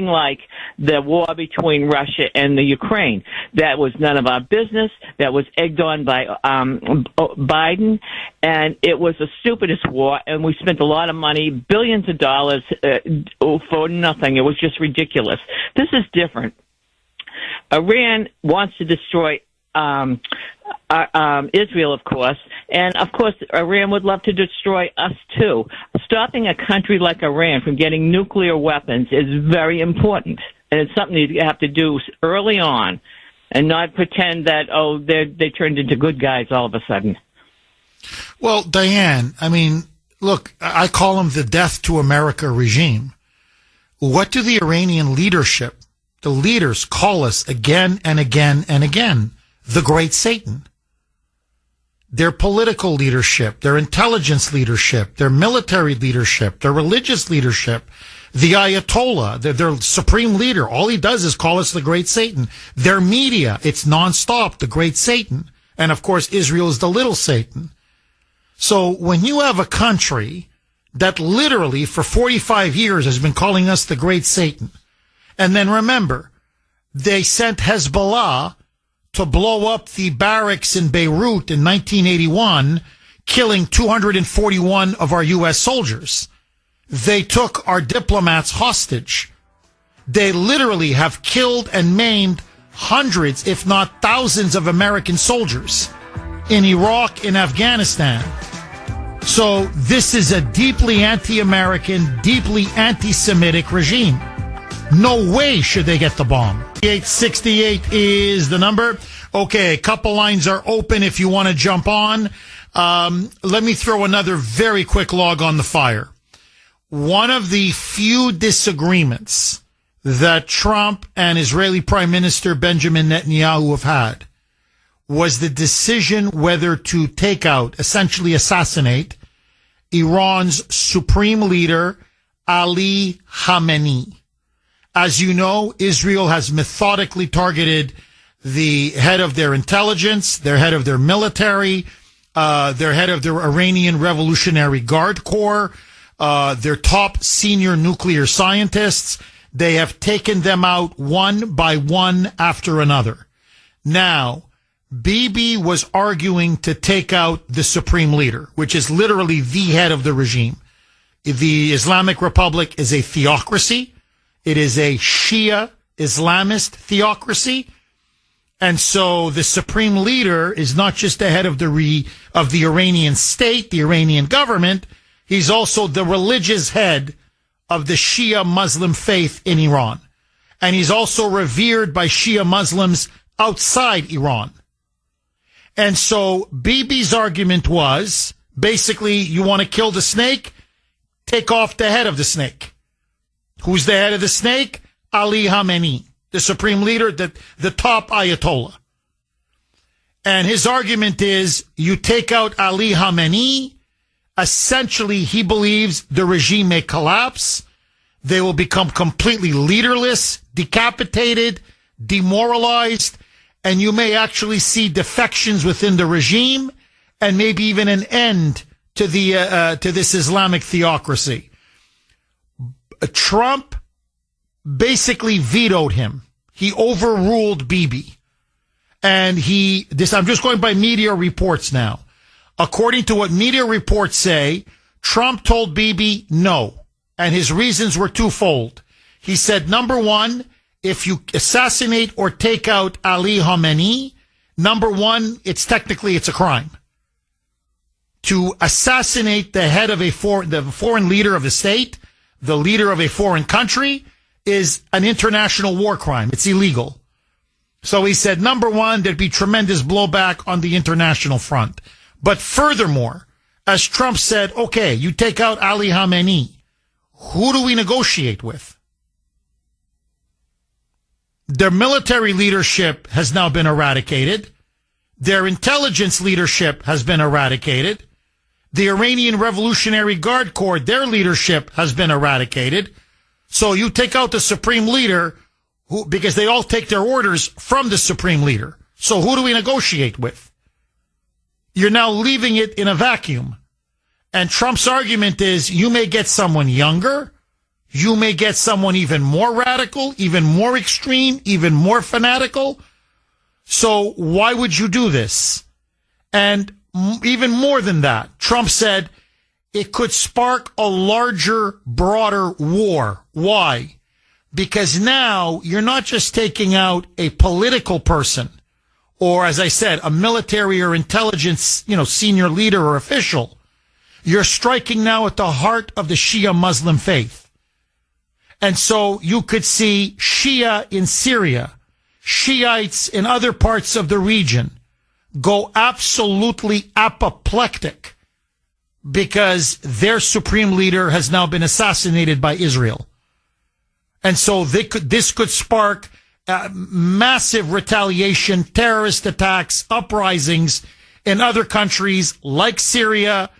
like the war between Russia and the Ukraine. That was none of our business. That was egged on by Biden, and it was the stupidest war, and we spent a lot of money, billions of dollars for nothing. It was just ridiculous. This is different. Iran wants to destroy Israel, of course, and of course Iran would love to destroy us too. Stopping a country like Iran from getting nuclear weapons is very important, and it's something you have to do early on, and not pretend that they turned into good guys all of a sudden. Well, Diane, I mean, look, I call him the death to America regime. What do the Iranian leadership, the leaders, call us again and again and again? The Great Satan. Their political leadership, their intelligence leadership, their military leadership, their religious leadership, the Ayatollah, their supreme leader, all he does is call us the Great Satan. Their media, it's nonstop, the Great Satan. And of course, Israel is the little Satan. So when you have a country that literally for 45 years has been calling us the Great Satan, and then remember, they sent Hezbollah to blow up the barracks in Beirut in 1981, killing 241 of our U.S. soldiers. They took our diplomats hostage. They literally have killed and maimed hundreds, if not thousands, of American soldiers in Iraq and Afghanistan. So this is a deeply anti-American, deeply anti-Semitic regime. No way should they get the bomb. 868 is the number. Okay, a couple lines are open if you want to jump on. Let me throw another very quick log on the fire. One of the few disagreements that Trump and Israeli Prime Minister Benjamin Netanyahu have had was the decision whether to take out, essentially assassinate, Iran's supreme leader, Ali Khamenei. As you know, Israel has methodically targeted the head of their intelligence, their head of their military, their head of their Iranian Revolutionary Guard Corps, their top senior nuclear scientists. They have taken them out one by one after another. Now, Bibi was arguing to take out the supreme leader, which is literally the head of the regime. The Islamic Republic is a theocracy. It is a Shia Islamist theocracy. And so the supreme leader is not just the head of the Iranian state, the Iranian government. He's also the religious head of the Shia Muslim faith in Iran. And he's also revered by Shia Muslims outside Iran. And so Bibi's argument was, basically, you want to kill the snake? Take off the head of the snake. Who's the head of the snake? Ali Khamenei, the supreme leader, the top Ayatollah. And his argument is, you take out Ali Khamenei, essentially he believes the regime may collapse. They will become completely leaderless, decapitated, demoralized, and you may actually see defections within the regime and maybe even an end to to this Islamic theocracy. Trump basically vetoed him. He overruled Bibi. And I'm just going by media reports now. According to what media reports say, Trump told Bibi no. And his reasons were twofold. He said, number one, if you assassinate or take out Ali Khamenei, number one, it's a crime. To assassinate the head of the foreign leader of a state, the leader of a foreign country, is an international war crime. It's illegal. So he said, number one, there'd be tremendous blowback on the international front. But furthermore, as Trump said, okay, you take out Ali Khamenei, who do we negotiate with? Their military leadership has now been eradicated. Their intelligence leadership has been eradicated. The Iranian Revolutionary Guard Corps, their leadership has been eradicated. So you take out the supreme leader, because they all take their orders from the supreme leader. So who do we negotiate with? You're now leaving it in a vacuum. And Trump's argument is, you may get someone younger, you may get someone even more radical, even more extreme, even more fanatical. So why would you do this? And even more than that, Trump said it could spark a larger, broader war. Why? Because now you're not just taking out a political person or, as I said, a military or intelligence, senior leader or official. You're striking now at the heart of the Shia Muslim faith. And so you could see Shia in Syria, Shiites in other parts of the region, go absolutely apoplectic because their supreme leader has now been assassinated by Israel. And so this could spark massive retaliation, terrorist attacks, uprisings in other countries like Syria,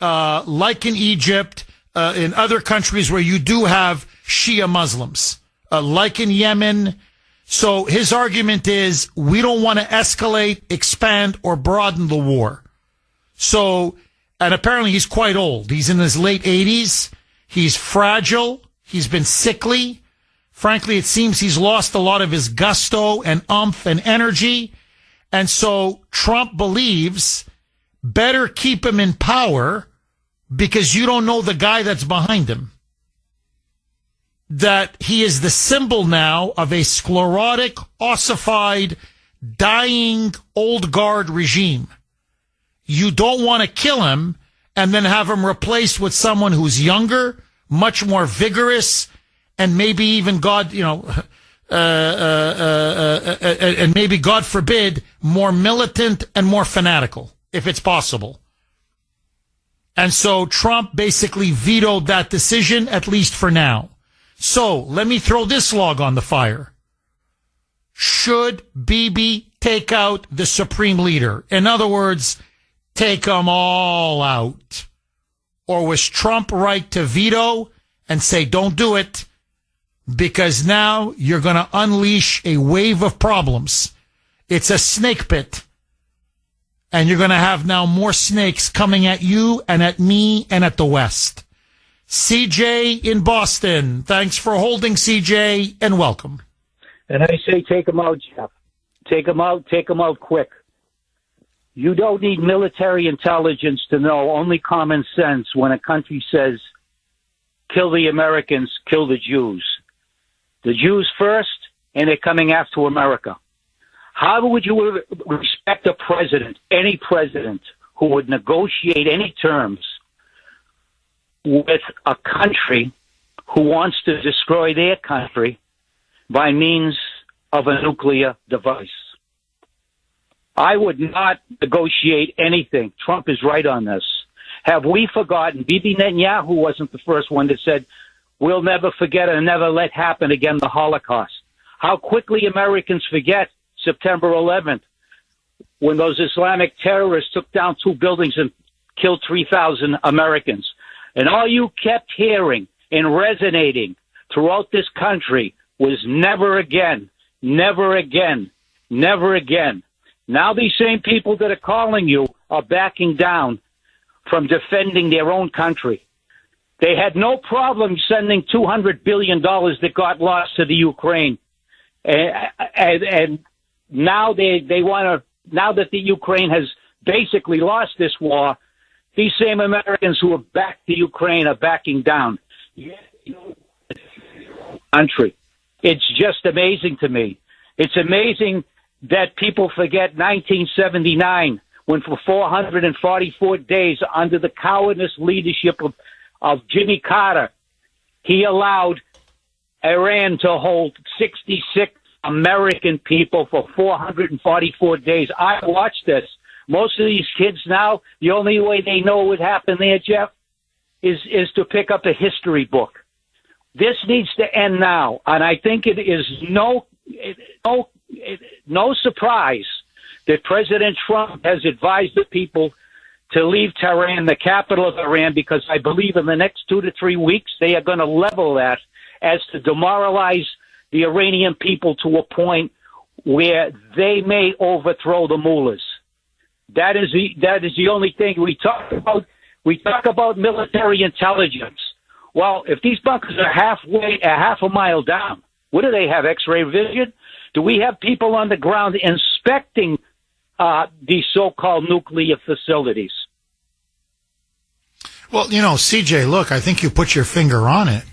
like in Egypt, in other countries where you do have Shia Muslims, like in Yemen. So his argument is we don't want to escalate, expand, or broaden the war. So, and apparently he's quite old. He's in his late 80s. He's fragile. He's been sickly. Frankly, it seems he's lost a lot of his gusto and oomph and energy. And so Trump believes better keep him in power because you don't know the guy that's behind him. That he is the symbol now of a sclerotic, ossified, dying old guard regime. You don't want to kill him and then have him replaced with someone who's younger, much more vigorous, and maybe even and maybe, God forbid, more militant and more fanatical, if it's possible. And so Trump basically vetoed that decision, at least for now. So let me throw this log on the fire. Should Bibi take out the supreme leader? In other words, take them all out. Or was Trump right to veto and say, don't do it? Because now you're going to unleash a wave of problems. It's a snake pit. And you're going to have now more snakes coming at you and at me and at the West. CJ in Boston. Thanks for holding, CJ, and welcome. And I say take them out, Jeff. Take them out quick. You don't need military intelligence to know, only common sense when a country says, kill the Americans, kill the Jews. The Jews first, and they're coming after America. How would you respect a president, any president, who would negotiate any terms with a country who wants to destroy their country by means of a nuclear device? I would not negotiate anything. Trump is right on this. Have we forgotten? Bibi Netanyahu wasn't the first one that said, we'll never forget and never let happen again the Holocaust. How quickly Americans forget September 11th, when those Islamic terrorists took down 2 buildings and killed 3,000 Americans. And all you kept hearing and resonating throughout this country was never again, never again, never again. Now these same people that are calling you are backing down from defending their own country. They had no problem sending $200 billion that got lost to the Ukraine. And now they want to, now that the Ukraine has basically lost this war, these same Americans who have backed the Ukraine are backing down. Country. It's just amazing to me. It's amazing that people forget 1979, when for 444 days, under the cowardless leadership of Jimmy Carter, he allowed Iran to hold 66 American people for 444 days. I watched this. Most of these kids now, the only way they know what happened there, Jeff, is to pick up a history book. This needs to end now, and I think it is no surprise that President Trump has advised the people to leave Tehran, the capital of Iran, because I believe in the next 2 to 3 weeks they are going to level that as to demoralize the Iranian people to a point where they may overthrow the mullahs. That is the only thing we talk about. We talk about military intelligence. Well, if these bunkers are half a mile down, what do they have? X-ray vision? Do we have people on the ground inspecting these so-called nuclear facilities? Well, CJ, look, I think you put your finger on it.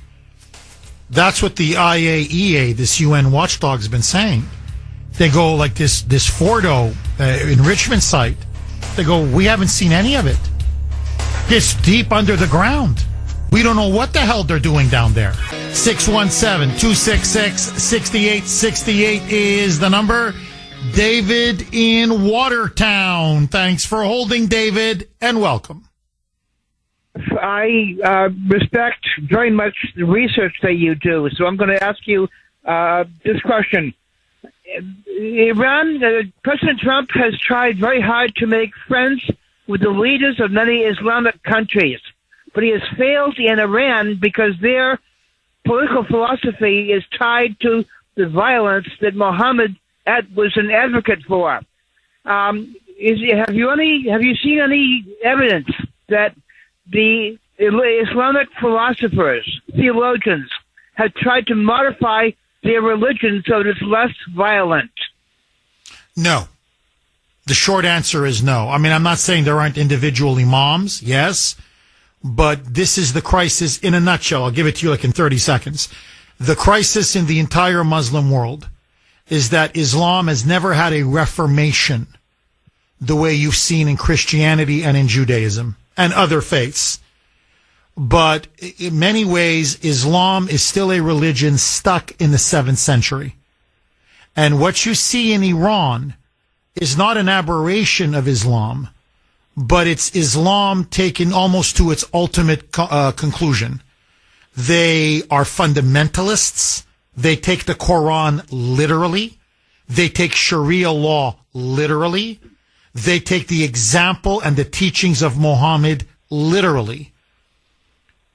That's what the IAEA, this UN watchdog, has been saying. They go like this Fordo enrichment site. They go, we haven't seen any of it. It's deep under the ground. We don't know what the hell they're doing down there. 617-266-6868 is the number. David in Watertown. Thanks for holding, David, and welcome. I respect very much the research that you do, so I'm going to ask you this question. President Trump has tried very hard to make friends with the leaders of many Islamic countries, but he has failed in Iran because their political philosophy is tied to the violence that Muhammad was an advocate for. Have you seen any evidence that the Islamic philosophers, theologians, have tried to modify their religion so that it's less violent? No. The short answer is no. I mean, I'm not saying there aren't individual imams, yes, but this is the crisis in a nutshell. I'll give it to you like in 30 seconds. The crisis in the entire Muslim world is that Islam has never had a reformation the way you've seen in Christianity and in Judaism and other faiths. But in many ways, Islam is still a religion stuck in the 7th century. And what you see in Iran is not an aberration of Islam, but it's Islam taken almost to its ultimate conclusion. They are fundamentalists. They take the Quran literally. They take Sharia law literally. They take the example and the teachings of Muhammad literally.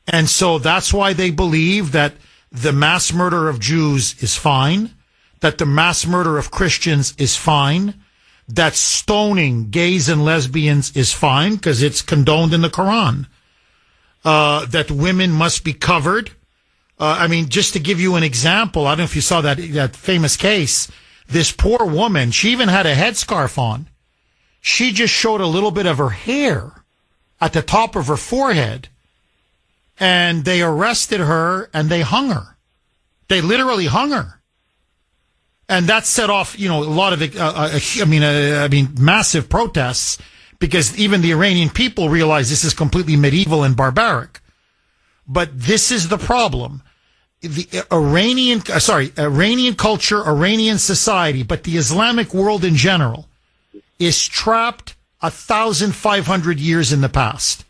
And so that's why they believe that the mass murder of Jews is fine, that the mass murder of Christians is fine, that stoning gays and lesbians is fine because it's condoned in the Quran, that women must be covered. I mean, just to give you an example, I don't know if you saw that famous case. This poor woman, she even had a headscarf on. She just showed a little bit of her hair at the top of her forehead. And they arrested her and they hung her. They literally hung her. And that set off, a lot of, massive protests because even the Iranian people realize this is completely medieval and barbaric. But this is the problem. The Iranian culture, Iranian society, but the Islamic world in general is trapped 1,500 years in the past.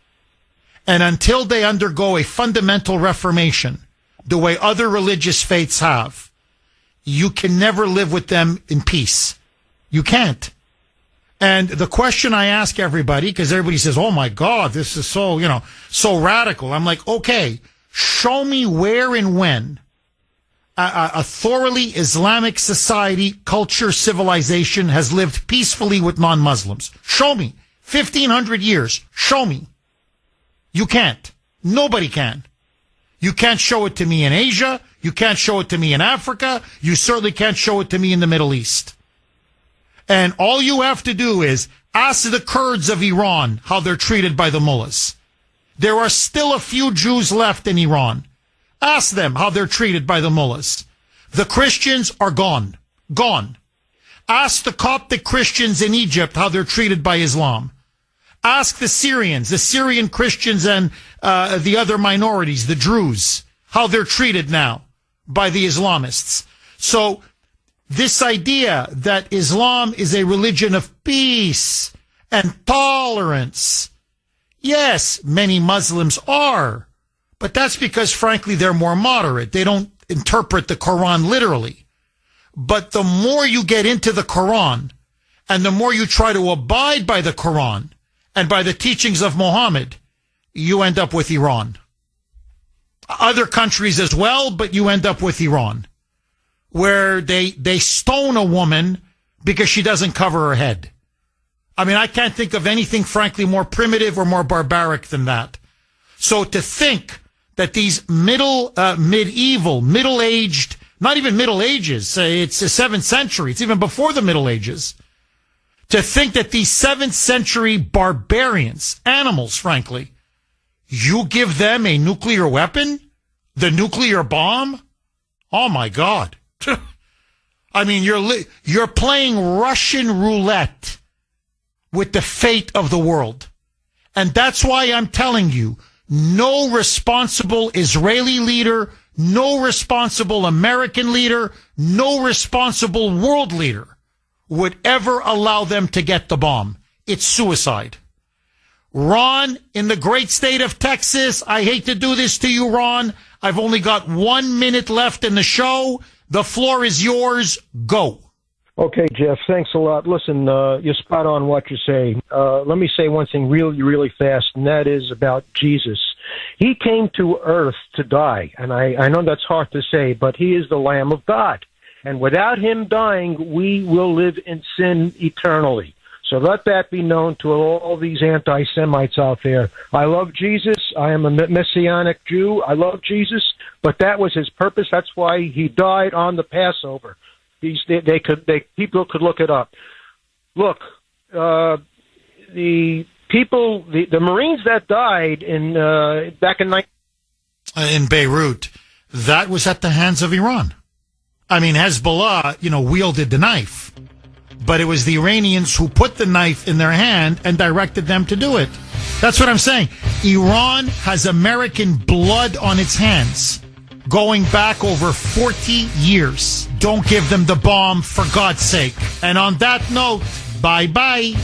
And until they undergo a fundamental reformation, the way other religious faiths have, you can never live with them in peace. You can't. And the question I ask everybody, because everybody says, oh my God, this is so, so radical. I'm like, okay, show me where and when a thoroughly Islamic society, culture, civilization has lived peacefully with non-Muslims. Show me. 1,500 years. Show me. You can't. Nobody can. You can't show it to me in Asia. You can't show it to me in Africa. You certainly can't show it to me in the Middle East. And all you have to do is ask the Kurds of Iran how they're treated by the mullahs. There are still a few Jews left in Iran. Ask them how they're treated by the mullahs. The Christians are gone. Gone. Ask the Coptic Christians in Egypt how they're treated by Islam. Ask the Syrians, the Syrian Christians and the other minorities, the Druze, how they're treated now by the Islamists. So this idea that Islam is a religion of peace and tolerance, yes, many Muslims are, but that's because, frankly, they're more moderate. They don't interpret the Quran literally. But the more you get into the Quran and the more you try to abide by the Quran, and by the teachings of Muhammad, you end up with Iran. Other countries as well, but you end up with Iran, where they stone a woman because she doesn't cover her head. I mean, I can't think of anything, frankly, more primitive or more barbaric than that. So to think that these medieval, middle-aged, not even Middle Ages, it's the 7th century, it's even before the Middle Ages, to think that these 7th century barbarians, animals, frankly, you give them a nuclear weapon? The nuclear bomb? Oh my God. I mean, you're playing Russian roulette with the fate of the world. And that's why I'm telling you, no responsible Israeli leader, no responsible American leader, no responsible world leader would ever allow them to get the bomb. It's suicide. Ron, in the great state of Texas, I hate to do this to you, Ron. I've only got 1 minute left in the show. The floor is yours. Go. Okay, Jeff, thanks a lot. Listen, you're spot on what you say. Let me say one thing really, really fast, and that is about Jesus. He came to earth to die, and I know that's hard to say, but he is the Lamb of God. And without him dying, we will live in sin eternally. So let that be known to all these anti-Semites out there. I love Jesus. I am a Messianic Jew. I love Jesus, but that was his purpose. That's why he died on the Passover. People could look it up. Look, the Marines that died back in Beirut, that was at the hands of Iran. I mean, Hezbollah, wielded the knife. But it was the Iranians who put the knife in their hand and directed them to do it. That's what I'm saying. Iran has American blood on its hands going back over 40 years. Don't give them the bomb, for God's sake. And on that note, bye-bye.